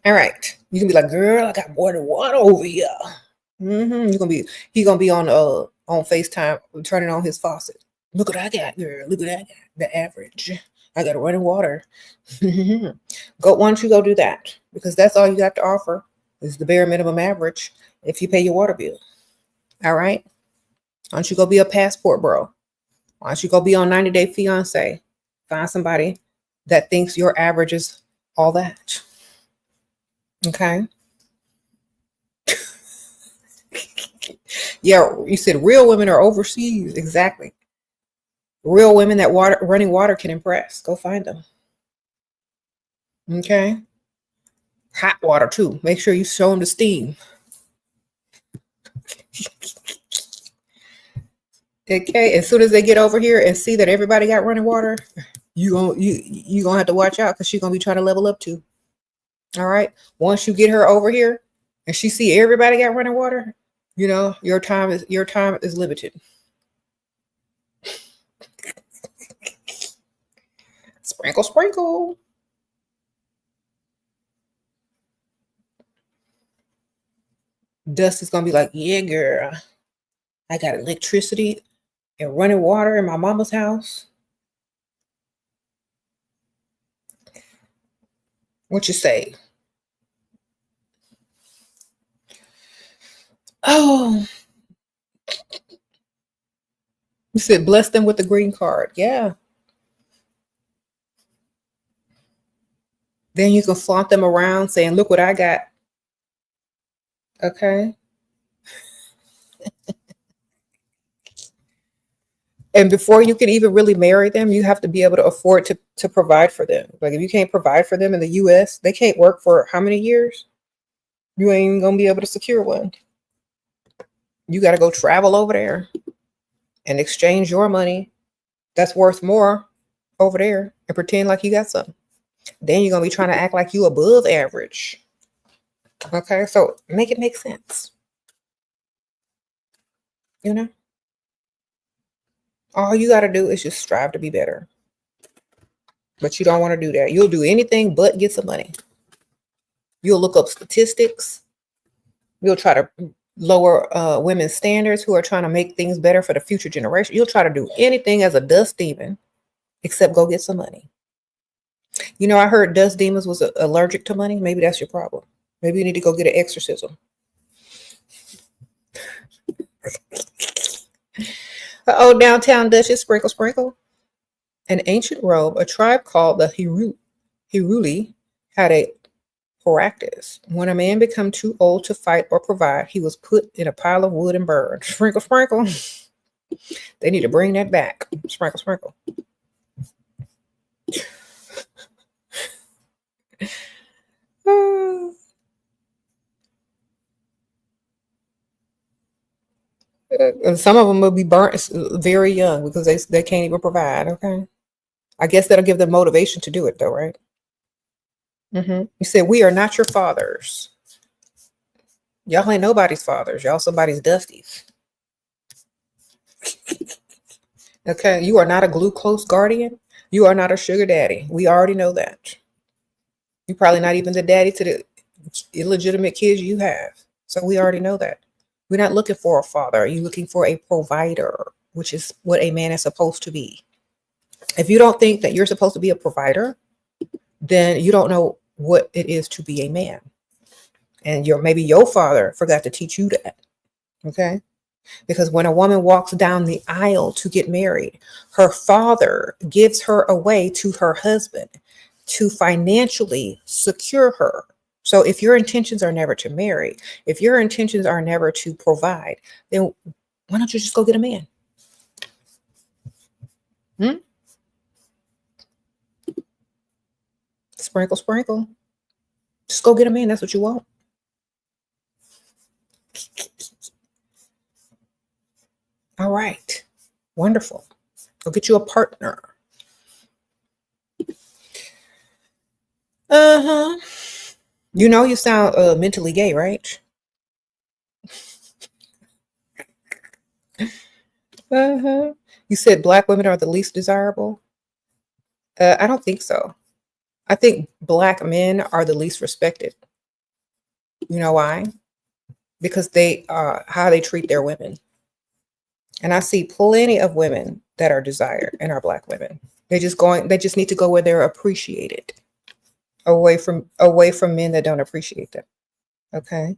All right. You can be like, girl, I got more than water over here. He gonna be on FaceTime turning on his faucet. Look what I got, girl. Look what I got. The average. I got running water. Why don't you go do that? Because that's all you got to offer is the bare minimum average if you pay your water bill. All right. Why don't you go be a passport bro? Why don't you go be on 90-Day Fiance? Find somebody that thinks your average is all that. Okay. Yeah, you said real women are overseas. Exactly. Real women that running water can impress. Go find them. Okay. Hot water too. Make sure you show them the steam. Okay. As soon as they get over here and see that everybody got running water, you gonna have to watch out because she's gonna be trying to level up too. All right. Once you get her over here and she see everybody got running water, your time is limited. Sprinkle, sprinkle. Dusty's gonna be like, yeah, girl, I got electricity and running water in my mama's house. What you say? Oh, you said bless them with the green card. Yeah. Then you can flaunt them around saying, look what I got. Okay. And before you can even really marry them, you have to be able to afford to provide for them. Like if you can't provide for them in the US, they can't work for how many years? You ain't even gonna be able to secure one. You got to go travel over there and exchange your money that's worth more over there and pretend like you got something. Then you're gonna be trying to act like you above average. Okay, so make it make sense. All you got to do is just strive to be better. But you don't want to do that. You'll do anything but get some money. You'll look up statistics. You'll try to lower women's standards who are trying to make things better for the future generation. You'll try to do anything as a dust demon except go get some money. I heard dust demons was allergic to money. Maybe that's your problem. Maybe you need to go get an exorcism. Oh, downtown Duchess, sprinkle, sprinkle. An ancient Rome, a tribe called the Heruli had a practice. When a man became too old to fight or provide, he was put in a pile of wood and burned. Sprinkle, sprinkle. They need to bring that back. Sprinkle, sprinkle. Some of them will be burnt very young because they can't even provide. Okay. I guess that'll give them motivation to do it though, right? You said, we are not your fathers. Y'all ain't nobody's fathers. Y'all somebody's Dusties. Okay. You are not a glucose guardian. You are not a sugar daddy. We already know that. You're probably not even the daddy to the illegitimate kids you have. So we already know that. We're not looking for a father. You're looking for a provider, which is what a man is supposed to be. If you don't think that you're supposed to be a provider, then you don't know what it is to be a man. And maybe your father forgot to teach you that. Okay? Because when a woman walks down the aisle to get married, her father gives her away to her husband to financially secure her. So if your intentions are never to marry, if your intentions are never to provide, then why don't you just go get a man? Sprinkle, sprinkle. Just go get a man. That's what you want. All right. Wonderful. Go get you a partner. You sound mentally gay, right? Uh-huh. You said black women are the least desirable. I don't think so. I think black men are the least respected. You know why? Because they how they treat their women. And I see plenty of women that are desired and are black women. They just need to go where they're appreciated. Away from men that don't appreciate them. Okay.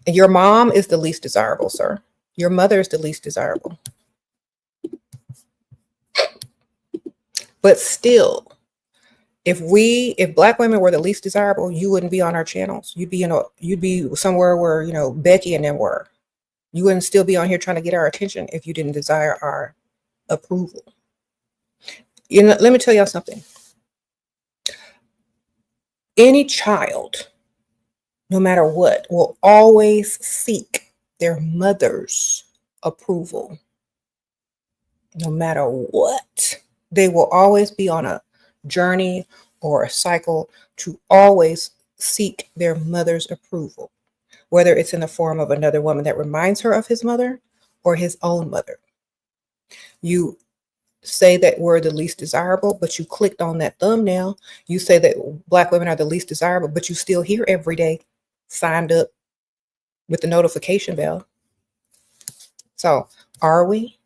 And your mom is the least desirable, sir. Your mother is the least desirable. But still, if black women were the least desirable, you wouldn't be on our channels. You'd be somewhere where, Becky and them were. You wouldn't still be on here trying to get our attention if you didn't desire our approval. Let me tell y'all something. Any child, no matter what, will always seek their mother's approval. No matter what. They will always be on a journey or a cycle to always seek their mother's approval, whether it's in the form of another woman that reminds her of his mother or his own mother. You say that we're the least desirable, but you clicked on that thumbnail. You say that black women are the least desirable, but you still here every day, signed up with the notification bell. So are we?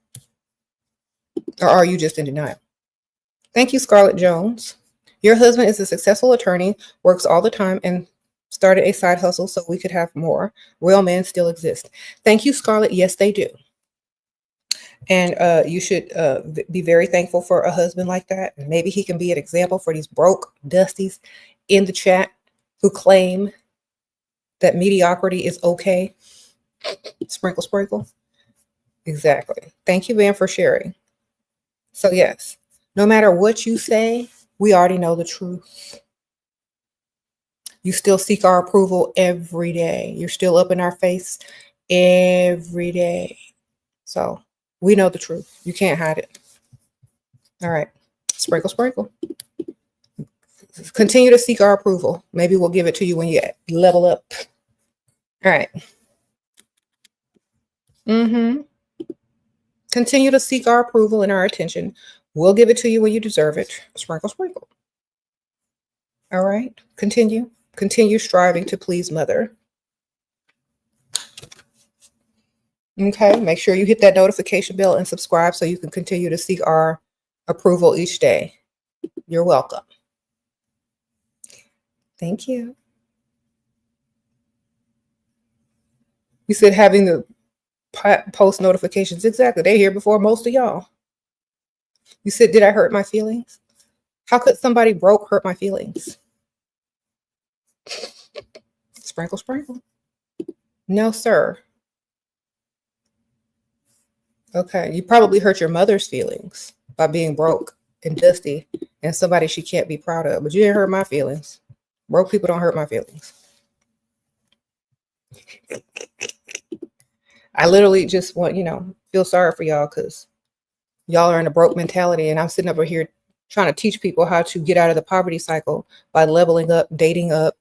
Or are you just in denial? Thank you, Scarlett Jones. Your husband is a successful attorney, works all the time, and started a side hustle so we could have more. Real men still exist. Thank you, Scarlett. Yes, they do. And you should be very thankful for a husband like that. Maybe he can be an example for these broke Dusties in the chat who claim that mediocrity is okay. Sprinkle, sprinkle. Exactly. Thank you, Van, for sharing. So yes, no matter what you say, we already know the truth. You still seek our approval every day. You're still up in our face every day. So we know the truth. You can't hide it. All right. Sprinkle, sprinkle. Continue to seek our approval. Maybe we'll give it to you when you level up. All right. Continue to seek our approval and our attention. We'll give it to you when you deserve it. Sprinkle, sprinkle. All right. Continue striving to please mother. Okay. Make sure you hit that notification bell and subscribe so you can continue to seek our approval each day. You're welcome. Thank you. You said having the post notifications. Exactly. They're here before most of y'all. You said, did I hurt my feelings? How could somebody broke hurt my feelings? Sprinkle, sprinkle. No, sir. Okay. You probably hurt your mother's feelings by being broke and dusty and somebody she can't be proud of. But you didn't hurt my feelings. Broke people don't hurt my feelings. I literally just want, feel sorry for y'all because y'all are in a broke mentality. And I'm sitting over here trying to teach people how to get out of the poverty cycle by leveling up, dating up,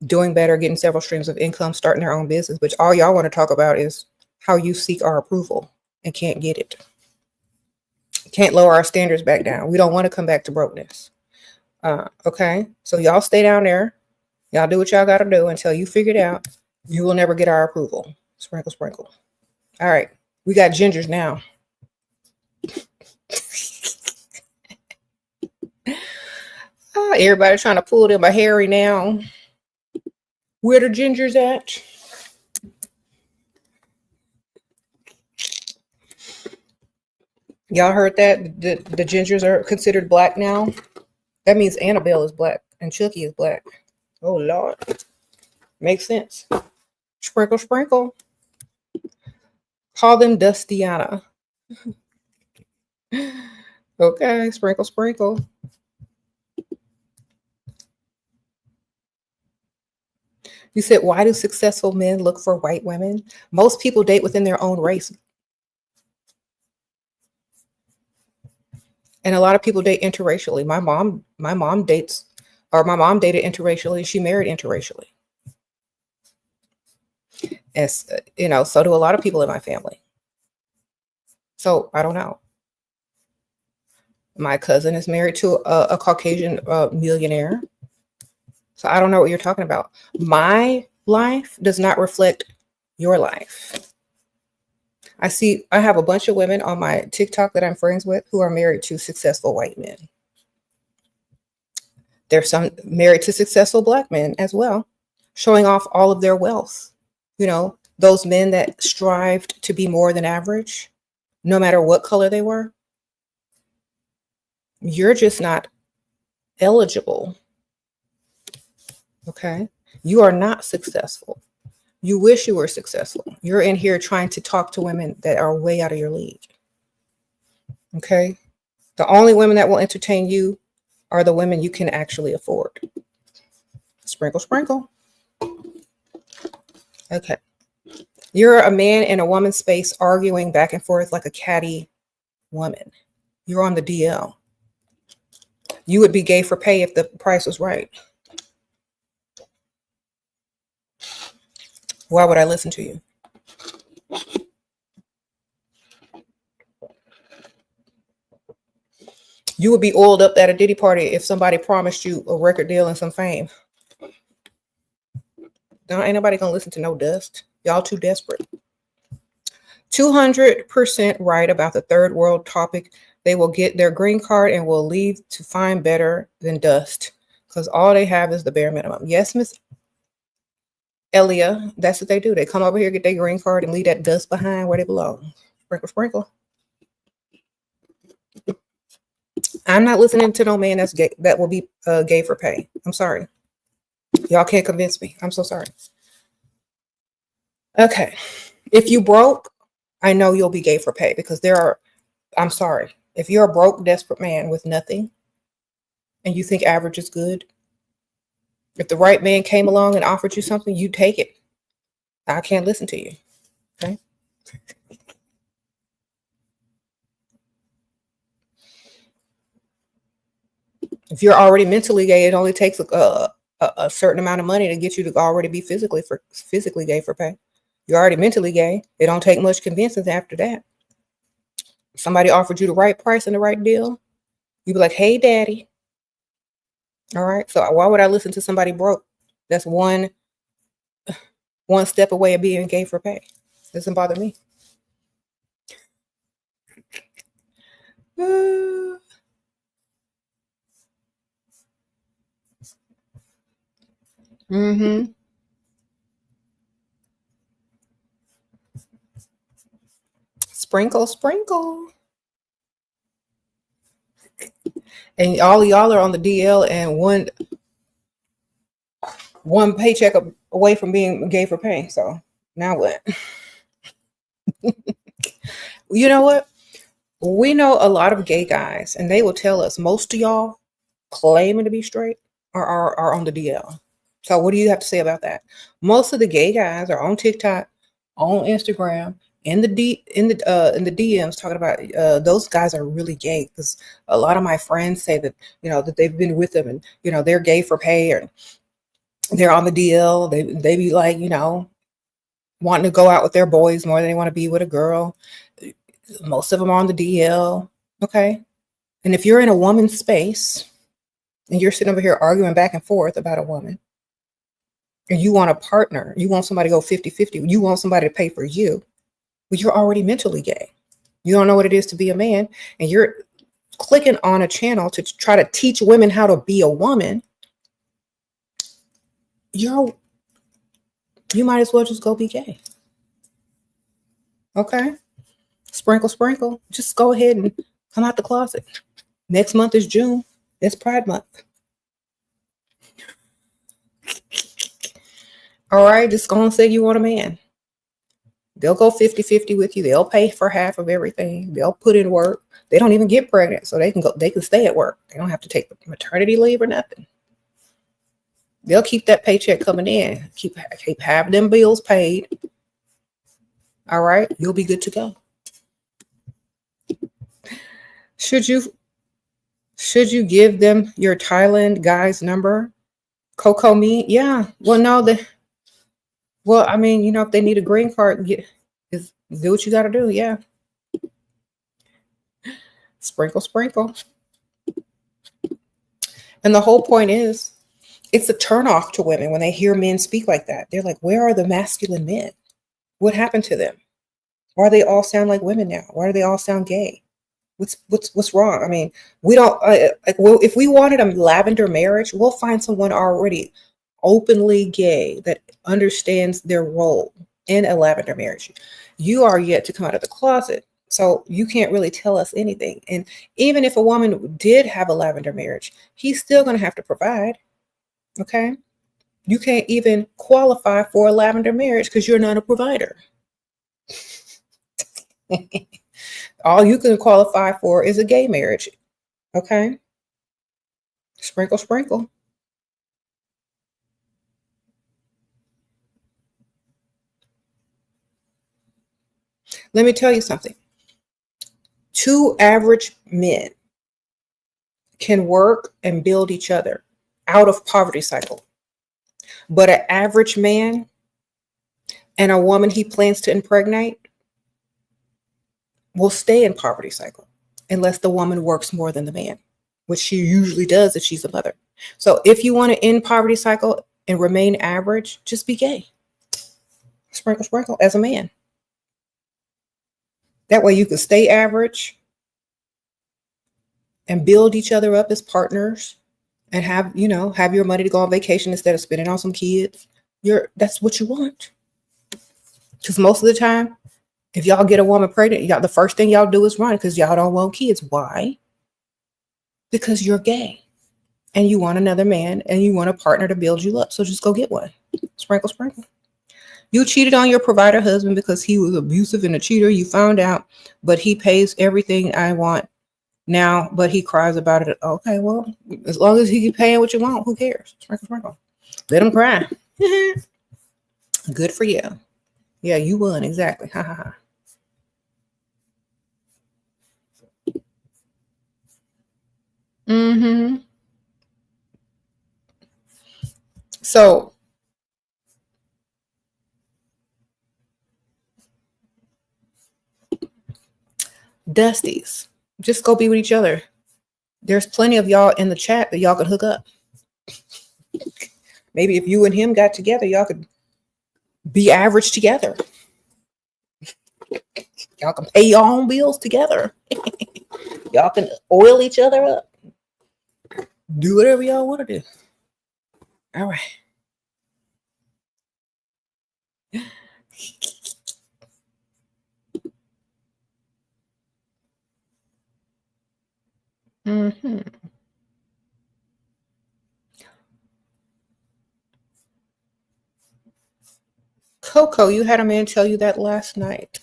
doing better, getting several streams of income, starting their own business. But all y'all want to talk about is how you seek our approval and can't get it. Can't lower our standards back down. We don't want to come back to brokenness. Okay. So y'all stay down there. Y'all do what y'all got to do until you figure it out. You will never get our approval. Sprinkle, sprinkle. All right. We got gingers now. Everybody trying to pull them a hairy now. Where the gingers at? Y'all heard that? The gingers are considered black now? That means Annabelle is black and Chucky is black. Oh, Lord. Makes sense. Sprinkle, sprinkle. Call them Dustiana. Okay, sprinkle, sprinkle. You said, why do successful men look for white women? Most people date within their own race. And a lot of people date interracially. My mom dated interracially. She married interracially. As so do a lot of people in my family. So I don't know. My cousin is married to a Caucasian millionaire. So I don't know what you're talking about. My life does not reflect your life. I have a bunch of women on my TikTok that I'm friends with who are married to successful white men. There's some married to successful black men as well, showing off all of their wealth. You know, those men that strived to be more than average, no matter what color they were. You're just not eligible. Okay? You are not successful. You wish you were successful. You're in here trying to talk to women that are way out of your league. Okay? The only women that will entertain you are the women you can actually afford. Sprinkle, sprinkle. Okay. You're a man in a woman's space arguing back and forth like a catty woman. You're on the DL. You would be gay for pay if the price was right. Why would I listen to you? You would be oiled up at a Diddy party if somebody promised you a record deal and some fame. Ain't nobody gonna listen to no dust. Y'all too desperate. 200% right about the third world topic. They will get their green card and will leave to find better than dust because all they have is the bare minimum. Yes, Miss Elia, that's what they do. They come over here, get their green card, and leave that dust behind where they belong. Sprinkle, sprinkle. I'm not listening to no man that's gay, that will be gay for pay. I'm sorry. Y'all can't convince me. I'm so sorry. Okay. If you broke, I know you'll be gay for pay because I'm sorry. If you're a broke, desperate man with nothing and you think average is good, if the right man came along and offered you something, you take it. I can't listen to you. Okay. If you're already mentally gay, it only takes a certain amount of money to get you to already be physically gay for pay. You're already mentally gay. It don't take much convincing after that. Somebody offered you the right price and the right deal, you'd be like, hey, daddy. All right. So why would I listen to somebody broke? That's one step away of being gay for pay. Doesn't bother me. Mm-hmm. Sprinkle, sprinkle. And all of y'all are on the DL and one paycheck away from being gay for pay. So now what? You know what? We know a lot of gay guys, and they will tell us most of y'all claiming to be straight are on the DL. So what do you have to say about that? Most of the gay guys are on TikTok, on Instagram, in the DMs talking about those guys are really gay because a lot of my friends say that that they've been with them and they're gay for pay or they're on the DL. They be like wanting to go out with their boys more than they want to be with a girl. Most of them are on the DL. Okay, and if you're in a woman's space and you're sitting over here arguing back and forth about a woman, and you want a partner, you want somebody to go 50-50, you want somebody to pay for you, but you're already mentally gay. You don't know what it is to be a man, and you're clicking on a channel to try to teach women how to be a woman. You might as well just go be gay. Okay? Sprinkle, sprinkle. Just go ahead and come out the closet. Next month is June. It's Pride Month. All right, just go and say you want a man. They'll go 50-50 with you. They'll pay for half of everything. They'll put in work. They don't even get pregnant, so they can stay at work. They don't have to take maternity leave or nothing. They'll keep that paycheck coming in. Keep having them bills paid. All right, you'll be good to go. Should you give them your Thailand guy's number? Coco me? Yeah. Well, no, I mean, if they need a green card, do what you got to do. Yeah. Sprinkle, sprinkle. And the whole point is, it's a turnoff to women when they hear men speak like that. They're like, where are the masculine men? What happened to them? Why do they all sound like women now? Why do they all sound gay? What's wrong? I mean, we don't if we wanted a lavender marriage, we'll find someone already openly gay that understands their role in a lavender marriage. You are yet to come out of the closet, so you can't really tell us anything. And even if a woman did have a lavender marriage, he's still going to have to provide. Okay, you can't even qualify for a lavender marriage because you're not a provider. All you can qualify for is a gay marriage. Okay, sprinkle, sprinkle. Let me tell you something. 2 average men can work and build each other out of poverty cycle. But an average man and a woman he plans to impregnate will stay in poverty cycle unless the woman works more than the man, which she usually does if she's a mother. So if you want to end poverty cycle and remain average, just be gay. Sprinkle, sprinkle as a man. That way you can stay average and build each other up as partners and have your money to go on vacation instead of spending on some kids. That's what you want. Because most of the time, if y'all get a woman pregnant, the first thing y'all do is run because y'all don't want kids. Why? Because you're gay and you want another man and you want a partner to build you up. So just go get one. Sprinkle, sprinkle. You cheated on your provider husband because he was abusive and a cheater. You found out, but he pays everything I want now, but he cries about it. Okay, well, as long as he can pay what you want, who cares? Sprinkle, sprinkle. Let him cry. Good for you. Yeah, you won. Exactly. Ha ha ha. Mm-hmm. So Dusties, just go be with each other. There's plenty of y'all in the chat that y'all could hook up. Maybe if you and him got together, y'all could be average together. Y'all can pay your own bills together. Y'all can oil each other up. Do whatever y'all want to do. All right. Mm-hmm. Coco, you had a man tell you that last night.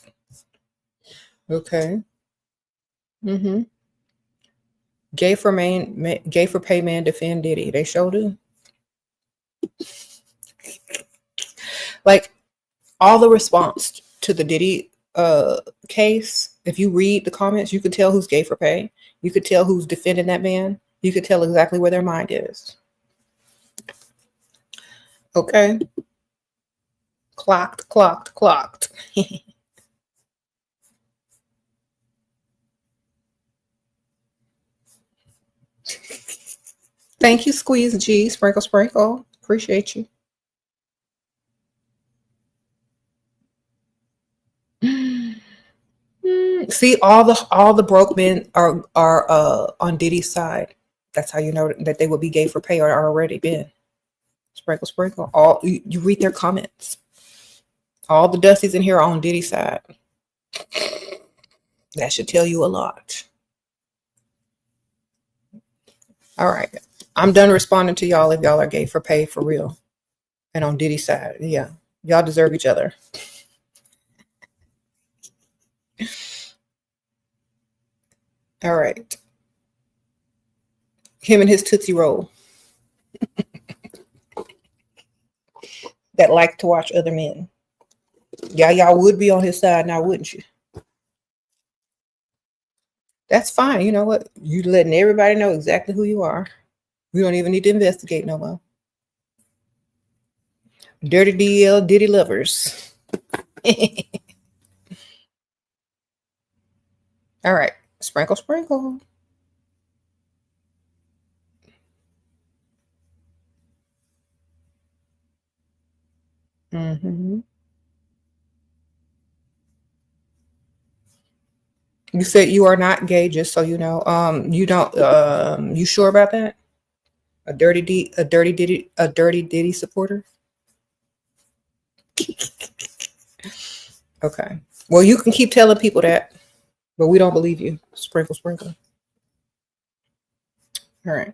Okay. Mm-hmm. Gay for pay man defend Diddy. They sure do. Like all the response to the Diddy case, if you read the comments, you could tell who's gay for pay. You could tell who's defending that man. You could tell exactly where their mind is. Okay. Clocked. Thank you, Squeeze G. Sprinkle, sprinkle. Appreciate you. See, all the broke men are on Diddy's side. That's how you know that they would be gay for pay or are already been. Sprinkle, sprinkle. All you read their comments. All the Dusties in here are on Diddy's side. That should tell you a lot. All right. I'm done responding to y'all if y'all are gay for pay for real. And on Diddy's side. Yeah. Y'all deserve each other. All right. Him and his Tootsie Roll. That like to watch other men. Yeah, y'all would be on his side now, wouldn't you? That's fine. You know what? You letting everybody know exactly who you are. We don't even need to investigate no more. Dirty DL Diddy lovers. All right. Sprinkle, sprinkle. Mm-hmm. You said you are not gay, just so you know. You don't. You sure about that? A dirty ditty supporter. Okay. Well, you can keep telling people that, but we don't believe you. Sprinkle, sprinkle. All right.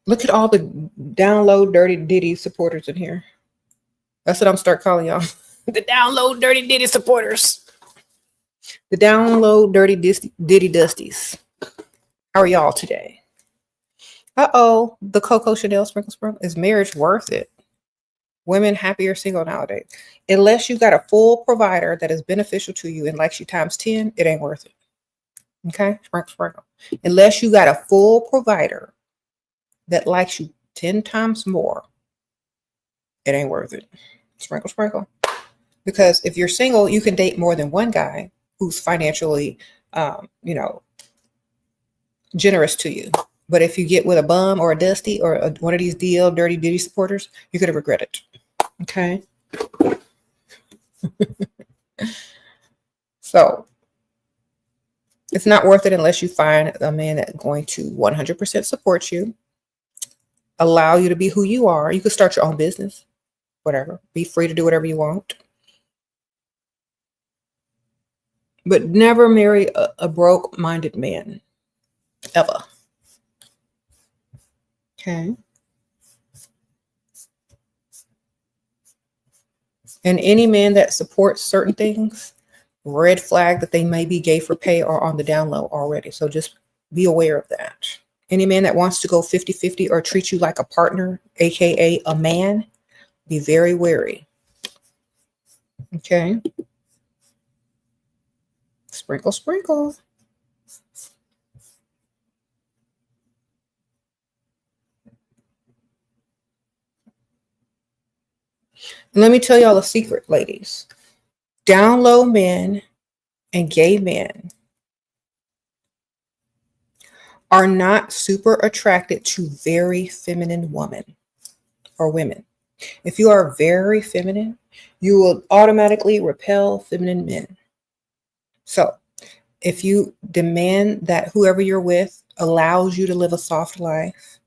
Look at all the download dirty ditty supporters in here. That's what I'm start calling y'all. The download dirty ditty supporters. The download dirty ditty dusties. How are y'all today? Uh-oh. The Coco Chanel sprinkle sprinkle. Is marriage worth it? Women happier single nowadays. Unless you got a full provider that is beneficial to you and likes you times 10, it ain't worth it. Okay? Sprinkle, sprinkle. Unless you got a full provider that likes you 10 times more, it ain't worth it. Sprinkle, sprinkle. Because if you're single, you can date more than one guy who's financially, generous to you. But if you get with a bum or a dusty or one of these dirty ditty supporters, you're going to regret it. Okay? So it's not worth it unless you find a man that's going to 100% support you, allow you to be who you are. You can start your own business, whatever. Be free to do whatever you want. But never marry a broke-minded man. Ever. Okay. And any man that supports certain things, red flag that they may be gay for pay or on the down low already. So just be aware of that. Any man that wants to go 50-50 or treat you like a partner, aka a man, be very wary. Okay. Sprinkle, sprinkle. And let me tell y'all a secret, ladies. Down low men and gay men are not super attracted to very feminine women or women. If you are very feminine, you will automatically repel feminine men. So if you demand that whoever you're with allows you to live a soft life,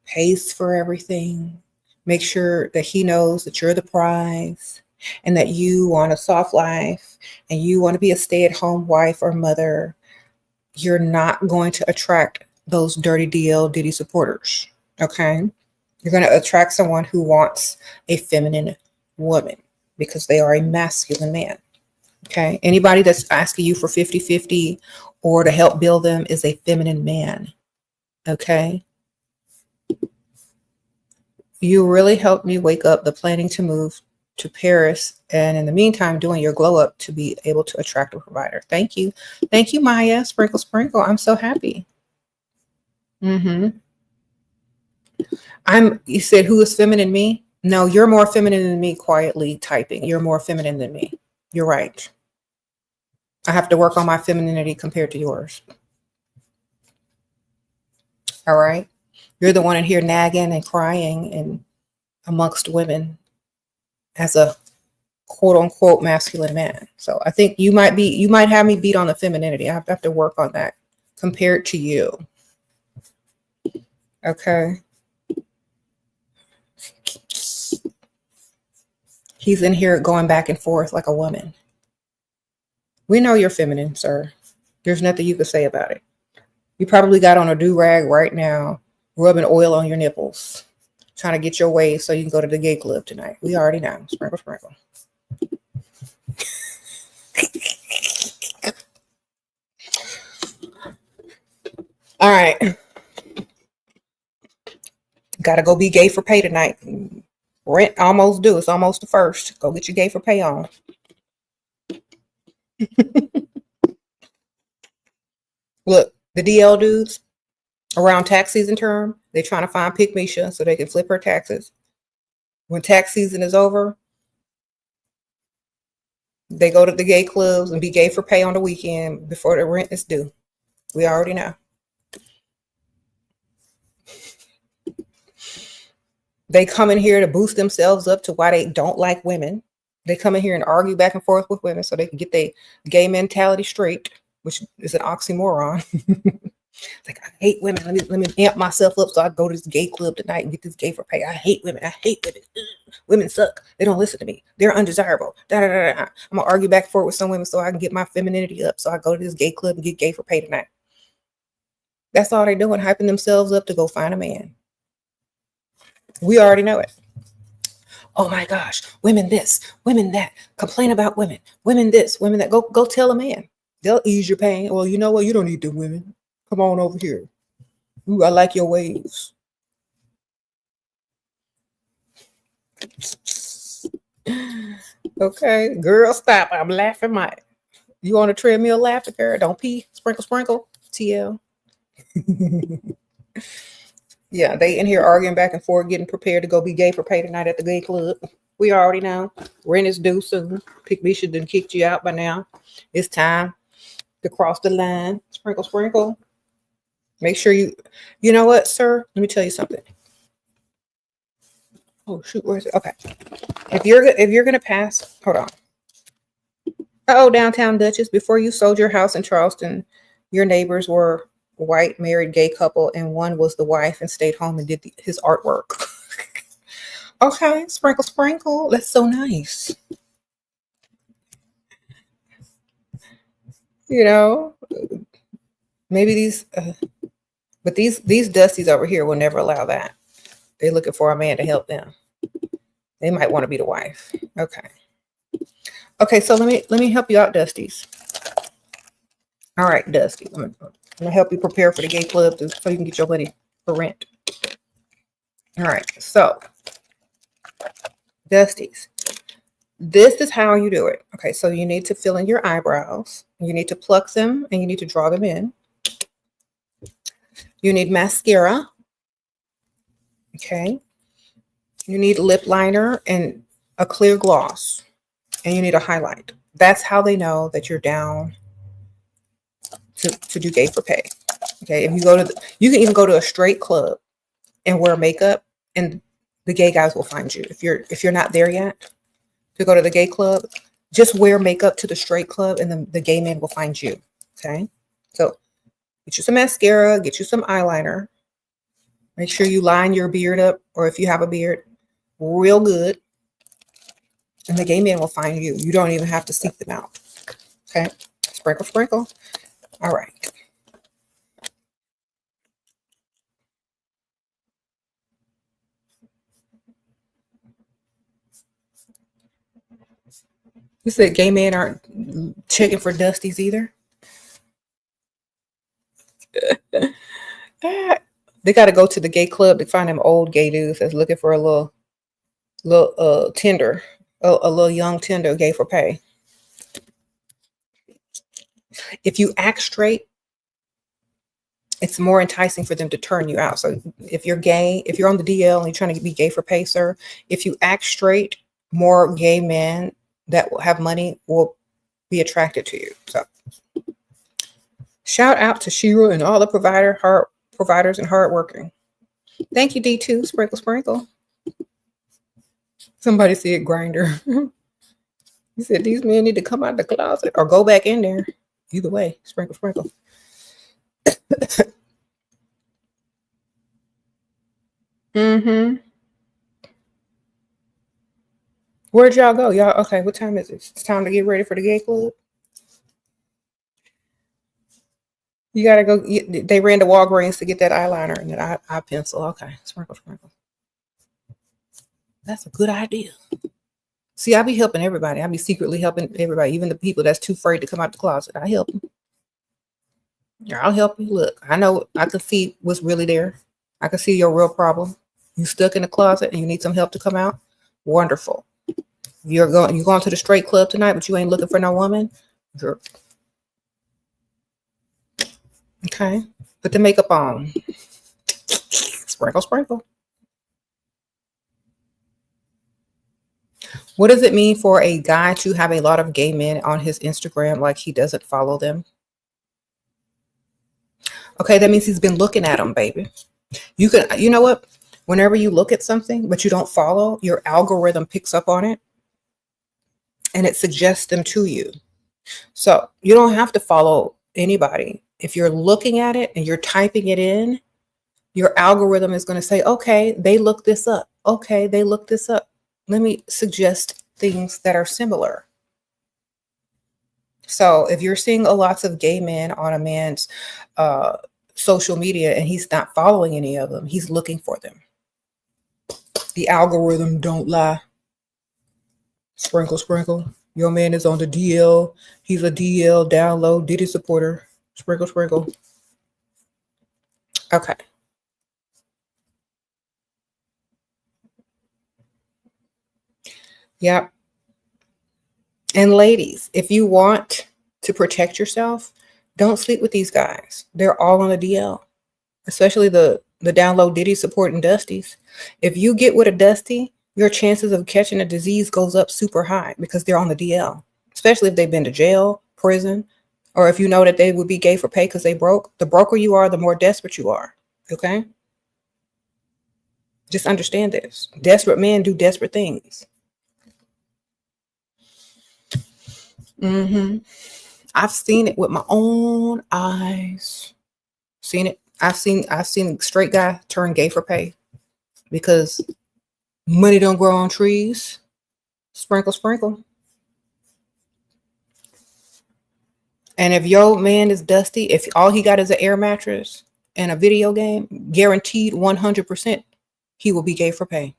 pays for everything, make sure that he knows that you're the prize and that you want a soft life and you want to be a stay-at-home wife or mother, you're not going to attract those dirty ditty supporters. Okay? You're going to attract someone who wants a feminine woman because they are a masculine man. Okay? Anybody that's asking you for 50-50 or to help build them is a feminine man. Okay? You really helped me wake up the planning to move to Paris. And in the meantime, doing your glow up to be able to attract a provider. Thank you. Thank you, Maya. Sprinkle, sprinkle. I'm so happy. You said, who is feminine? Me? No, you're more feminine than me, quietly typing. You're more feminine than me. You're right. I have to work on my femininity compared to yours. All right. You're the one in here nagging and crying and amongst women as a quote unquote masculine man. So I think you might have me beat on the femininity. I have to work on that compared to you. Okay. He's in here going back and forth like a woman. We know you're feminine, sir. There's nothing you can say about it. You probably got on a do-rag right now, rubbing oil on your nipples, trying to get your way so you can go to the gay club tonight. We already know. Sprinkle, sprinkle. All right. Gotta go be gay for pay tonight. Rent almost due. It's almost the first. Go get your gay for pay on. Look, the DL dudes around tax season term, they're trying to find Pick Misha so they can flip her taxes. When tax season is over, they go to the gay clubs and be gay for pay on the weekend before the rent is due. We already know. They come in here to boost themselves up to why they don't like women. They come in here and argue back and forth with women so they can get their gay mentality straight, which is an oxymoron. It's like, I hate women. Let me amp myself up so I go to this gay club tonight and get this gay for pay. I hate women. I hate women. Ugh. Women suck. They don't listen to me. They're undesirable. Da, da, da, da. I'm going to argue back and forth with some women so I can get my femininity up. So I go to this gay club and get gay for pay tonight. That's all they're doing, hyping themselves up to go find a man. We already know it. Oh my gosh, women this, women that, complain about women, women this, women that. Go tell a man. They'll ease your pain. Well, you know what? You don't need the women. Come on over here. Ooh, I like your ways. Okay, girl, stop. I'm laughing, Mike. You on a treadmill laughing, girl? Don't pee. Sprinkle, sprinkle. TL. Yeah, they in here arguing back and forth, getting prepared to go be gay for pay tonight at the gay club. We already know. Rent is due soon. Pick should have kicked you out by now. It's time to cross the line. Sprinkle, sprinkle. Make sure you know what, sir? Let me tell you something. Oh shoot, where's it? Okay. If you're gonna pass, hold on. Downtown Duchess, before you sold your house in Charleston, your neighbors were white married gay couple, and one was the wife and stayed home and did his artwork. Okay, sprinkle, sprinkle. That's so nice. You know, maybe these Dusties over here will never allow that. They're looking for a man to help them. They might want to be the wife. Okay, so let me help you out, Dusties. All right, Dusty. I'm gonna help you prepare for the gay club so you can get your money for rent. All right, so Dusties, this is how you do it. Okay, so you need to fill in your eyebrows. You need to pluck them and you need to draw them in. You need mascara. Okay. You need lip liner and a clear gloss. And you need a highlight. That's how they know that you're down to do gay for pay. Okay. If you can even go to a straight club and wear makeup, and the gay guys will find you. If you're not there yet to go to the gay club, just wear makeup to the straight club and then the gay man will find you. Okay. So get you some mascara, get you some eyeliner. Make sure you line your beard up, or if you have a beard, real good. And the gay man will find you. You don't even have to seek them out. Okay. Sprinkle, sprinkle. All right. You said gay men aren't checking for Dusties either? They got to go to the gay club to find them old gay dudes that's looking for a little tender, a little young tender gay for pay. If you act straight, it's more enticing for them to turn you out. So if you're gay, if you're on the DL and you're trying to be gay for pay, sir, if you act straight, more gay men that will have money will be attracted to you. So shout out to Shira and all the providers and hardworking. Thank you, D2. Sprinkle, sprinkle. Somebody said grinder. He said these men need to come out of the closet or go back in there. Either way, sprinkle, sprinkle. Mm-hmm. Where'd y'all go? Y'all, okay, what time is it? It's time to get ready for the gay club. You gotta go. They ran to Walgreens to get that eyeliner and that eye pencil. Okay, sprinkle, sprinkle. That's a good idea. See, I be helping everybody. I be secretly helping everybody, even the people that's too afraid to come out the closet. I help them. Yeah, I'll help you. Look, I know I can see what's really there. I can see your real problem. You stuck in the closet and you need some help to come out. Wonderful. You're going to the straight club tonight, but you ain't looking for no woman. Okay. Put the makeup on. Sprinkle, sprinkle. What does it mean for a guy to have a lot of gay men on his Instagram like he doesn't follow them? Okay, that means he's been looking at them, baby. You know what? Whenever you look at something but you don't follow, your algorithm picks up on it and it suggests them to you. So you don't have to follow anybody. If you're looking at it and you're typing it in, your algorithm is going to say, okay, they look this up. Okay, they look this up. Let me suggest things that are similar. So if you're seeing lots of gay men on a man's social media and he's not following any of them, he's looking for them. The algorithm don't lie. Sprinkle, sprinkle. Your man is on the DL. He's a DL download Diddy supporter. Sprinkle, sprinkle. Okay. Yep. And ladies, if you want to protect yourself, don't sleep with these guys. They're all on the DL, especially the download Diddy supporting Dusties. If you get with a Dusty, your chances of catching a disease goes up super high because they're on the DL, especially if they've been to jail, prison, or if you know that they would be gay for pay because they broke. The broker you are, the more desperate you are. Okay? Just understand this. Desperate men do desperate things. I've seen it with my own eyes. Seen it. I've seen a straight guy turn gay for pay because money don't grow on trees. Sprinkle, sprinkle. And if your man is Dusty, if all he got is an air mattress and a video game, guaranteed 100%, he will be gay for pay.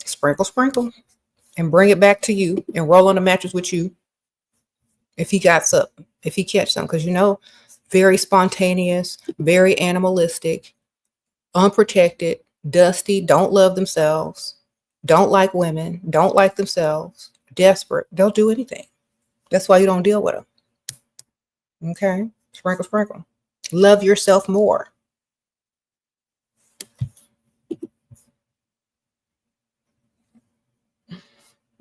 Sprinkle, sprinkle. And bring it back to you and roll on the mattress with you if he got something, if he catch something. Because, you know, very spontaneous, very animalistic, unprotected, Dusty, don't love themselves, don't like women, don't like themselves, desperate. They'll do anything. That's why you don't deal with them. Okay? Sprinkle, sprinkle. Love yourself more.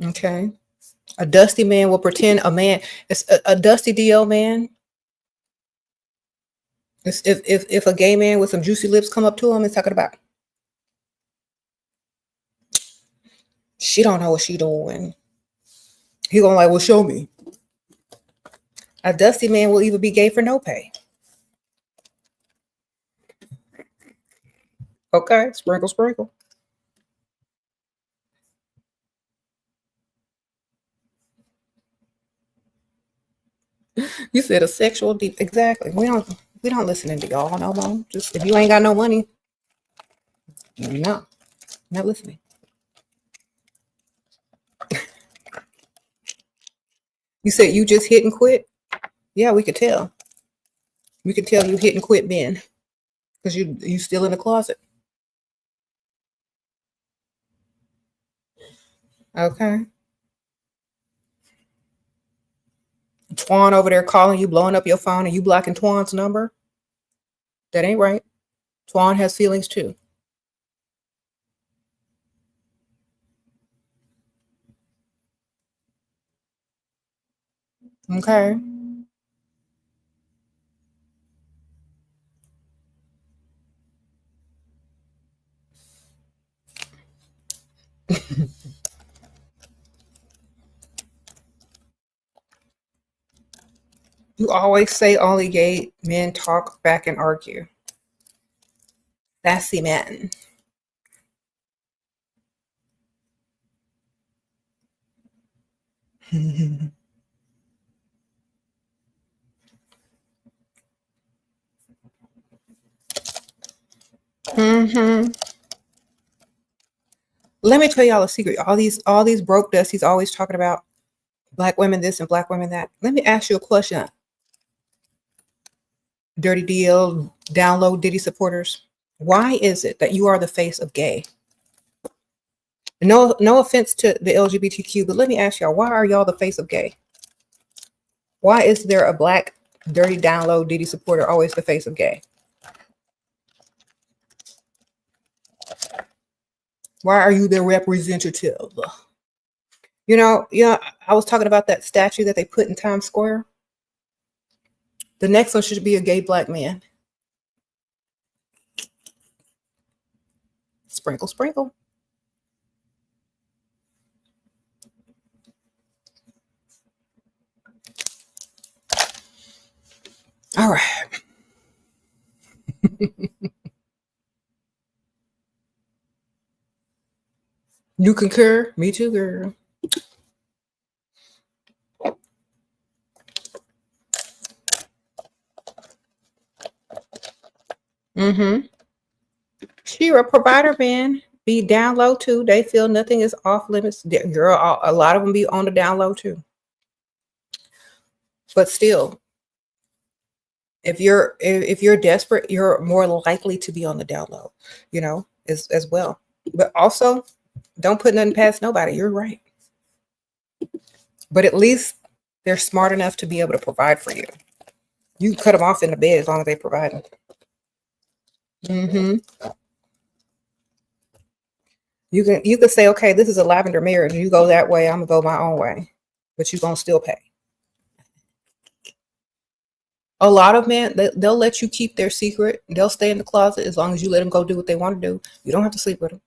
Okay? A Dusty man will pretend a man, it's a Dusty DL man. If a gay man with some juicy lips come up to him and talking about, she don't know what she doing. He gonna like, well, show me. A Dusty man will either be gay for no pay. Okay, sprinkle, sprinkle. You said a sexual deep. Exactly. We don't listen to y'all no more. Just if you ain't got no money, no, not listening. You said you just hit and quit? Yeah, we could tell. We could tell you hit and quit men. Because you still in the closet. Okay. Twan over there calling you, blowing up your phone, and you blocking Twan's number. That ain't right. Twan has feelings too. Okay. You always say only gay men talk back and argue. Sassy men. Let me tell y'all a secret. All these broke Dusties always talking about black women this and black women that. Let me ask you a question. Dirty DL, download Diddy supporters. Why is it that you are the face of gay? No offense to the LGBTQ, but let me ask y'all, why are y'all the face of gay? Why is there a black dirty download Diddy supporter always the face of gay? Why are you their representative? You know, I was talking about that statue that they put in Times Square. The next one should be a gay black man. Sprinkle, sprinkle. All right. You concur? Me too, girl. Mm-hmm. Shira, provider man, be down low too. They feel nothing is off limits. Girl, a lot of them be on the down low too. But still, if you're desperate, you're more likely to be on the down low, you know, as well. But also, don't put nothing past nobody. You're right. But at least they're smart enough to be able to provide for you. You can cut them off in the bed as long as they provide. Mm-hmm. You can say, okay, this is a lavender marriage. You go that way, I'm gonna go my own way, but you're gonna still pay. A lot of men, they'll let you keep their secret. They'll stay in the closet as long as you let them go do what they want to do. You don't have to sleep with them.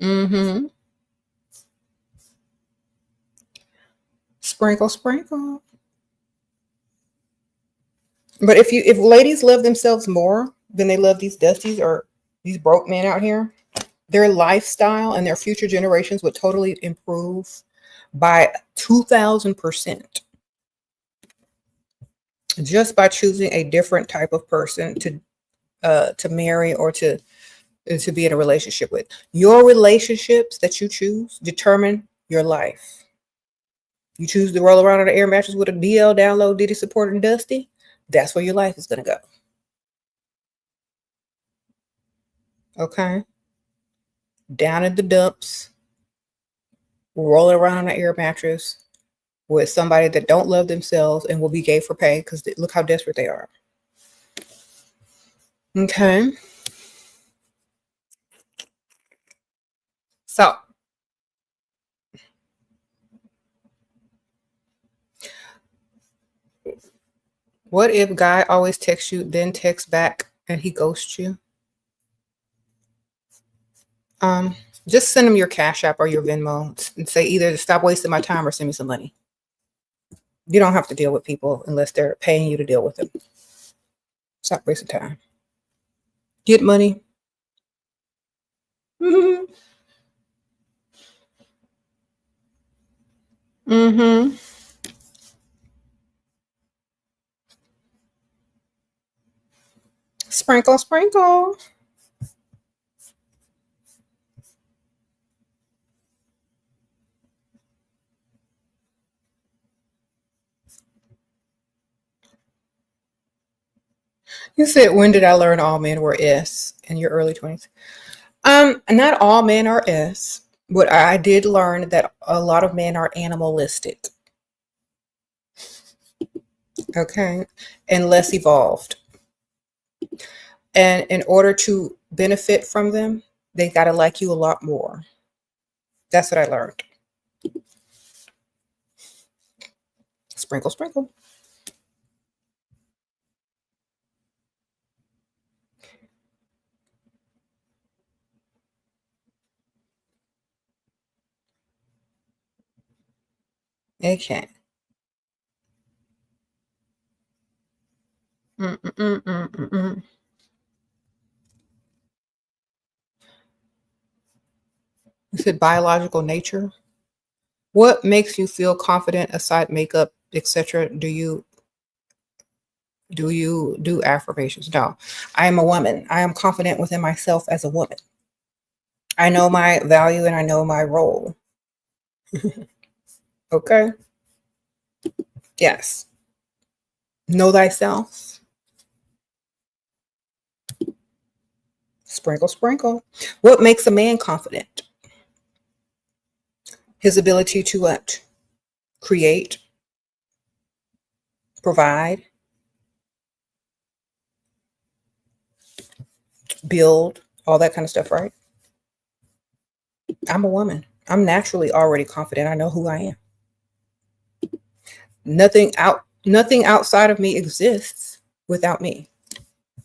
Mm-hmm. Sprinkle, sprinkle. But if ladies love themselves more than they love these dusties or these broke men out here, their lifestyle and their future generations would totally improve by 2,000%. Just by choosing a different type of person to marry or to be in a relationship with. Your relationships that you choose determine your life. You choose to roll around on an air mattress with a DL download Diddy supporting Dusty, that's where your life is going to go. Okay? Down in the dumps, rolling around on an air mattress with somebody that don't love themselves and will be gay for pay because look how desperate they are. Okay? So, what if guy always texts you, then texts back, and he ghosts you? Just send him your Cash App or your Venmo and say either stop wasting my time or send me some money. You don't have to deal with people unless they're paying you to deal with them. Stop wasting time. Get money. Mm-hmm. Mm-hmm. Sprinkle, sprinkle. You said, when did I learn all men were S in your early 20s? Not all men are S, but I did learn that a lot of men are animalistic. Okay. And less evolved. And in order to benefit from them, they got to like you a lot more. That's what I learned. Sprinkle, sprinkle. Okay. You said biological nature. What makes you feel confident aside makeup, etc.? Do you do affirmations? No. I am a woman. I am confident within myself as a woman. I know my value and I know my role. Okay? Yes. Know thyself. Sprinkle, sprinkle. What makes a man confident? His ability to what? Create, provide. build, all that kind of stuff, right? I'm a woman. I'm naturally already confident. I know who I am. Nothing outside of me exists without me.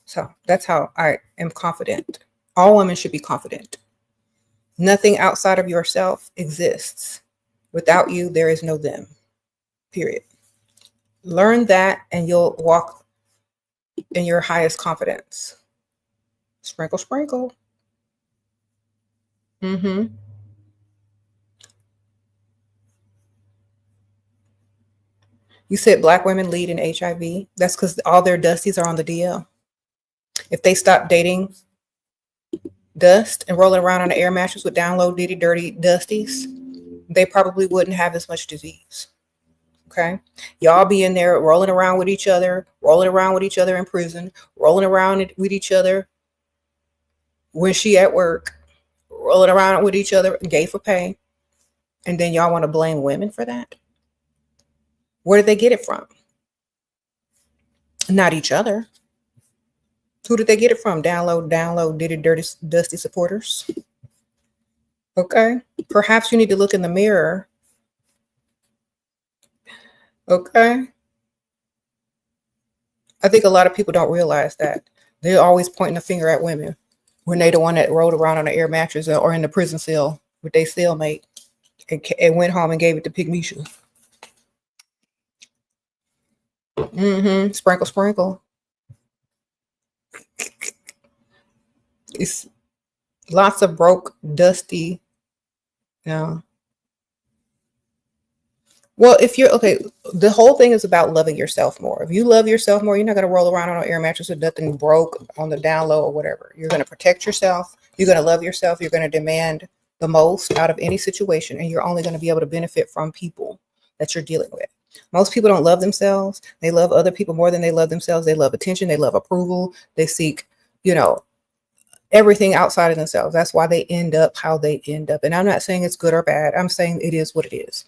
So that's how I am confident. All women should be confident. Nothing outside of yourself exists. Without you, there is no them. Period. Learn that and you'll walk in your highest confidence. Sprinkle, sprinkle. Mm-hmm. You said Black women lead in HIV. That's because all their dusties are on the DL. If they stop dating dust and rolling around on an air mattress with down low, ditty, dirty dusties, they probably wouldn't have as much disease. Okay. Y'all be in there rolling around with each other in prison, rolling around with each other when she at work, rolling around with each other, gay for pay. And then y'all want to blame women for that? Where did they get it from? Not each other. Who did they get it from? Download, ditty, dirty, dusty supporters. Okay. Perhaps you need to look in the mirror. Okay. I think a lot of people don't realize that. They're always pointing a finger at women when they the one that rolled around on an air mattress or in the prison cell with their cellmate and went home and gave it to Pygmisha. Mm-hmm. Sprinkle, sprinkle. It's lots of broke, dusty. Yeah. Well, if you're okay, the whole thing is about loving yourself more. If you love yourself more, you're not going to roll around on an air mattress with nothing broke on the down low or whatever. You're going to protect yourself. You're going to love yourself. You're going to demand the most out of any situation. And you're only going to be able to benefit from people that you're dealing with. Most people don't love themselves. They love other people more than they love themselves. They love attention. They love approval. They seek, everything outside of themselves. That's why they end up how they end up. And I'm not saying it's good or bad. I'm saying it is what it is.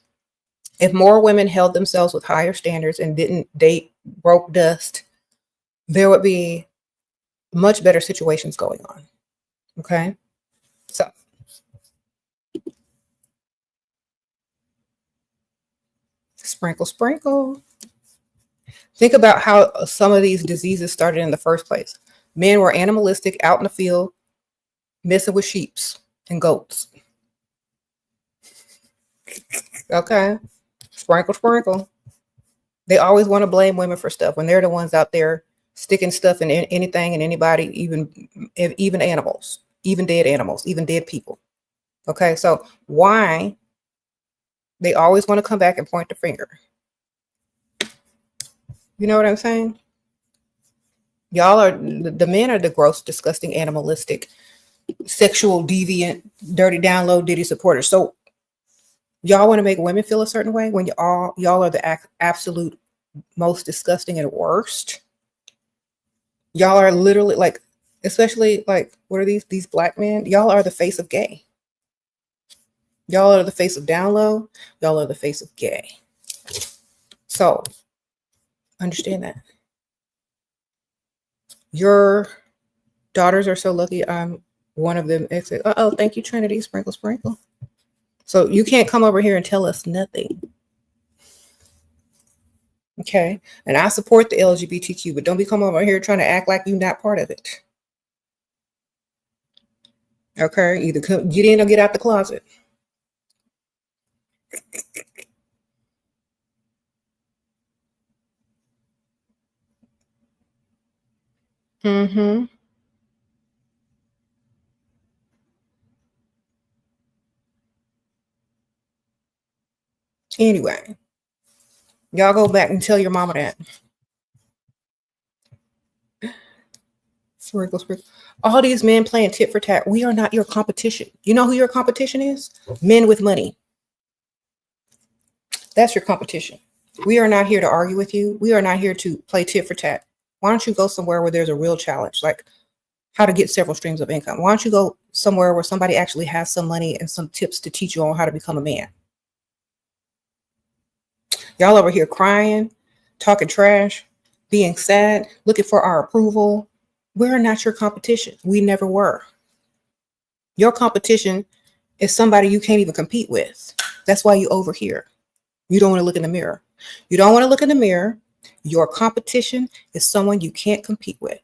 If more women held themselves with higher standards and didn't date broke dust, there would be much better situations going on. Okay. So sprinkle, sprinkle. Think about how some of these diseases started in the first place. Men were animalistic, out in the field, messing with sheeps and goats. Okay. Sprinkle, sprinkle. They always want to blame women for stuff when they're the ones out there sticking stuff in anything and anybody, even animals, even dead animals, even dead people. Okay, so why they always want to come back and point the finger? You know what I'm saying? Y'all are, the men are the gross, disgusting, animalistic, sexual, deviant, dirty, down low, ditty supporters. So y'all want to make women feel a certain way when y'all are the absolute most disgusting and worst. Y'all are literally like, especially like, what are these black men? Y'all are the face of gay. Y'all are the face of down low. Y'all are the face of gay. So understand that. Your daughters are so lucky I'm one of them. Uh-oh, thank you, Trinity. Sprinkle, sprinkle. So you can't come over here and tell us nothing. Okay. And I support the LGBTQ, but don't be coming over here trying to act like you're not part of it. Okay. Either get in or get out the closet. Mm-hmm. Anyway, y'all go back and tell your mama that. Sprinkle, sprinkle. All these men playing tit for tat. We are not your competition. You know who your competition is? Men with money. That's your competition. We are not here to argue with you. We are not here to play tit for tat. Why don't you go somewhere where there's a real challenge, like how to get several streams of income? Why don't you go somewhere where somebody actually has some money and some tips to teach you on how to become a man? Y'all over here crying, talking trash, being sad, looking for our approval, We're not your competition. We never were. Your competition is somebody you can't even compete with. That's why you over here. You don't want to look in the mirror. You don't want to look in the mirror. Your competition is someone you can't compete with.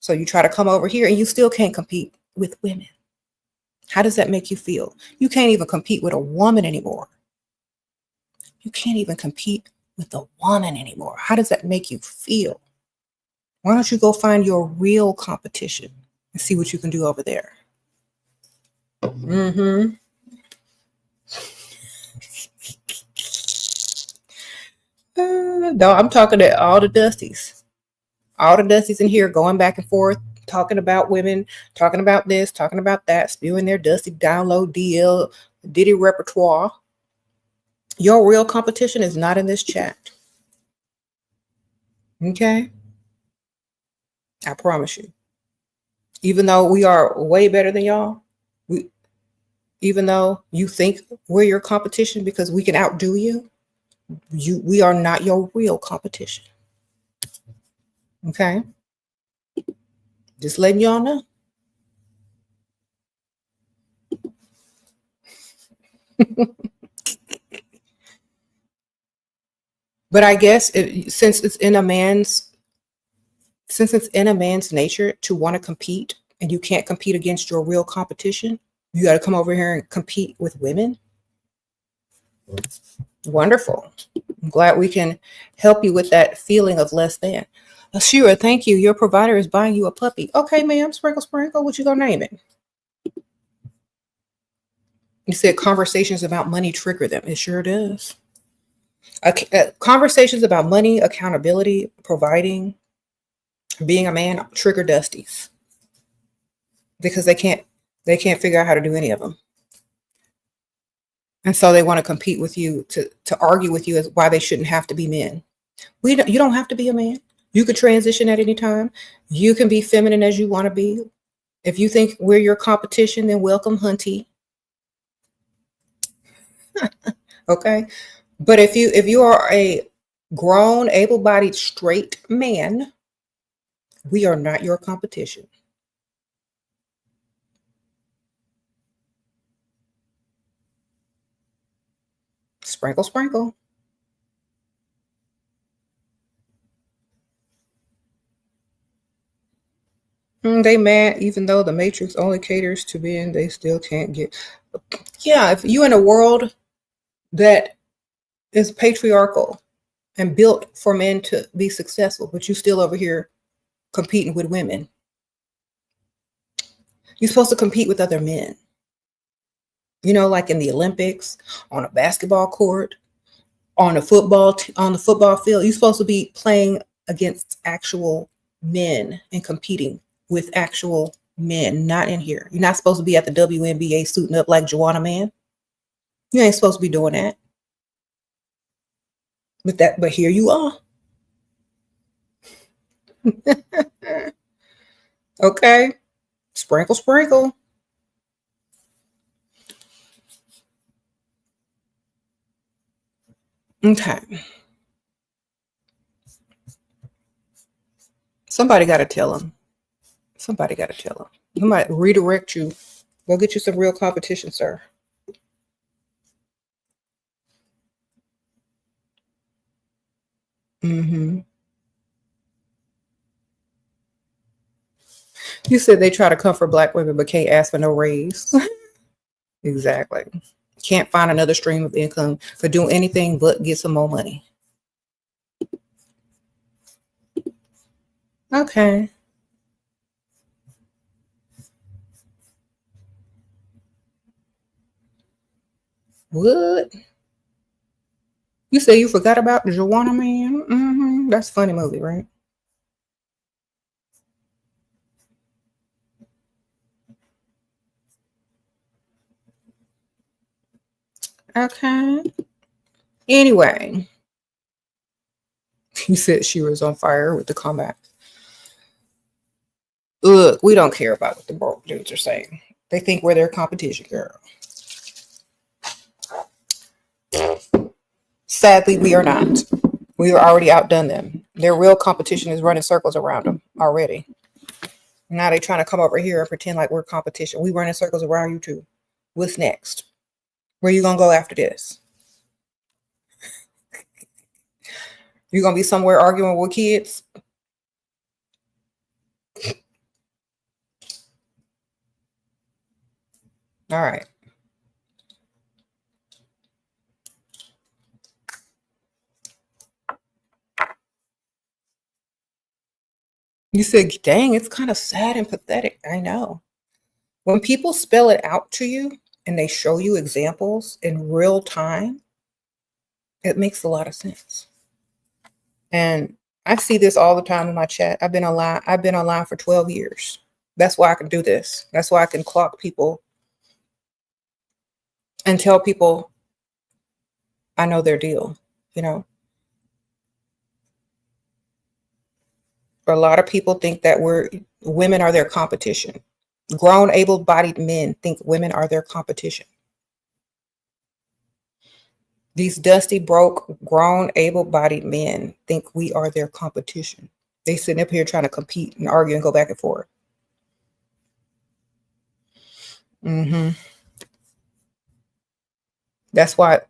So you try to come over here and you still can't compete with women. How does that make you feel? You can't even compete with a woman anymore. You can't even compete with a woman anymore. How does that make you feel? Why don't you go find your real competition and see what you can do over there? Mm-hmm. No, I'm talking to all the Dusties. All the Dusties in here going back and forth, talking about women, talking about this, talking about that, spewing their Dusty download DL, Diddy repertoire. Your real competition is not in this chat. Okay? I promise you. Even though we are way better than y'all, even though you think we're your competition because we can outdo you, we are not your real competition. Okay? Just letting y'all know. But I guess since it's in a man's nature to want to compete, and you can't compete against your real competition, you got to come over here and compete with women. Wonderful. I'm glad we can help you with that feeling of less than. Shira, thank you. Your provider is buying you a puppy. Okay, ma'am. Sprinkle, sprinkle. What you gonna name it? You said conversations about money trigger them. It sure does. Conversations about money, accountability, providing, being a man trigger Dusties because they can't figure out how to do any of them. And so they want to compete with you to argue with you as why they shouldn't have to be men. You don't have to be a man. You could transition at any time. You can be feminine as you want to be. If you think we're your competition, then welcome, hunty. Okay. But if you are a grown, able-bodied, straight man, we are not your competition. Sprinkle, sprinkle. They mad even though the Matrix only caters to men, they still can't get. Yeah, if you in a world that is patriarchal and built for men to be successful, but you still over here competing with women. You're supposed to compete with other men. You know, like in the Olympics, on a basketball court, on the football field. You're supposed to be playing against actual men and competing with actual men, not in here. You're not supposed to be at the WNBA suiting up like Joanna Man. You ain't supposed to be doing that. But here you are. Okay. Sprinkle, sprinkle. Okay. Somebody got to tell him. Somebody got to tell him. He might redirect you. Go get you some real competition, sir. Mm-hmm. You said they try to comfort Black women but can't ask for no raise. Exactly. Can't find another stream of income for doing anything but get some more money. Okay. What? You say you forgot about the Joanna Man? Mm-hmm. That's a funny movie, right? Okay. Anyway, you said she was on fire with the comeback. Look, we don't care about what the broke dudes are saying. They think we're their competition, girl. Sadly, we are not. We are already outdone them. Their real competition is running circles around them already. Now they trying to come over here and pretend like we're competition. We run in circles around you too. What's next? Where you gonna go after this? You gonna be somewhere arguing with kids? All right. You said, dang, it's kind of sad and pathetic. I know. When people spell it out to you and they show you examples in real time, it makes a lot of sense. And I see this all the time in my chat. I've been online for 12 years. That's why I can do this. That's why I can clock people and tell people I know their deal, you know. A lot of people think that women are their competition. Grown, able-bodied men think women are their competition. These dusty, broke, grown, able-bodied men think we are their competition. They sitting up here trying to compete and argue and go back and forth. That's why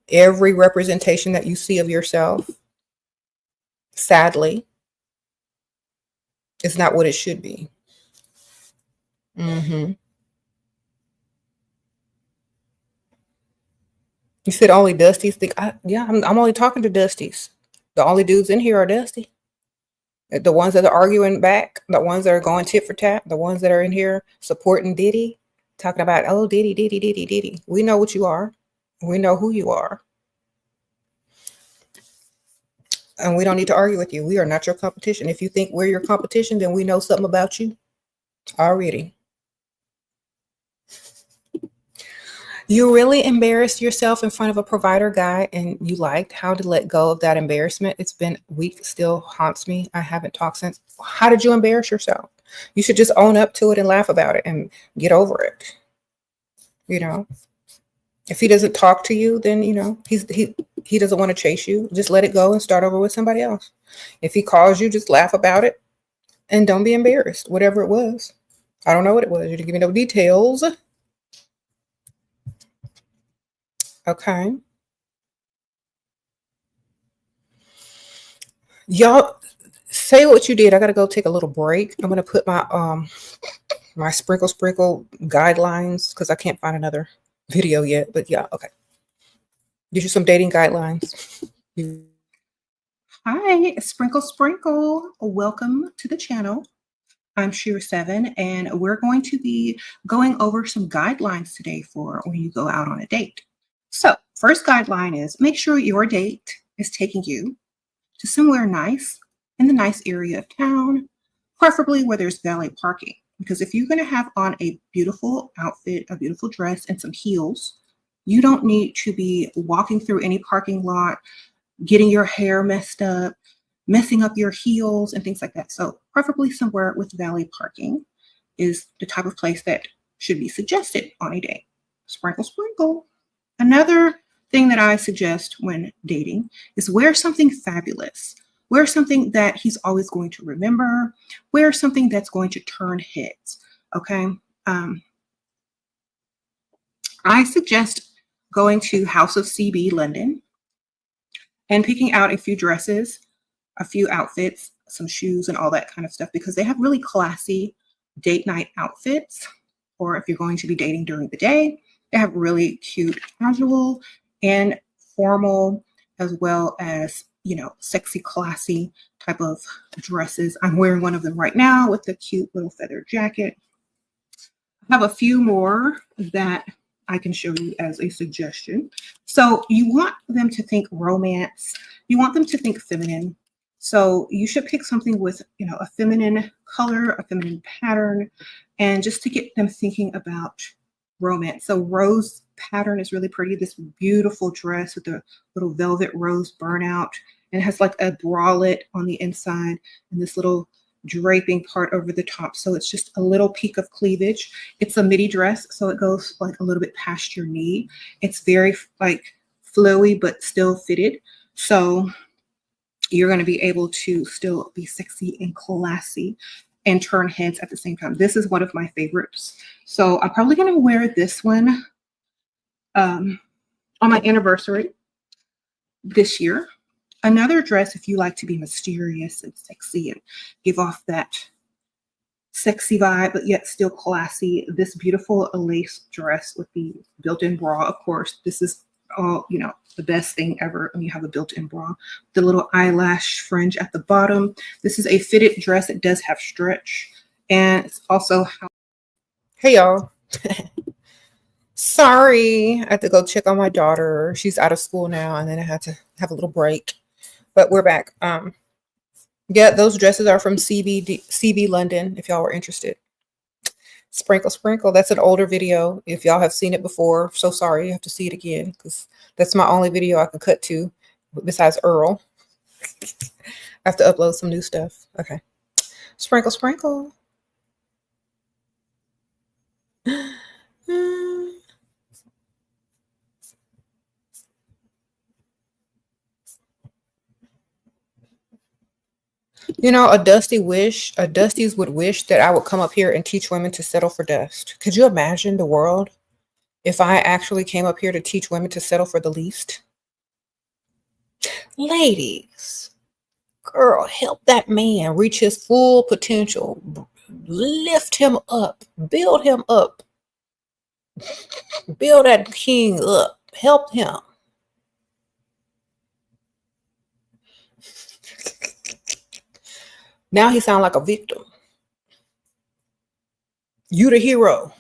every representation that you see of yourself, sadly, is not what it should be. You said only Dusties think. Yeah, I'm only talking to Dusties. The only dudes in here are Dusty. The ones that are arguing back, the ones that are going tit for tat, the ones that are in here supporting Diddy, talking about, oh, Diddy, Diddy, Diddy, Diddy. We know what you are. We know who you are. And we don't need to argue with you. We are not your competition. If you think we're your competition, then we know something about you already. You really embarrassed yourself in front of a provider guy and you liked how to let go of that embarrassment. It's been a week, still haunts me. I haven't talked since. How did you embarrass yourself? You should just own up to it and laugh about it and get over it. You know, if he doesn't talk to you, then, you know, he doesn't want to chase you. Just let it go and start over with somebody else. If he calls you, just laugh about it and don't be embarrassed, whatever it was. I don't know what it was. You didn't give me no details. Okay. Y'all say what you did. I got to go take a little break. I'm going to put my my sprinkle guidelines because I can't find another video yet. But yeah, okay. Get you some dating guidelines. Hi, Sprinkle. Welcome to the channel. I'm SheRaSeven, and we're going to be going over some guidelines today for when you go out on a date. So, first guideline is make sure your date is taking you to somewhere nice in the nice area of town, preferably where there's valet parking. Because if you're going to have on a beautiful outfit, a beautiful dress, and some heels, you don't need to be walking through any parking lot, getting your hair messed up, messing up your heels and things like that. So preferably somewhere with valet parking is the type of place that should be suggested on a date. Sprinkle. Another thing that I suggest when dating is wear something fabulous. Wear something that he's always going to remember. Wear something that's going to turn heads. Okay. I suggest going to House of CB London and picking out a few dresses, a few outfits, some shoes and all that kind of stuff, because they have really classy date night outfits. Or if you're going to be dating during the day, they have really cute casual and formal, as well as, you know, sexy, classy type of dresses. I'm wearing one of them right now with the cute little feather jacket. I have a few more that I can show you as a suggestion. So you want them to think romance. You want them to think feminine. So you should pick something with, you know, a feminine color, a feminine pattern, and just to get them thinking about romance. So rose pattern is really pretty. This beautiful dress with a little velvet rose burnout, and it has like a bralette on the inside and this little draping part over the top. So it's just a little peak of cleavage. It's a midi dress, so it goes like a little bit past your knee. It's very like flowy, but still fitted. So you're going to be able to still be sexy and classy. and turn heads at the same time. This is one of my favorites. So I'm probably going to wear this one on my anniversary this year. Another dress, if you like to be mysterious and sexy and give off that sexy vibe, but yet still classy, this beautiful lace dress with the built-in bra. Of course, this is all, you know, the best thing ever when you have a built-in bra. The little eyelash fringe at the bottom. This is a fitted dress. It does have stretch, and it's also hey y'all. Sorry, I have to go check on my daughter. She's out of school now, and then I had to have a little break. But we're back. Yeah, those dresses are from CB London, if y'all were interested. Sprinkle, sprinkle. That's an older video. If y'all have seen it before, so sorry you have to see it again, because that's my only video I can cut to besides Earl. I have to upload some new stuff. Okay. Sprinkle, sprinkle. You know, a Dusty's would wish that I would come up here and teach women to settle for dust. Could you imagine the world if I actually came up here to teach women to settle for the least? Ladies, girl, help that man reach his full potential. Lift him up. Build him up. Build that king up. Help him. Now he sounds like a victim. You the hero.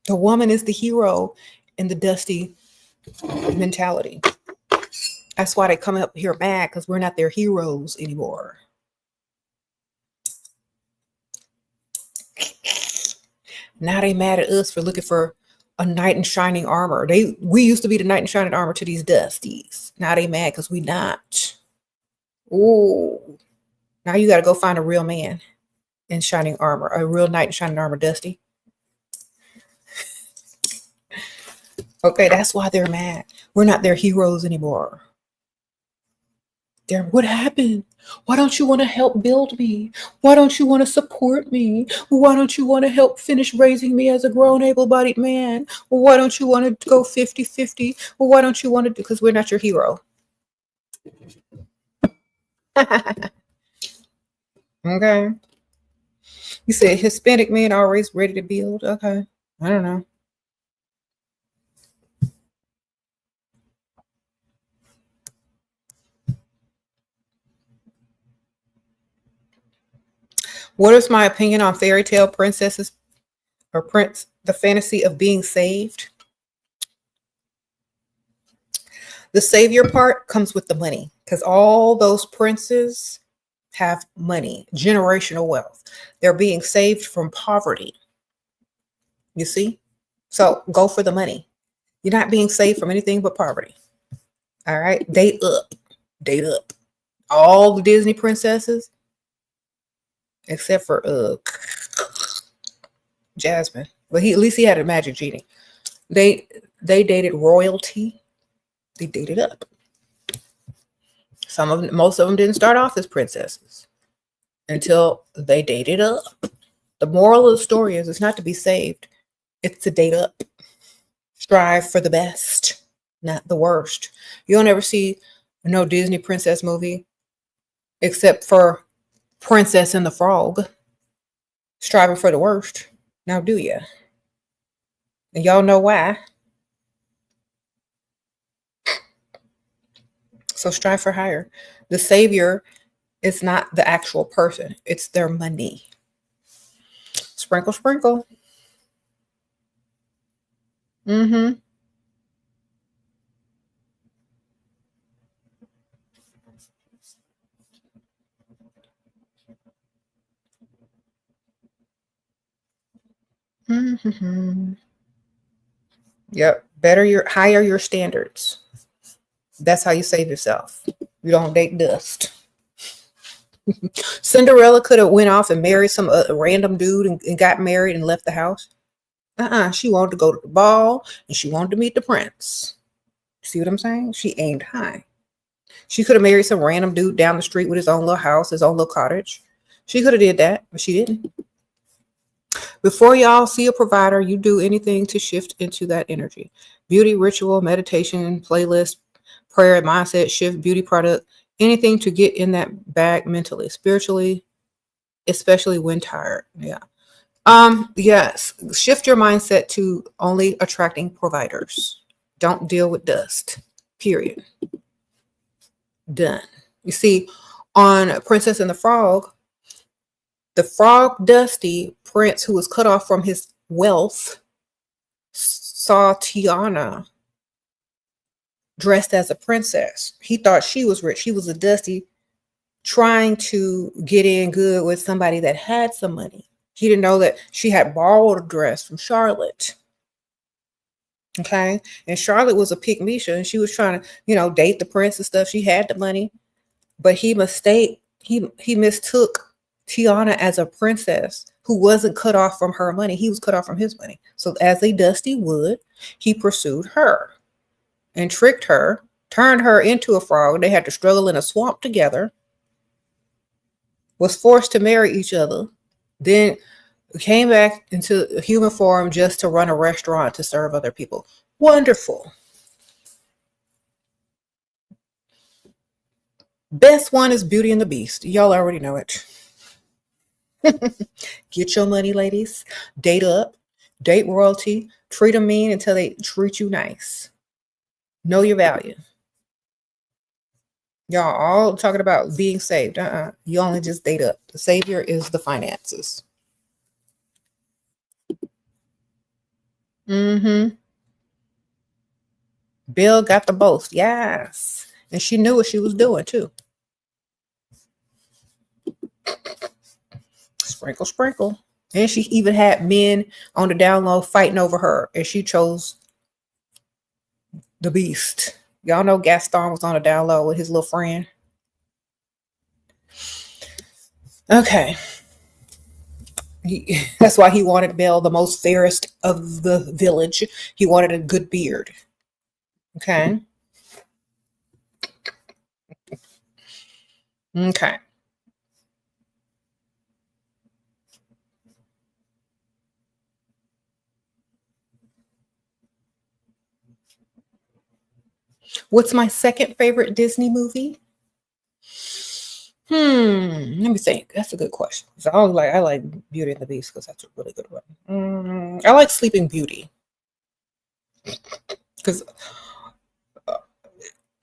The woman is the hero in the Dusty mentality. That's why they come up here mad, because we're not their heroes anymore. Now they mad at us for looking for a knight in shining armor. We used to be the knight in shining armor to these Dusties. Now they mad because we not. Ooh. Now you got to go find a real man in shining armor, a real knight in shining armor, Dusty. Okay, that's why they're mad. We're not their heroes anymore. What happened? Why don't you want to help build me? Why don't you want to support me? Why don't you want to help finish raising me as a grown, able-bodied man? Why don't you want to go 50-50? Why don't you want to do? Because we're not your hero. Okay. You said Hispanic men always ready to build. Okay. I don't know. What is my opinion on fairy tale princesses or prince, the fantasy of being saved? The savior part comes with the money, because all those princes have money, generational wealth. They're being saved from poverty. You see? So go for the money. You're not being saved from anything but poverty. All right? Date up. Date up. All the Disney princesses, except for Jasmine. But at least he had a magic genie. They dated royalty. They dated up. Most of them didn't start off as princesses until they dated up. The moral of the story is it's not to be saved. It's to date up. Strive for the best, not the worst. You don't ever see no Disney princess movie except for Princess and the Frog striving for the worst. Now, do ya? And y'all know why. So strive for higher. The savior is not the actual person. It's their money. Sprinkle, sprinkle. Mm-hmm. Mm-hmm. Yep. Higher your standards. That's how you save yourself. You don't date dust. Cinderella could have went off and married some random dude and got married and left the house. She wanted to go to the ball and she wanted to meet the prince. See what I'm saying? She aimed high. She could have married some random dude down the street with his own little house, his own little cottage. She could have did that, but she didn't. Before y'all see a provider, you do anything to shift into that energy. Beauty, ritual, meditation, playlist, prayer, mindset, shift, beauty product, anything to get in that bag mentally, spiritually, especially when tired. Yeah. Yes. Shift your mindset to only attracting providers. Don't deal with dust. Period. Done. You see, on Princess and the Frog Dusty prince who was cut off from his wealth saw Tiana dressed as a princess. He thought she was rich. She was a Dusty trying to get in good with somebody that had some money. He didn't know that she had borrowed a dress from Charlotte. Okay. And Charlotte was a pick Misha and she was trying to, date the prince and stuff. She had the money, but he mistook Tiana as a princess who wasn't cut off from her money. He was cut off from his money. So as a Dusty would, he pursued her and tricked her, turned her into a frog. They had to struggle in a swamp together, was forced to marry each other, then came back into human form just to run a restaurant to serve other people. Wonderful. Best one is Beauty and the Beast. Y'all already know it. Get your money, ladies. Date up. Date royalty. Treat them mean until they treat you nice. Know your value. Y'all all talking about being saved. You only just date up. The savior is the finances. Bill got the both. Yes. And she knew what she was doing too. Sprinkle, sprinkle. And she even had men on the down low fighting over her. And she chose the beast. Y'all know Gaston was on the down low with his little friend. Okay. That's why he wanted Belle, the most fairest of the village. He wanted a good beard. Okay. Okay. What's my second favorite Disney movie? Let me think. That's a good question. So I like Beauty and the Beast because that's a really good one. I like Sleeping Beauty because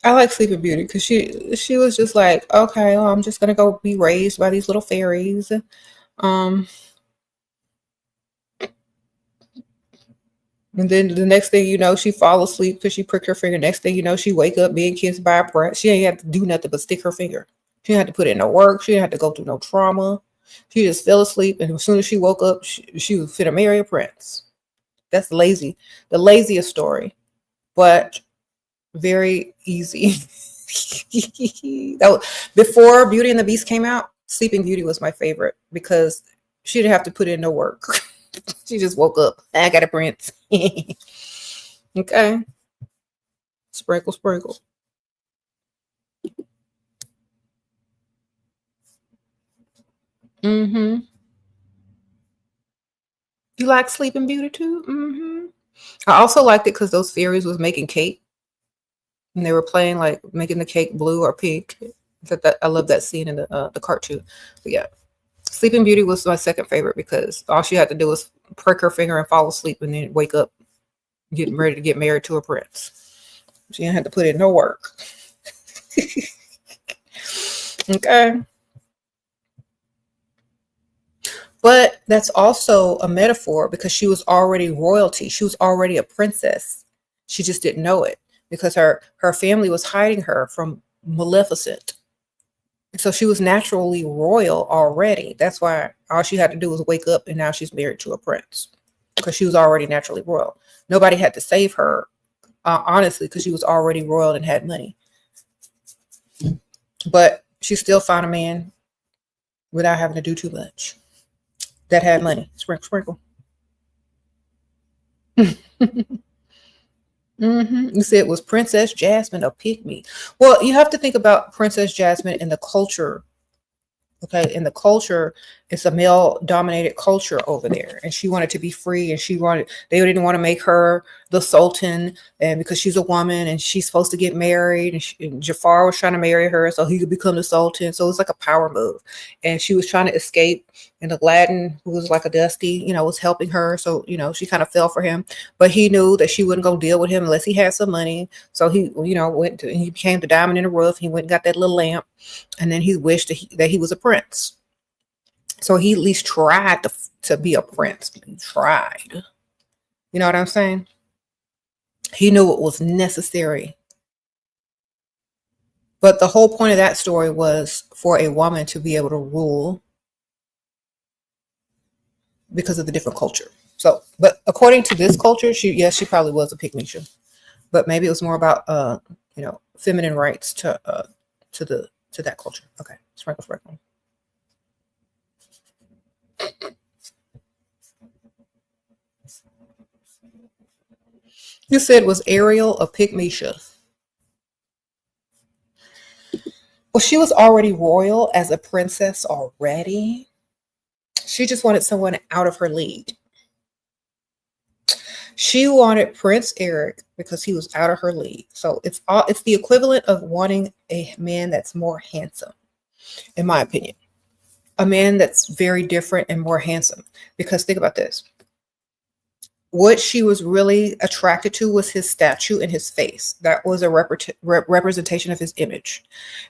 I like Sleeping Beauty because she was just like, okay, well, I'm just gonna go be raised by these little fairies. And then the next thing you know, she fall asleep because she pricked her finger. Next thing you know, she wake up being kissed by a prince. She ain't have to do nothing but stick her finger. She didn't have to put in no work. She didn't have to go through no trauma. She just fell asleep, and as soon as she woke up, she was fit to marry a prince. That's lazy. The laziest story, but very easy. Before Beauty and the Beast came out, Sleeping Beauty was my favorite because she didn't have to put in no work. She just woke up. I got a prince. Okay. Sprinkle, sprinkle. You like Sleeping Beauty too? I also liked it because those fairies was making cake. And they were playing like making the cake blue or pink. I love that scene in the cartoon. But yeah. Sleeping Beauty was my second favorite because all she had to do was prick her finger and fall asleep and then wake up getting ready to get married to a prince. She didn't have to put in no work. Okay. But that's also a metaphor because she was already royalty. She was already a princess. She just didn't know it because her family was hiding her from Maleficent. So she was naturally royal already. That's why all she had to do was wake up and now she's married to a prince because she was already naturally royal. Nobody had to save her, honestly, because she was already royal and had money. But she still found a man without having to do too much that had money. Sprinkle, sprinkle. You said it was Princess Jasmine, a pygmy. Well, you have to think about Princess Jasmine in the culture. Okay, in the culture, it's a male-dominated culture over there, and she wanted to be free, and they didn't want to make her the sultan, and because she's a woman and she's supposed to get married, and Jafar was trying to marry her so he could become the sultan. So it's like a power move, and she was trying to escape, and Aladdin, who was like a Dusty, was helping her. So she kind of fell for him, but he knew that she wasn't gonna deal with him unless he had some money. So he he became the diamond in the rough. He went and got that little lamp, and then he wished that he was a prince. So he at least tried to be a prince. He tried. You know what I'm saying? He knew it was necessary. But the whole point of that story was for a woman to be able to rule because of the different culture. So, but according to this culture, she probably was a pygmy. But maybe it was more about feminine rights to that culture. Okay, sprinkle. You said, was Ariel a pygmy? Well, she was already royal as a princess already. She just wanted someone out of her league. She wanted Prince Eric because he was out of her league. So it's the equivalent of wanting a man that's more handsome, in my opinion. A man that's very different and more handsome. Because think about this. What she was really attracted to was his statue and his face. That was a representation of his image.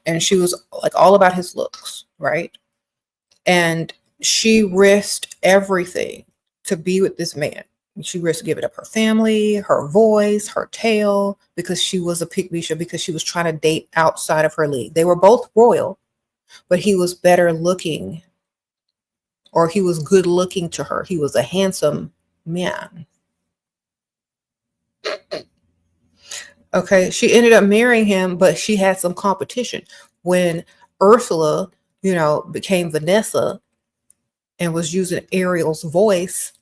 And she was like all about his looks, right? And she risked everything to be with this man. She risked giving up her family, her voice, her tail, because she was a pygmy, because she was trying to date outside of her league. They were both royal, but he was better looking, or he was good looking to her. He was a handsome man. Okay, she ended up marrying him, but she had some competition. When Ursula, became Vanessa and was using Ariel's voice,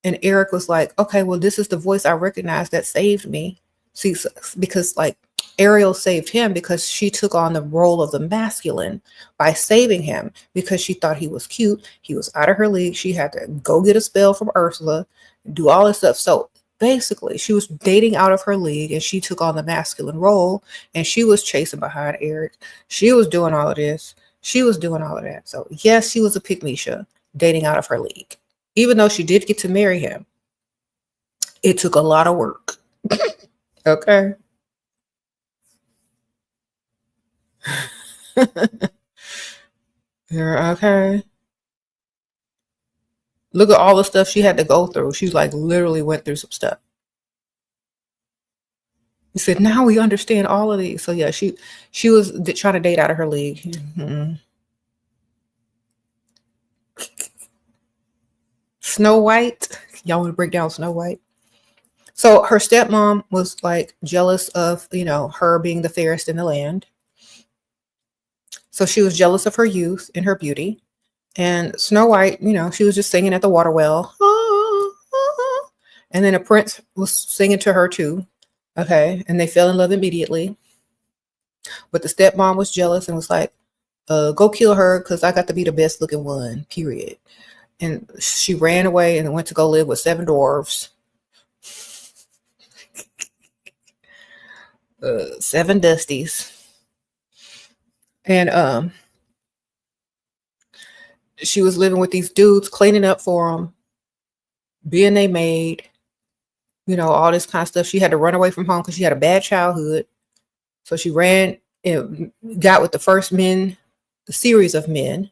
and Eric was like, okay, well, this is the voice I recognize that saved me. See, because like Ariel saved him because she took on the role of the masculine by saving him because she thought he was cute. He was out of her league. She had to go get a spell from Ursula, do all this stuff. So basically, she was dating out of her league, and she took on the masculine role, and she was chasing behind Eric. She was doing all of this. She was doing all of that. So yes, she was a pygmy, dating out of her league. Even though she did get to marry him, it took a lot of work. Okay. You're okay. Look at all the stuff she had to go through. She like literally went through some stuff. He said, now we understand all of these. So yeah, she was trying to date out of her league. Mm-hmm. Snow White. Y'all want to break down Snow White? So her stepmom was like jealous of, her being the fairest in the land. So she was jealous of her youth and her beauty. And Snow White, she was just singing at the water well. And then a prince was singing to her too. Okay. And they fell in love immediately. But the stepmom was jealous and was like, go kill her because I got to be the best looking one, period. And she ran away and went to go live with 7 dwarves. 7 Dusties. And she was living with these dudes, cleaning up for them, being their maid, all this kind of stuff. She had to run away from home because she had a bad childhood. So she ran and got with the series of men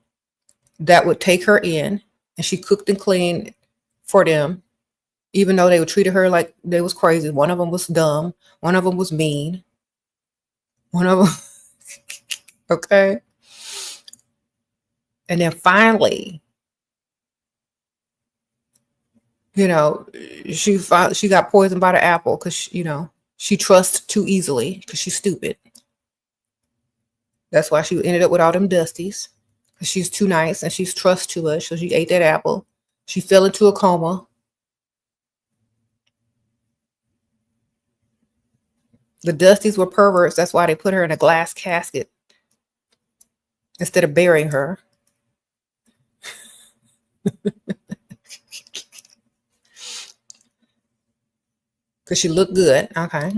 that would take her in, and she cooked and cleaned for them, even though they would treat her like they was crazy. One of them was dumb. One of them was mean. One of them, okay. And then finally, she got poisoned by the apple because, she trusts too easily because she's stupid. That's why she ended up with all them Dusties, because she's too nice and she's trust too much. So she ate that apple. She fell into a coma. The Dusties were perverts. That's why they put her in a glass casket instead of burying her. Because she looked good. Okay.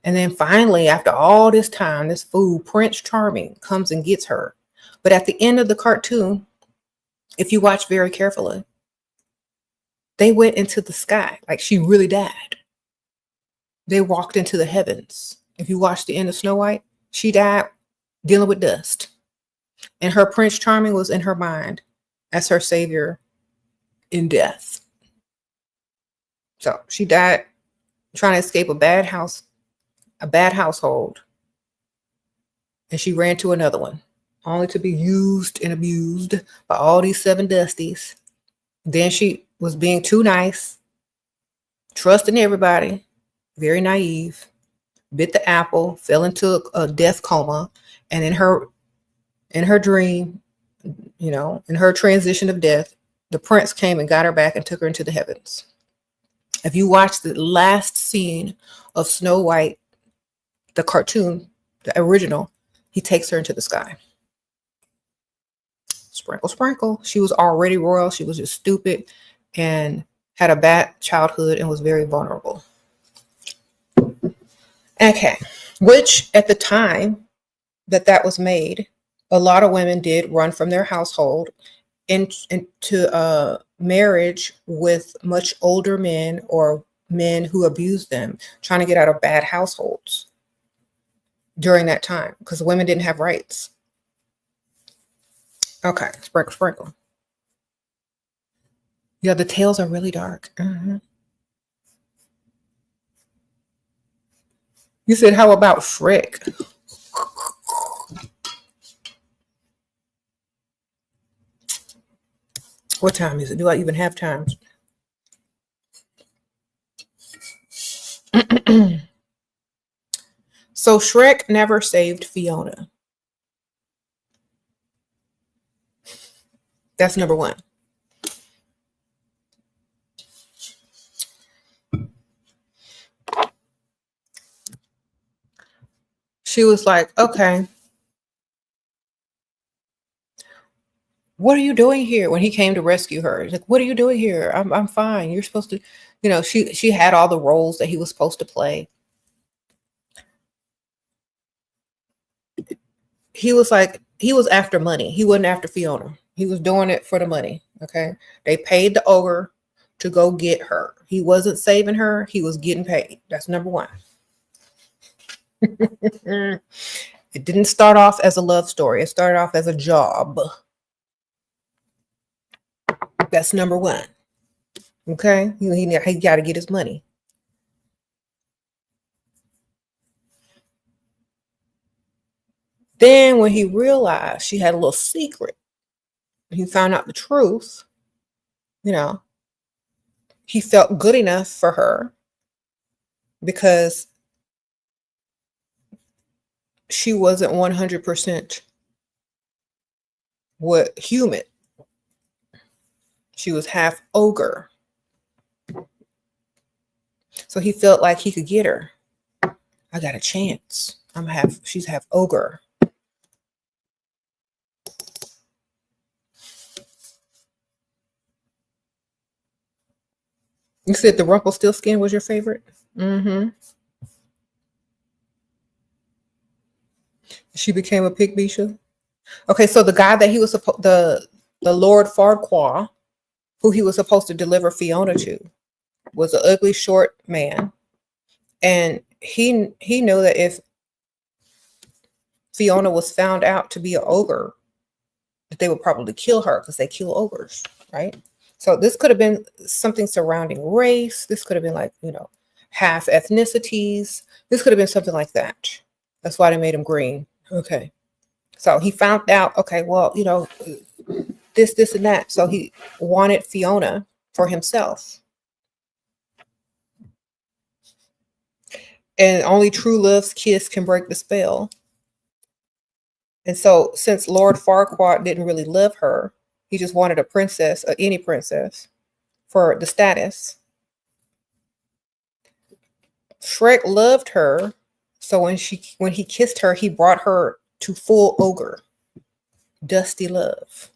And then finally, after all this time, this fool, Prince Charming, comes and gets her. But at the end of the cartoon, if you watch very carefully, they went into the sky. Like she really died. They walked into the heavens. If you watch the end of Snow White, she died dealing with dust. And her Prince Charming was in her mind as her savior in death. So she died trying to escape a bad household. And she ran to another one, only to be used and abused by all these 7 Dusties. Then she was being too nice, trusting everybody, very naive, bit the apple, fell into a death coma. And in her dream, in her transition of death, the prince came and got her back and took her into the heavens. If you watch the last scene of Snow White, the cartoon, the original, he takes her into the sky. Sprinkle, sprinkle. She was already royal. She was just stupid and had a bad childhood and was very vulnerable. Okay. Which at the time that was made, a lot of women did run from their household into marriage with much older men or men who abused them, trying to get out of bad households during that time because women didn't have rights. Okay, sprinkle, sprinkle. Yeah, the tales are really dark. You said, how about Shrek? What time is it? Do I even have time? So Shrek never saved Fiona. That's number 1. She was like, okay, what are you doing here? When he came to rescue her, like, what are you doing here? I'm fine. You're supposed to, she had all the roles that he was supposed to play. He was after money. He wasn't after Fiona. He was doing it for the money. Okay. They paid the ogre to go get her. He wasn't saving her. He was getting paid. That's number 1. It didn't start off as a love story. It started off as a job. That's number 1. Okay. He got to get his money. Then when he realized she had a little secret, he found out the truth, he felt good enough for her because she wasn't 100% human. She was half ogre. So he felt like he could get her. I got a chance. She's half ogre. You said the Rumpelstiltskin was your favorite? She became a pig bisha. Okay, so the guy that he was supposed, the Lord Farquaad, who he was supposed to deliver Fiona to, was an ugly, short man. And he knew that if Fiona was found out to be an ogre, that they would probably kill her because they kill ogres, right? So this could have been something surrounding race. This could have been like, half ethnicities. This could have been something like that. That's why they made him green. Okay. So he found out, okay, well, this and that. So he wanted Fiona for himself. And only true love's kiss can break the spell. And so since Lord Farquaad didn't really love her, he just wanted a princess, any princess, for the status. Shrek loved her. So when he kissed her, he brought her to full ogre. Dusty love.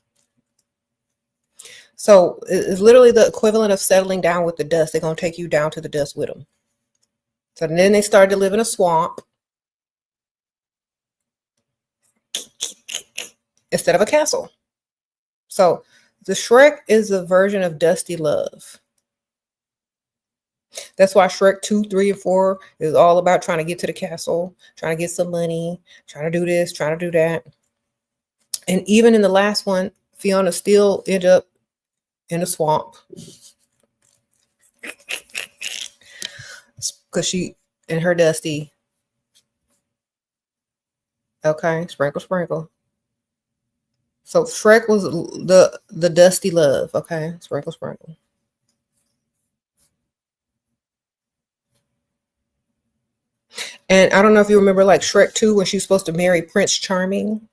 So it's literally the equivalent of settling down with the dust. They're going to take you down to the dust with them. So then they started to live in a swamp instead of a castle. So the Shrek is a version of Dusty love. That's why Shrek 2, 3, and 4 is all about trying to get to the castle, trying to get some money, trying to do this, trying to do that. And even in the last one, Fiona still ended up in a swamp. Because she and her Dusty. Okay, sprinkle, sprinkle. So Shrek was the Dusty love. Okay, sprinkle, sprinkle. And I don't know if you remember like Shrek 2 when she was supposed to marry Prince Charming.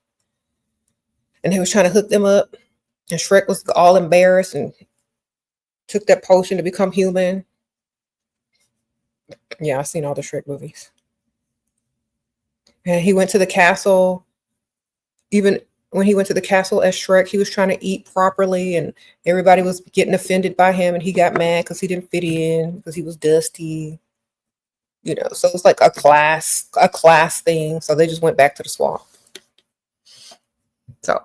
And he was trying to hook them up. And Shrek was all embarrassed and took that potion to become human. Yeah, I've seen all the Shrek movies. And he went to the castle. Even when he went to the castle as Shrek, he was trying to eat properly. And everybody was getting offended by him. And he got mad because he didn't fit in, because he was dusty. You know, so it's like a class thing. So they just went back to the swamp. So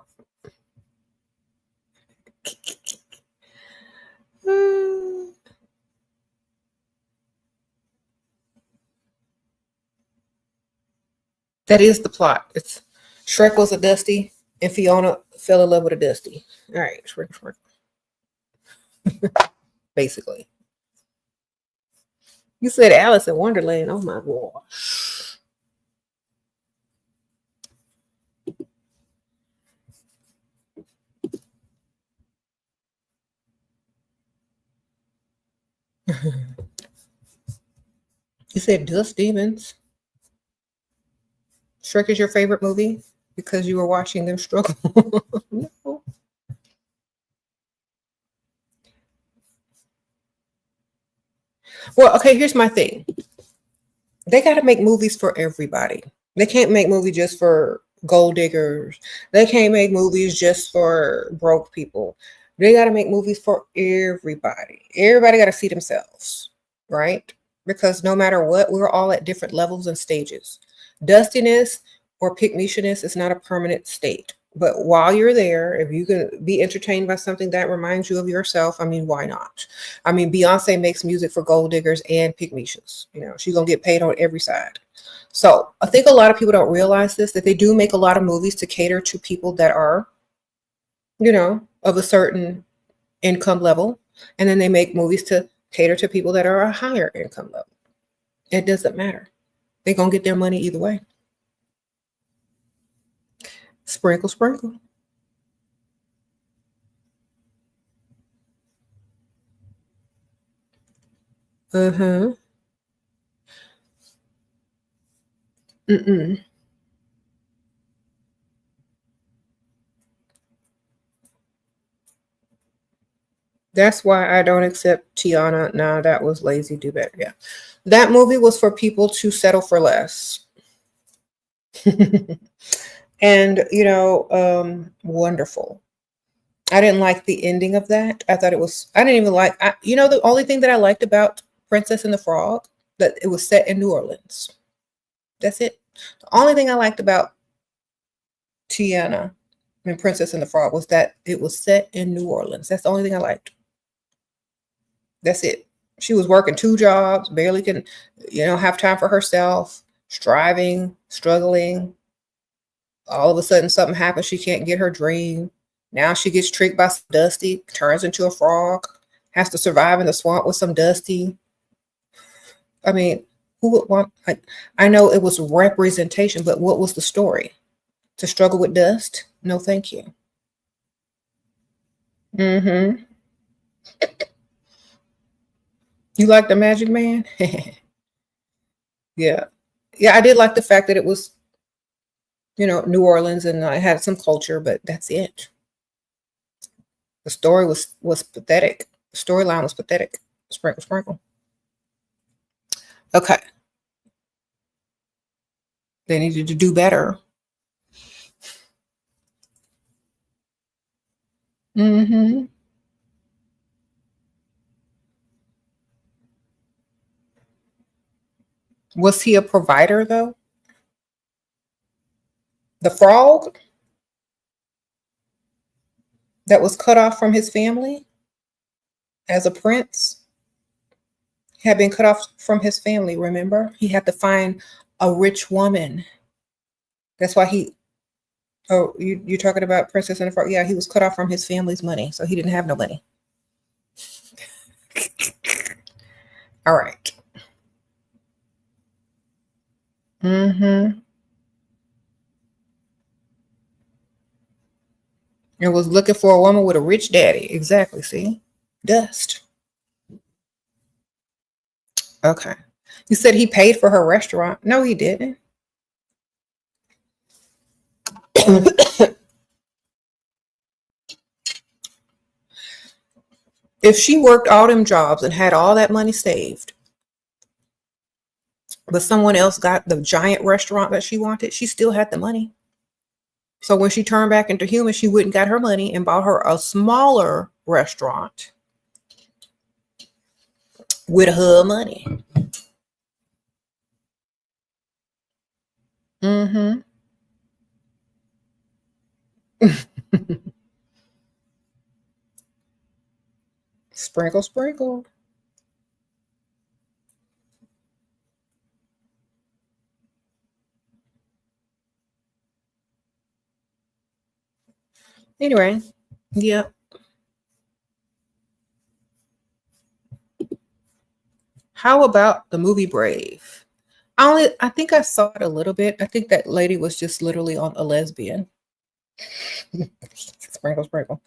that is the plot. It's Shrek was a Dusty and Fiona fell in love with a Dusty. All right, Shrek. Basically. You said Alice in Wonderland. Oh my gosh. You said Dust Demons. Shrek is your favorite movie because you were watching them struggle. No. Well, okay, here's my thing. They got to make movies for everybody. They can't make movies just for gold diggers. They can't make movies just for broke people. They got to make movies for everybody. Everybody got to see themselves, right? Because no matter what, we're all at different levels and stages. Dustiness or pick-me-shiness is not a permanent state. But while you're there, if you can be entertained by something that reminds you of yourself, I mean, why not? I mean, Beyonce makes music for gold diggers and pick-me-shins. You know, she's going to get paid on every side. So I think a lot of people don't realize this, that they do make a lot of movies to cater to people that are, you know, of a certain income level. And then they make movies to cater to people that are a higher income level. It doesn't matter. They're going to get their money either way. Sprinkle, sprinkle. Mm-mm. That's why I don't accept Tiana. Nah, that was lazy. Do better. Yeah. That movie was for people to settle for less. And, you know, wonderful. I didn't like the ending of that. I thought it was, I didn't even like, you know, the only thing that I liked about Princess and the Frog, that it was set in New Orleans. That's it. The only thing I liked about Tiana and Princess and the Frog was that it was set in New Orleans. That's the only thing I liked. That's it. She was working 2 jobs, barely can, you know, have time for herself, striving, struggling. All of a sudden something happens. She can't get her dream. Now she gets tricked by some Dusty, turns into a frog, has to survive in the swamp with some Dusty. I mean, who would want, I know it was representation, but what was the story? To struggle with dust? No, thank you. Mm-hmm. You like the Magic Man? Yeah. Yeah, I did like the fact that it was, you know, New Orleans and I had some culture, but that's it. The story was pathetic. The storyline was pathetic. Sprinkle, sprinkle. Okay. They needed to do better. Mm-hmm. Was he a provider, though? The frog that was cut off from his family as a prince had been cut off from his family, remember? He had to find a rich woman. That's why he... Oh, you're talking about Princess and the Frog? Yeah, he was cut off from his family's money, so he didn't have no money. All right. Mm-hmm. And was looking for a woman with a rich daddy. Exactly, see? Dust. Okay. You said he paid for her restaurant. No, he didn't. If she worked all them jobs and had all that money saved, but someone else got the giant restaurant that she wanted, she still had the money. So when she turned back into human, she went and got her money and bought her a smaller restaurant with her money. Mm-hmm. Sprinkle, sprinkle. Anyway, yeah. How about the movie Brave? I think I saw it a little bit. I think that lady was just literally on a lesbian. Sprinkle, sprinkle.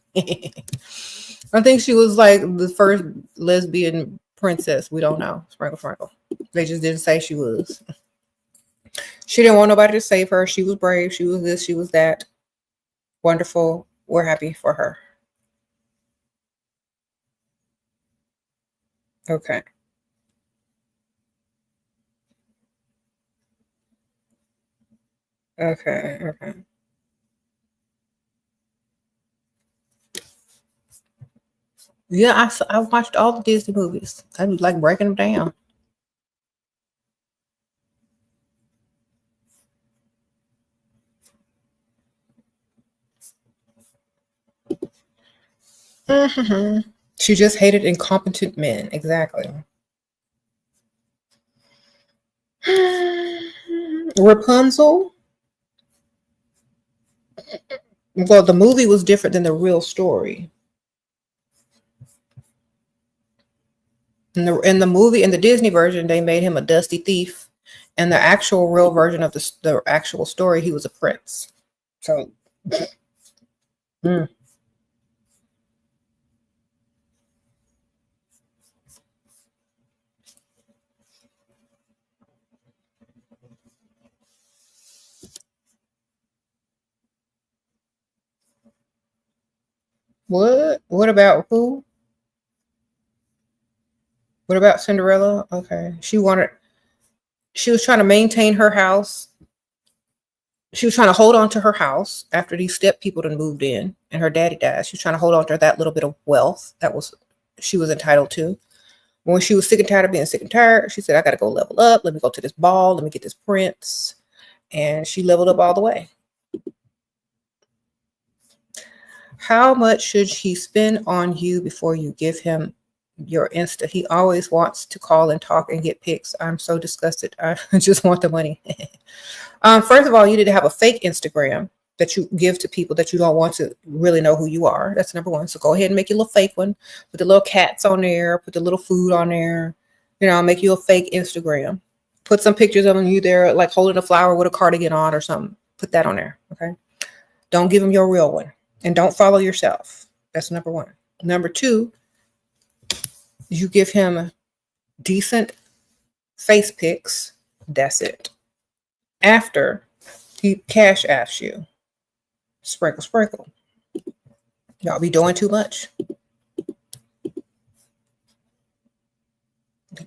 I think she was like the first lesbian princess. We don't know. Sprinkle, sprinkle. They just didn't say she was. She didn't want nobody to save her. She was brave. She was this. She was that. Wonderful. We're happy for her. Okay. Okay. Okay. Yeah, I watched all the Disney movies. I was like breaking them down. Mm-hmm. She just hated incompetent men. Exactly. Rapunzel. Well, the movie was different than the real story. In the movie, in the Disney version, they made him a dusty thief. In the actual real version of the actual story, he was a prince. So, mm. What? What about who? What about Cinderella? Okay, she was trying to maintain her house. She was trying to hold on to her house after these step people had moved in and her daddy died. She was trying to hold on to that little bit of wealth that was she was entitled to. When she was sick and tired of being sick and tired, she said, I got to go level up. Let me go to this ball. Let me get this prince. And she leveled up all the way. How much should he spend on you before you give him your Insta? He always wants to call and talk and get pics. I'm so disgusted. I just want the money. First of all, you need to have a fake Instagram that you give to people that you don't want to really know who you are. That's number one. So go ahead and make your little fake one. Put the little cats on there. Put the little food on there. You know, make you a fake Instagram. Put some pictures of you there, like holding a flower with a cardigan on or something. Put that on there, okay? Don't give them your real one. And don't follow yourself. That's number one. Number two, you give him decent face pics. That's it. After he cash asks you. Sprinkle, sprinkle. Y'all be doing too much.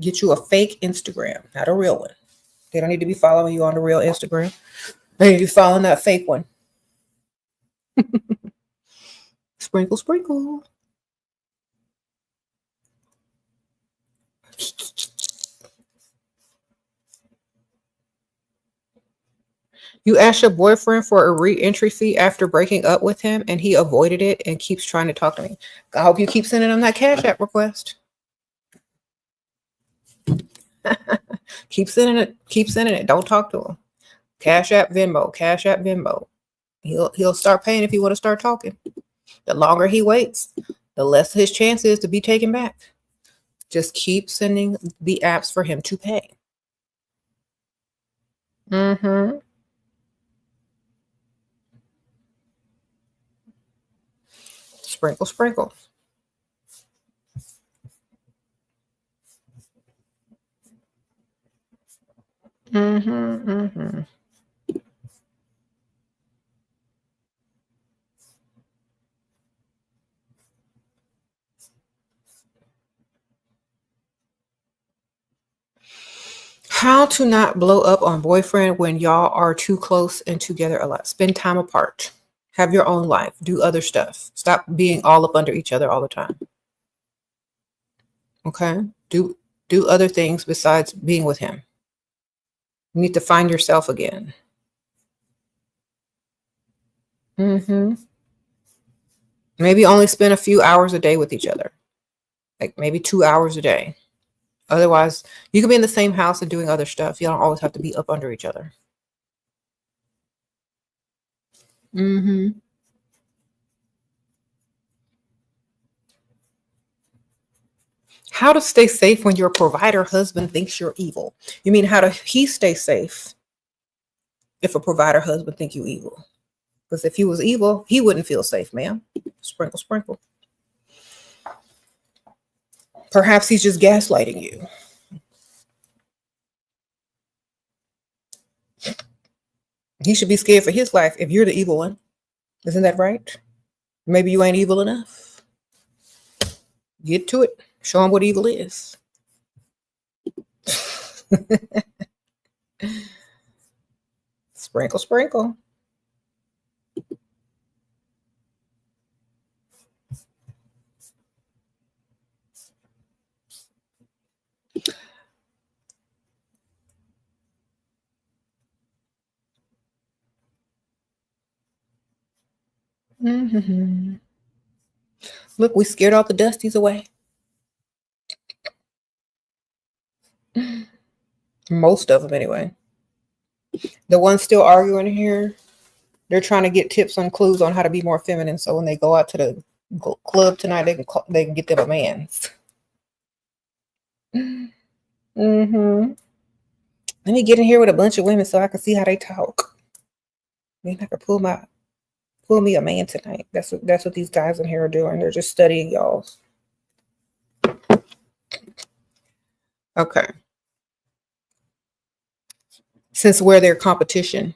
Get you a fake Instagram, not a real one. They don't need to be following you on the real Instagram. They need to be following that fake one. Sprinkle, sprinkle. You asked your boyfriend for a re-entry fee after breaking up with him, and he avoided it and keeps trying to talk to me. I hope you keep sending him that Cash App request. Keep sending it. Keep sending it. Don't talk to him. Cash App, Venmo. Cash App, Venmo. He'll start paying if you want to start talking. The longer he waits, the less his chance is to be taken back. Just keep sending the apps for him to pay. Mm-hmm. Sprinkle, sprinkle. Mm-hmm, mm-hmm. How to not blow up on boyfriend when y'all are too close and together a lot. Spend time apart. Have your own life. Do other stuff. Stop being all up under each other all the time. Okay? Do other things besides being with him. You need to find yourself again. Mm-hmm. Maybe only spend a few hours a day with each other. Like maybe 2 hours a day. Otherwise, you can be in the same house and doing other stuff. You don't always have to be up under each other. Mm-hmm. How to stay safe when your provider husband thinks you're evil. You mean how do he stay safe if a provider husband think you evil? Because if he was evil, he wouldn't feel safe, ma'am. Sprinkle, sprinkle. Perhaps he's just gaslighting you. He should be scared for his life if you're the evil one. Isn't that right? Maybe you ain't evil enough. Get to it. Show him what evil is. Sprinkle, sprinkle. Mm-hmm. Look, we scared all the Dusties away. Most of them, anyway. The ones still arguing here, they're trying to get tips and clues on how to be more feminine. So when they go out to the club tonight, they can get them a man. Mm-hmm. Let me get in here with a bunch of women so I can see how they talk. Maybe I could pull me a man tonight. That's what these guys in here are doing. They're just studying y'all. Okay. Since we're their competition,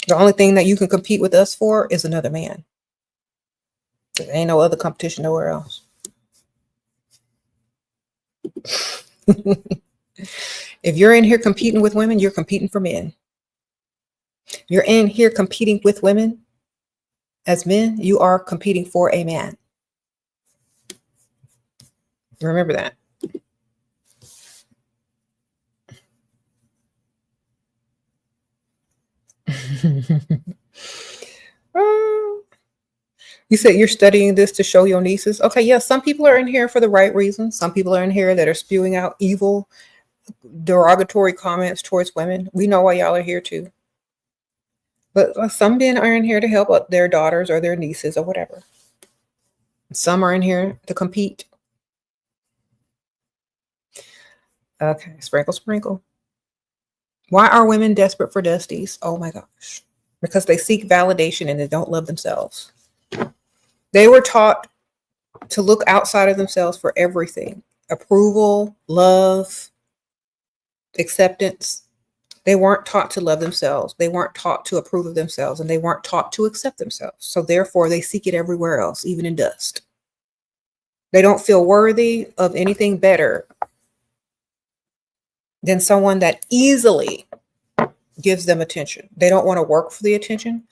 the only thing that you can compete with us for is another man. There ain't no other competition nowhere else. If you're in here competing with women, you're competing for men. You're in here competing with women. As men, you are competing for a man. Remember that. You said you're studying this to show your nieces. Okay, yeah, some people are in here for the right reasons. Some people are in here that are spewing out evil, derogatory comments towards women. We know why y'all are here too. But some men are in here to help their daughters or their nieces or whatever. Some are in here to compete. Okay, sprinkle, sprinkle. Why are women desperate for Dusties? Oh my gosh. Because they seek validation and they don't love themselves. They were taught to look outside of themselves for everything. Approval, love, acceptance. They weren't taught to love themselves. They weren't taught to approve of themselves, and they weren't taught to accept themselves. So therefore, they seek it everywhere else, even in dust. They don't feel worthy of anything better than someone that easily gives them attention. They don't want to work for the attention.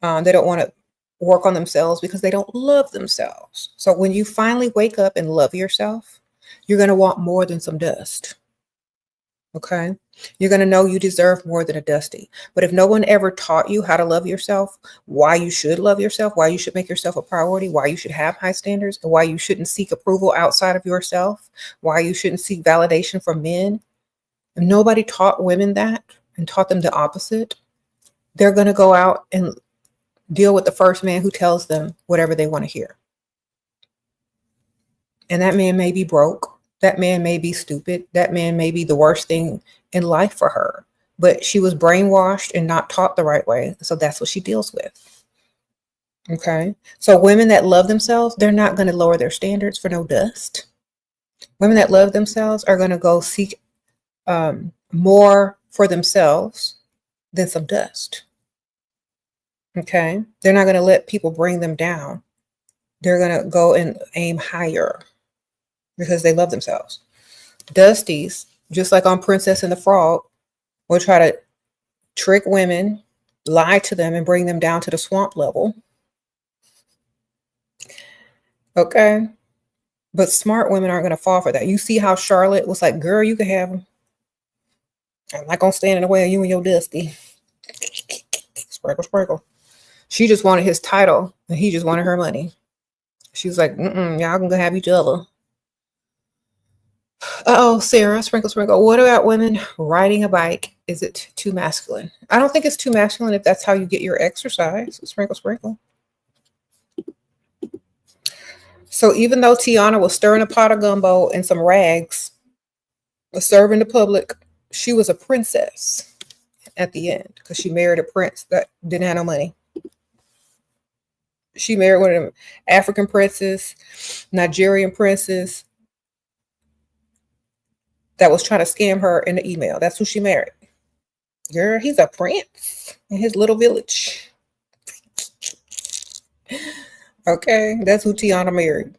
They don't want to work on themselves because they don't love themselves. So when you finally wake up and love yourself, you're going to want more than some dust. Okay. You're going to know you deserve more than a Dusty. But if no one ever taught you how to love yourself, why you should love yourself, why you should make yourself a priority, why you should have high standards, and why you shouldn't seek approval outside of yourself, why you shouldn't seek validation from men, if nobody taught women that and taught them the opposite, they're going to go out and deal with the first man who tells them whatever they want to hear. And that man may be broke. That man may be stupid. That man may be the worst thing in life for her. But she was brainwashed and not taught the right way. So that's what she deals with. Okay. So women that love themselves, they're not going to lower their standards for no dust. Women that love themselves are going to go seek more for themselves than some dust. Okay. They're not going to let people bring them down. They're going to go and aim higher because they love themselves. Dusties, just like on Princess and the Frog, will try to trick women, lie to them, and bring them down to the swamp level. Okay. But smart women aren't going to fall for that. You see how Charlotte was like, girl, you can have them. I'm not going to stand in the way of you and your Dusty. Sprinkle, sprinkle. She just wanted his title and he just wanted her money. She was like, y'all can go have each other. Uh-oh, Sarah, sprinkle, sprinkle. What about women riding a bike? Is it too masculine? I don't think it's too masculine if that's how you get your exercise. Sprinkle, sprinkle. So even though Tiana was stirring a pot of gumbo and some rags, was serving the public, she was a princess at the end because she married a prince that didn't have no money. She married one of them African princes, Nigerian princes that was trying to scam her in the email. That's who she married. Girl, he's a prince in his little village. Okay, that's who Tiana married.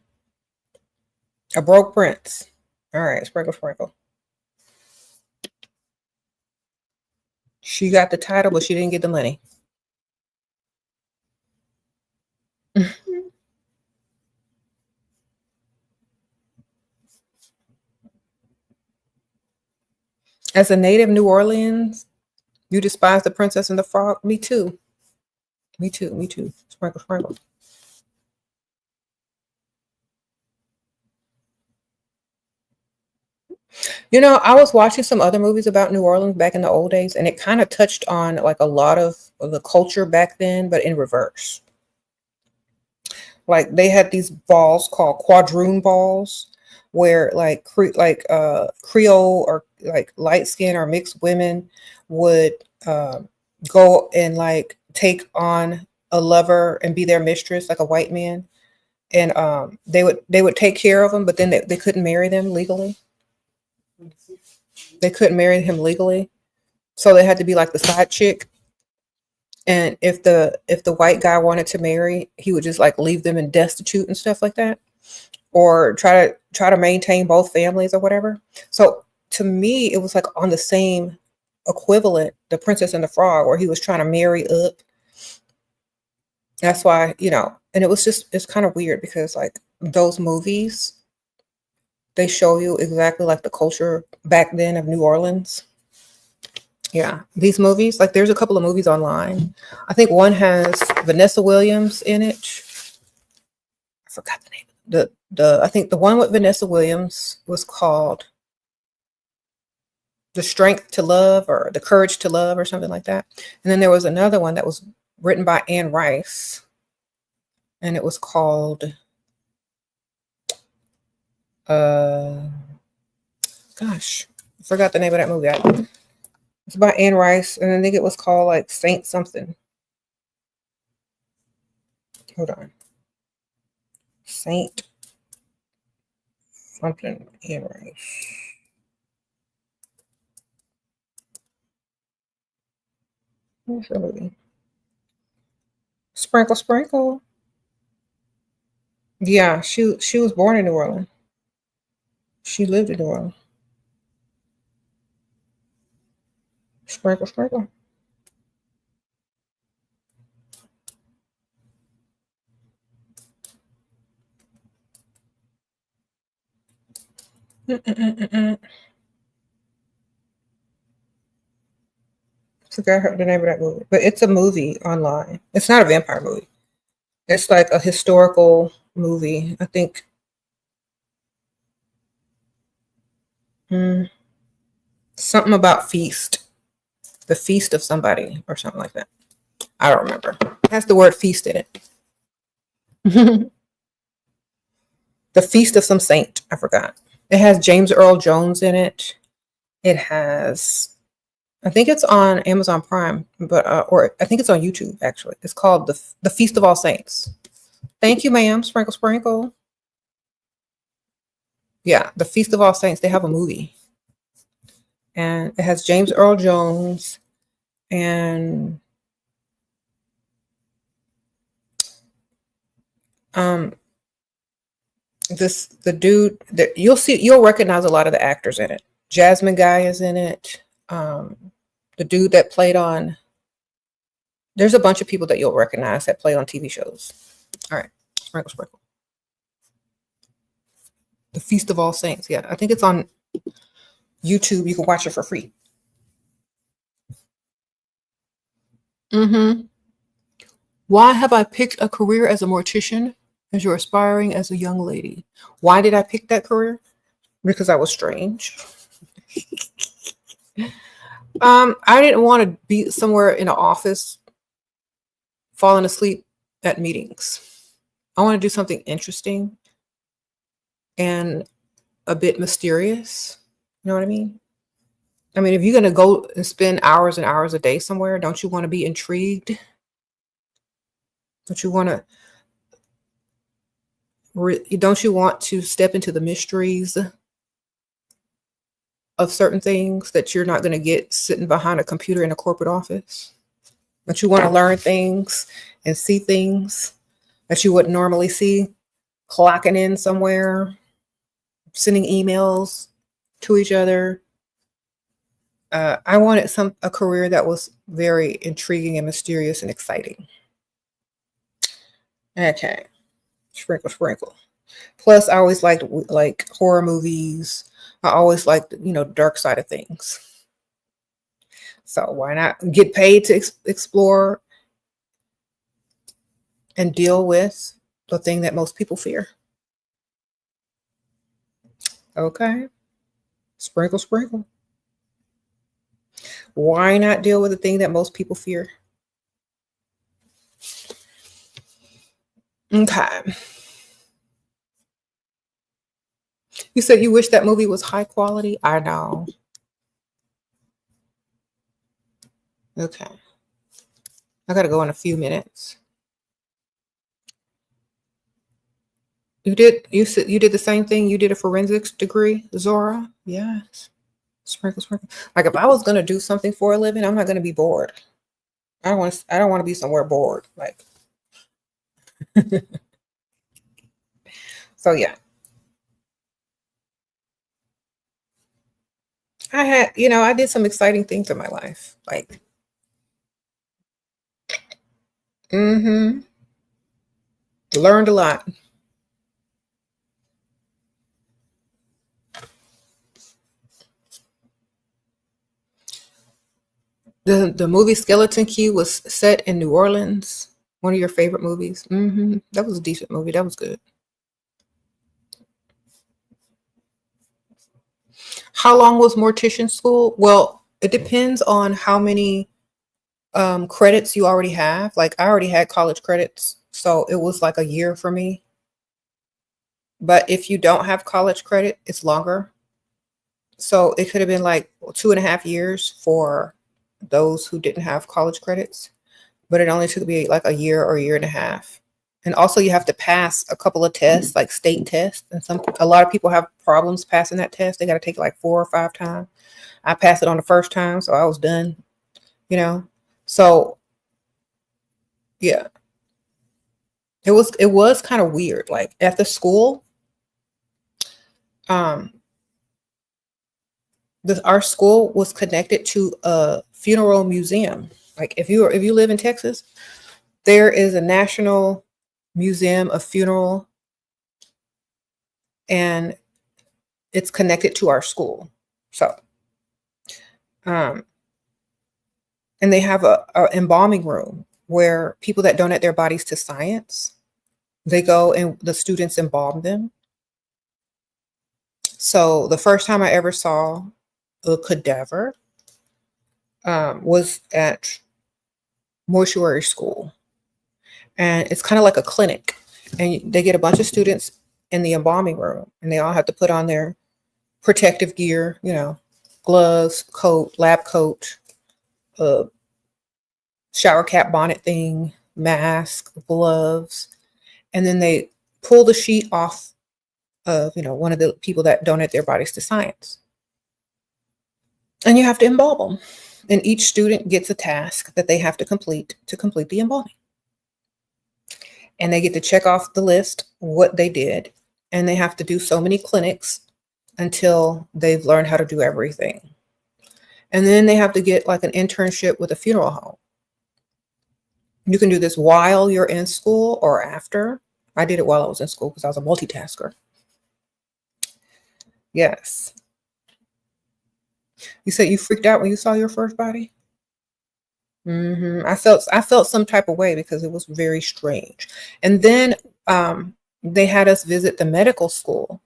A broke prince. All right, sprinkle, sprinkle. She got the title, but she didn't get the money. As a native New Orleans, you despise the Princess and the Frog? Me too. Me too. Me too. Sprinkle, sprinkle. You know, I was watching some other movies about New Orleans back in the old days, and it kind of touched on like a lot of the culture back then, but in reverse. Like they had these balls called quadroon balls, where like Creole or like light skin or mixed women would go and like take on a lover and be their mistress, like a white man, and they would take care of them, but then they couldn't marry them legally. They couldn't marry him legally, so they had to be like the side chick. And if the white guy wanted to marry, he would just like leave them in destitute and stuff like that, or try to maintain both families or whatever. So to me, it was like on the same equivalent, The Princess and the Frog, where he was trying to marry up. That's why, you know, and it's kind of weird because like those movies, they show you exactly like the culture back then of New Orleans. Yeah, these movies, like there's a couple of movies online. I think one has Vanessa Williams in it. I forgot the name. I think the one with Vanessa Williams was called The Strength to Love or The Courage to Love or something like that. And then there was another one that was written by Anne Rice, and it was called gosh, I forgot the name of that movie. It's by Anne Rice, and I think it was called like Saint something. Hold on. Saint something, Anne Rice. What's the movie? Sprinkle, sprinkle. Yeah, she was born in New Orleans. She lived in New Orleans. Sprinkle, sprinkle. Forgot the name of that movie, but it's a movie online. It's not a vampire movie. It's like a historical movie. I think. Something about feast. The feast of somebody or something like that. I don't remember. It has the word feast in it. The feast of some saint. I forgot. It has James Earl Jones in it. It has, I think it's on Amazon Prime, but or I think it's on YouTube actually. It's called the Feast of All Saints. Thank you, ma'am. Sprinkle, sprinkle. Yeah, the Feast of All Saints. They have a movie, and it has James Earl Jones and the dude that you'll recognize a lot of the actors in it. Jasmine Guy is in it. The dude that played on, there's a bunch of people that you'll recognize that play on TV shows. All right, sprinkle, sprinkle. The Feast of All Saints. Yeah, I think it's on YouTube. You can watch it for free. Why have I picked a career as a mortician as you're aspiring as a young lady? Why did I pick that career? Because I was strange. I didn't want to be somewhere in an office falling asleep at meetings. I want to do something interesting and a bit mysterious. You know what I mean? I mean, if you're going to go and spend hours and hours a day somewhere, don't you want to be intrigued? Don't you want to step into the mysteries of certain things that you're not going to get sitting behind a computer in a corporate office? Don't you want to learn things and see things that you wouldn't normally see, clocking in somewhere, sending emails to each other? I wanted a career that was very intriguing and mysterious and exciting. Okay, sprinkle, sprinkle. Plus, I always liked like horror movies. I always liked, dark side of things. So why not get paid to explore and deal with the thing that most people fear? Okay, sprinkle, sprinkle. Why not deal with the thing that most people fear? Okay. You said you wish that movie was high quality. I know. Okay. I gotta go in a few minutes. You did the same thing? You did a forensics degree, Zora? Yes. Sprinkle, sprinkle. Like if I was gonna do something for a living, I'm not gonna be bored. I don't want to be somewhere bored. Like so yeah. I did some exciting things in my life. Like learned a lot. The movie Skeleton Key was set in New Orleans. One of your favorite movies. That was a decent movie. That was good. How long was mortician school? Well, it depends on how many credits you already have. Like I already had college credits, so it was like a year for me. But if you don't have college credit, it's longer. So it could have been like 2.5 years for those who didn't have college credits, but it only took me like a year or a year and a half. And also you have to pass a couple of tests, like state tests. And a lot of people have problems passing that test. They got to take it like 4 or 5 times. I passed it on the first time, so I was done, So yeah, it was kind of weird. Like at the school, our school was connected to a funeral museum. Like if you live in Texas, there is a national museum of funeral, and it's connected to our school. So, and they have a embalming room where people that donate their bodies to science, they go and the students embalm them. So the first time I ever saw a cadaver was at mortuary school. And it's kind of like a clinic. And they get a bunch of students in the embalming room, and they all have to put on their protective gear, you know, gloves, coat, lab coat, shower cap bonnet thing, mask, gloves. And then they pull the sheet off of, you know, one of the people that donate their bodies to science. And you have to embalm them. And each student gets a task that they have to complete the embalming. And they get to check off the list what they did. And they have to do so many clinics until they've learned how to do everything. And then they have to get like an internship with a funeral home. You can do this while you're in school or after. I did it while I was in school because I was a multitasker. Yes. You said you freaked out when you saw your first body? I felt some type of way because it was very strange. And then they had us visit the medical school,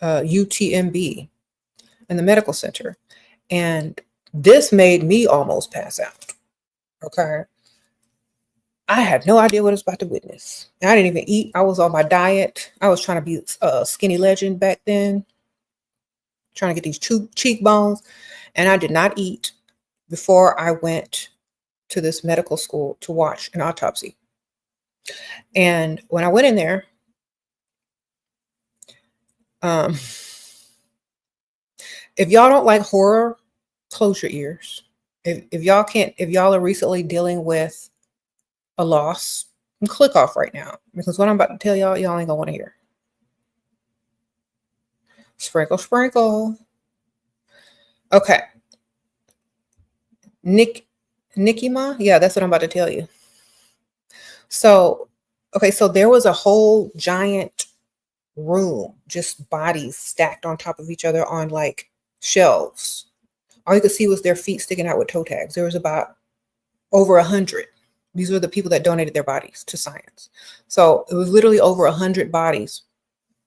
UTMB, in the medical center. And this made me almost pass out. Okay. I had no idea what I was about to witness. I didn't even eat. I was on my diet. I was trying to be a skinny legend back then, trying to get these cheekbones. And I did not eat before I went to this medical school to watch an autopsy. And when I went in there, if y'all don't like horror, close your ears. If y'all are recently dealing with a loss, click off right now, because what I'm about to tell y'all ain't gonna want to hear. Sprinkle, sprinkle. Okay. Nikki Ma? Yeah, that's what I'm about to tell you. So, okay, so there was a whole giant room, just bodies stacked on top of each other on like shelves. All you could see was their feet sticking out with toe tags. There was about over 100. These were the people that donated their bodies to science. So it was literally over 100 bodies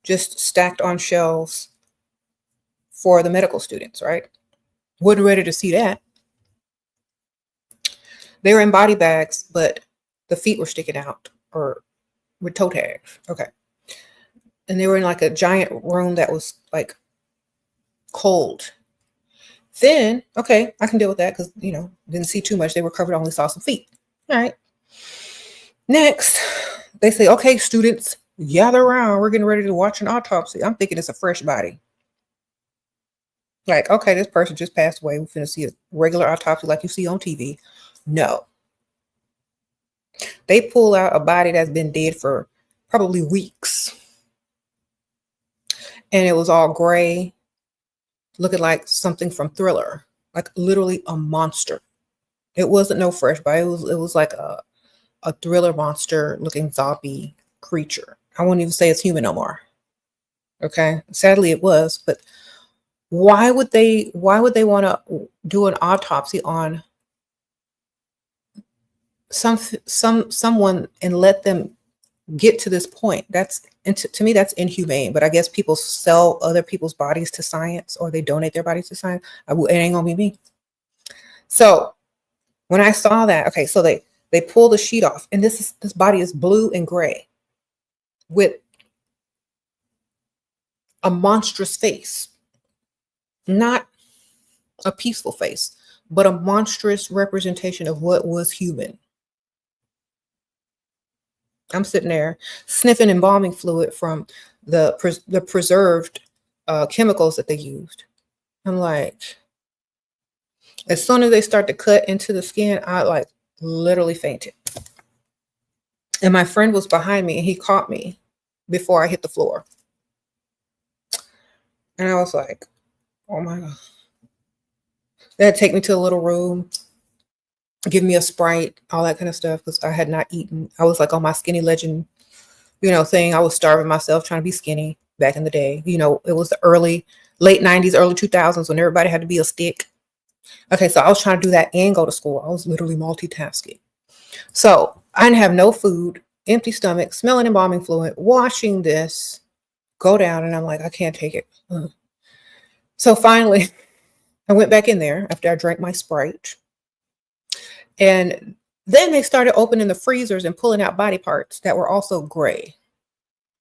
just stacked on shelves for the medical students, right? Wasn't ready to see that. They were in body bags, but the feet were sticking out or with toe tags. Okay. And they were in like a giant room that was like cold. Then, okay, I can deal with that because, you know, didn't see too much. They were covered, only saw some feet. All right. Next, they say, okay, students, gather around. We're getting ready to watch an autopsy. I'm thinking it's a fresh body. Like, okay, this person just passed away. We're going to see a regular autopsy like you see on TV. No. They pull out a body that's been dead for probably weeks. And it was all gray, looking like something from Thriller, like literally a monster. It wasn't no fresh body. It was like a Thriller monster looking zombie creature. I won't even say it's human no more. Okay. Sadly it was, but why would they want to do an autopsy on someone and let them get to this point? To me, that's inhumane. But I guess people sell other people's bodies to science, or they donate their bodies to science. It ain't gonna be me. So when I saw that, okay, so they pull the sheet off, and this body is blue and gray with a monstrous face, not a peaceful face, but a monstrous representation of what was human. I'm sitting there sniffing embalming fluid from the preserved chemicals that they used. I'm like, as soon as they start to cut into the skin, I like literally fainted. And my friend was behind me and he caught me before I hit the floor. And I was like, oh my God. They had to take me to a little room give me a Sprite, all that kind of stuff, because I had not eaten. I was like on my skinny legend, thing. I was starving myself trying to be skinny back in the day. It was the late 90s, early 2000s when everybody had to be a stick. Okay, so I was trying to do that and go to school. I was literally multitasking. So I didn't have no food, empty stomach, smelling embalming fluid, watching this go down, and I'm like, I can't take it. So finally, I went back in there after I drank my Sprite. And then they started opening the freezers and pulling out body parts that were also gray.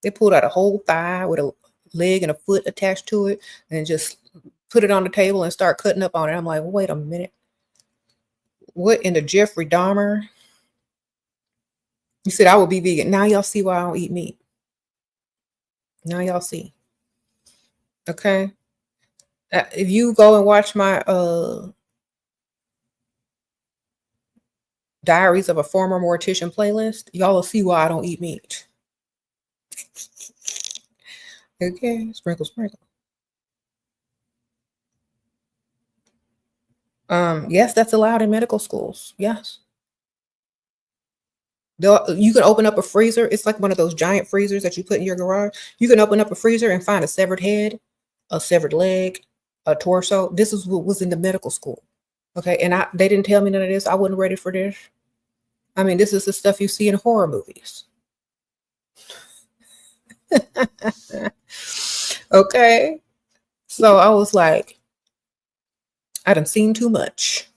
They pulled out a whole thigh with a leg and a foot attached to it and just put it on the table and start cutting up on it. I'm like, wait a minute. What in the Jeffrey Dahmer? You said I would be vegan. Now y'all see why I don't eat meat. Now y'all see. Okay. If you go and watch my Diaries of a Former Mortician playlist, y'all will see why I don't eat meat. Okay, sprinkle, sprinkle. Yes, that's allowed in medical schools. Yes. You can open up a freezer. It's like one of those giant freezers that you put in your garage. You can open up a freezer and find a severed head, a severed leg, a torso. This is what was in the medical school. Okay, and they didn't tell me none of this. I wasn't ready for this. I mean, this is the stuff you see in horror movies. Okay. So I was like, I done seen too much.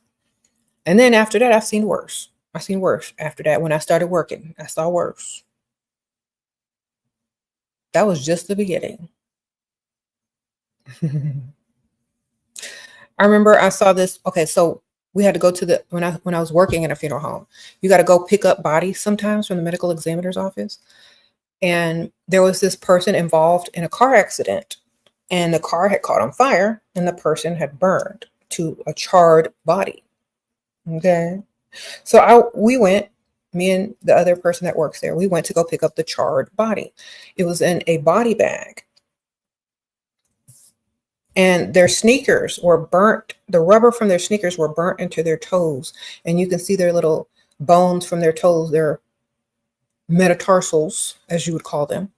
And then after that, I've seen worse. I've seen worse after that. When I started working, I saw worse. That was just the beginning. I remember I saw this. Okay, so we had to go to when I was working in a funeral home, you got to go pick up bodies sometimes from the medical examiner's office. And there was this person involved in a car accident, and the car had caught on fire, and the person had burned to a charred body. Okay. So we went, me and the other person that works there, we went to go pick up the charred body. It was in a body bag. And their sneakers were burnt. The rubber from their sneakers were burnt into their toes. And you can see their little bones from their toes, their metatarsals, as you would call them.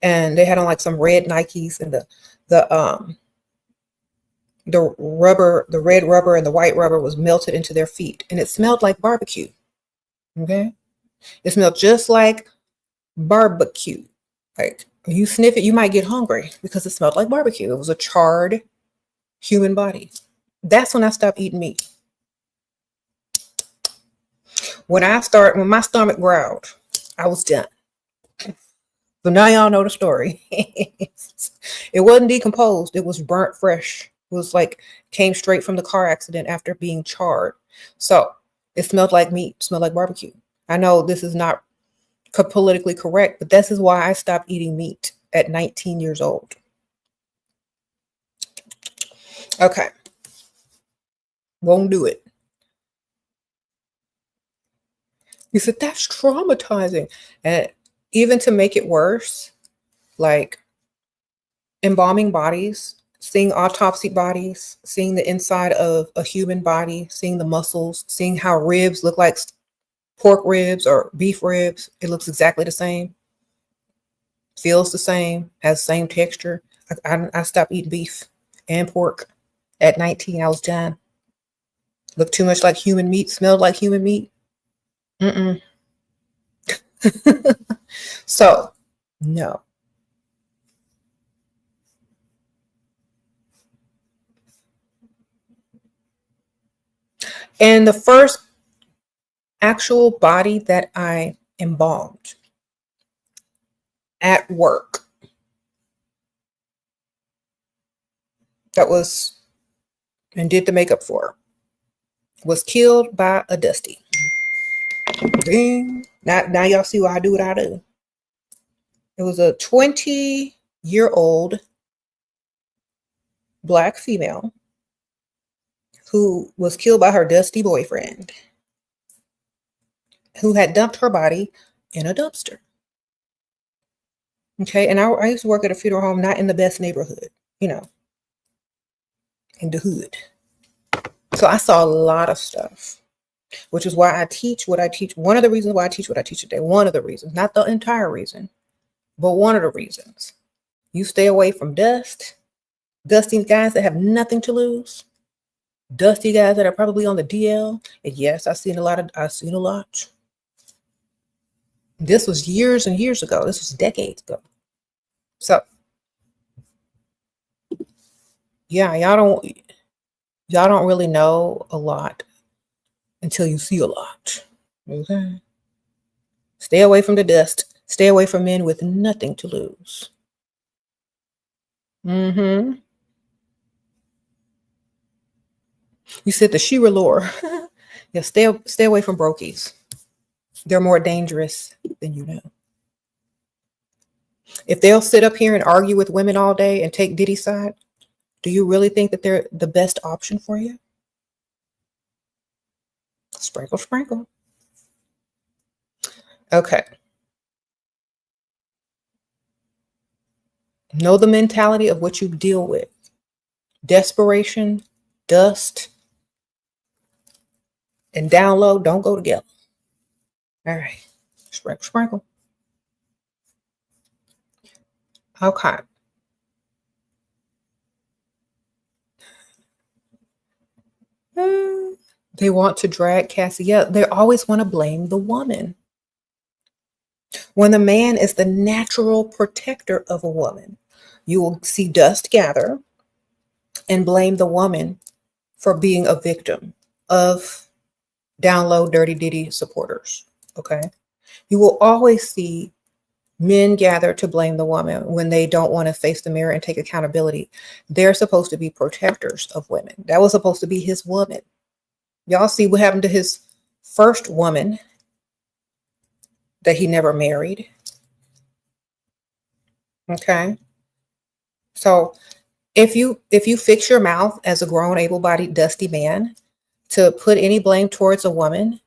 And they had on like some red Nikes, and the rubber, the red rubber and the white rubber was melted into their feet. And it smelled like barbecue. Okay. It smelled just like barbecue. Like, you sniff it, you might get hungry because it smelled like barbecue. It was a charred human body. That's when I stopped eating meat. When my stomach growled, I was done. So now y'all know the story. It wasn't decomposed. It was burnt fresh. It was like came straight from the car accident after being charred. So it smelled like meat, smelled like barbecue. I know this is not politically correct, but this is why I stopped eating meat at 19 years old. Okay. Won't do it. You said that's traumatizing. And even to make it worse, like embalming bodies, seeing autopsy bodies, seeing the inside of a human body, seeing the muscles, seeing how ribs look like pork ribs or beef ribs. It looks exactly the same. Feels the same, has the same texture. I stopped eating beef and pork at 19. I was done. Looked too much like human meat, smelled like human meat. So, no. And the first actual body that I embalmed at work, that was, and did the makeup for, was killed by a Dusty. Ding. Now y'all see why I do what I do. It was a 20-year-old Black female who was killed by her Dusty boyfriend, who had dumped her body in a dumpster. Okay, and I used to work at a funeral home, not in the best neighborhood, in the hood. So I saw a lot of stuff. which is why I teach what I teach. One of the reasons why I teach what I teach today. One of the reasons, not the entire reason, but one of the reasons. You stay away from dusty guys that have nothing to lose, dusty guys that are probably on the DL. And yes, I've seen a lot. This was years and years ago. This was decades ago. So yeah, y'all don't really know a lot until you see a lot. Okay. Stay away from the dust. Stay away from men with nothing to lose. You said the Sheira lore. Yeah, stay away from brokies. They're more dangerous than you know. If they'll sit up here and argue with women all day and take Diddy's side, do you really think that they're the best option for you? Sprinkle, sprinkle. Okay. Know the mentality of what you deal with. Desperation, dust, and down low don't go together. All right. Sprinkle, sprinkle. Okay. They want to drag Cassie. Yeah, they always want to blame the woman. When the man is the natural protector of a woman, you will see dust gather and blame the woman for being a victim of down low dirty Diddy supporters. Okay. You will always see men gather to blame the woman when they don't want to face the mirror and take accountability. They're supposed to be protectors of women. That was supposed to be his woman. Y'all see what happened to his first woman that he never married. Okay. So if you fix your mouth as a grown, able-bodied, dusty man to put any blame towards a woman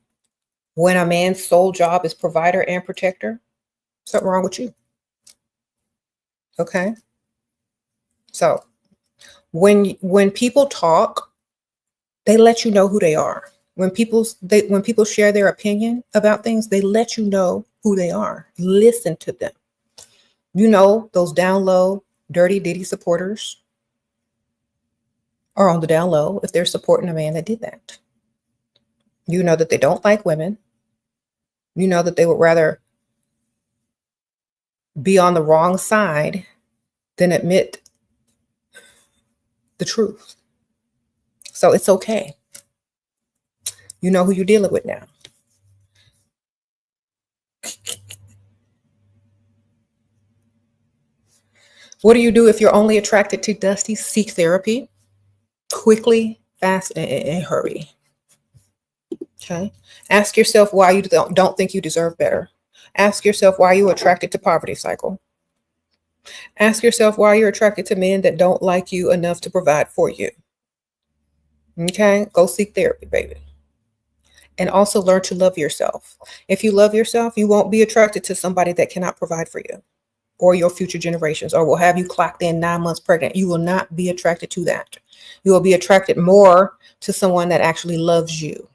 when a man's sole job is provider and protector, something wrong with you. Okay. So when people talk, they let you know who they are. When people share their opinion about things, they let you know who they are. Listen to them. You know, those down low, dirty Diddy supporters are on the down low if they're supporting a man that did that. You know that they don't like women. You know that they would rather be on the wrong side than admit the truth. So it's okay. You know who you're dealing with now. What do you do if you're only attracted to Dusty? Seek therapy quickly, fast, and hurry. Okay. Ask yourself why you don't think you deserve better. Ask yourself why you're attracted to poverty cycle. Ask yourself why you're attracted to men that don't like you enough to provide for you. Okay. Go seek therapy, baby. And also learn to love yourself. If you love yourself, you won't be attracted to somebody that cannot provide for you or your future generations, or will have you clocked in 9 months pregnant. You will not be attracted to that. You will be attracted more to someone that actually loves you,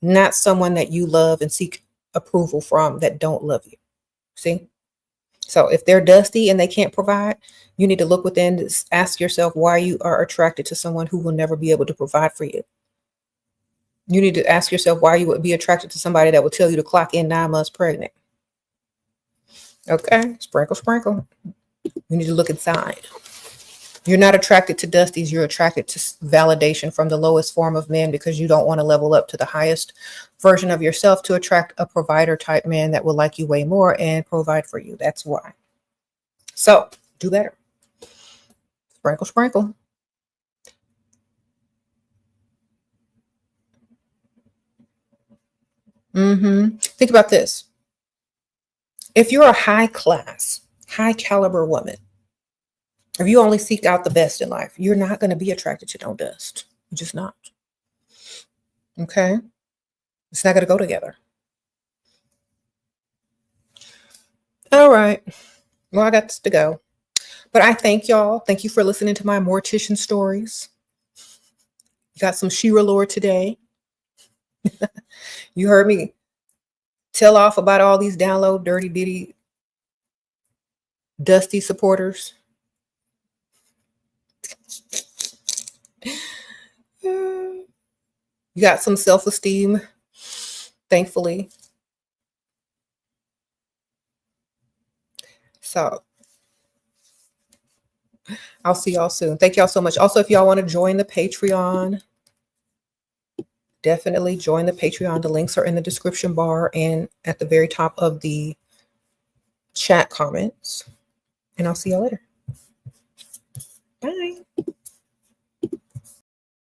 not someone that you love and seek approval from that don't love you. See? So if they're dusty and they can't provide, you need to look within, ask yourself why you are attracted to someone who will never be able to provide for you. You need to ask yourself why you would be attracted to somebody that will tell you to clock in 9 months pregnant. Okay, sprinkle, sprinkle. You need to look inside. You're not attracted to dusties. You're attracted to validation from the lowest form of men because you don't want to level up to the highest version of yourself to attract a provider type man that will like you way more and provide for you. That's why. So do better. Sprinkle, sprinkle. Think about this. If you're a high class, high caliber woman, if you only seek out the best in life, you're not going to be attracted to no dust. You're just not. Okay? It's not going to go together. All right. Well, I got to go. But I thank y'all. Thank you for listening to my mortician stories. You got some Sheira lore today. You heard me tell off about all these download dirty bitty Dusty supporters. You got some self-esteem, thankfully. So I'll see y'all soon. Thank y'all so much. Also, if y'all want to join the Patreon, definitely join the Patreon. The links are in the description bar and at the very top of the chat comments. And I'll see y'all later. Bye.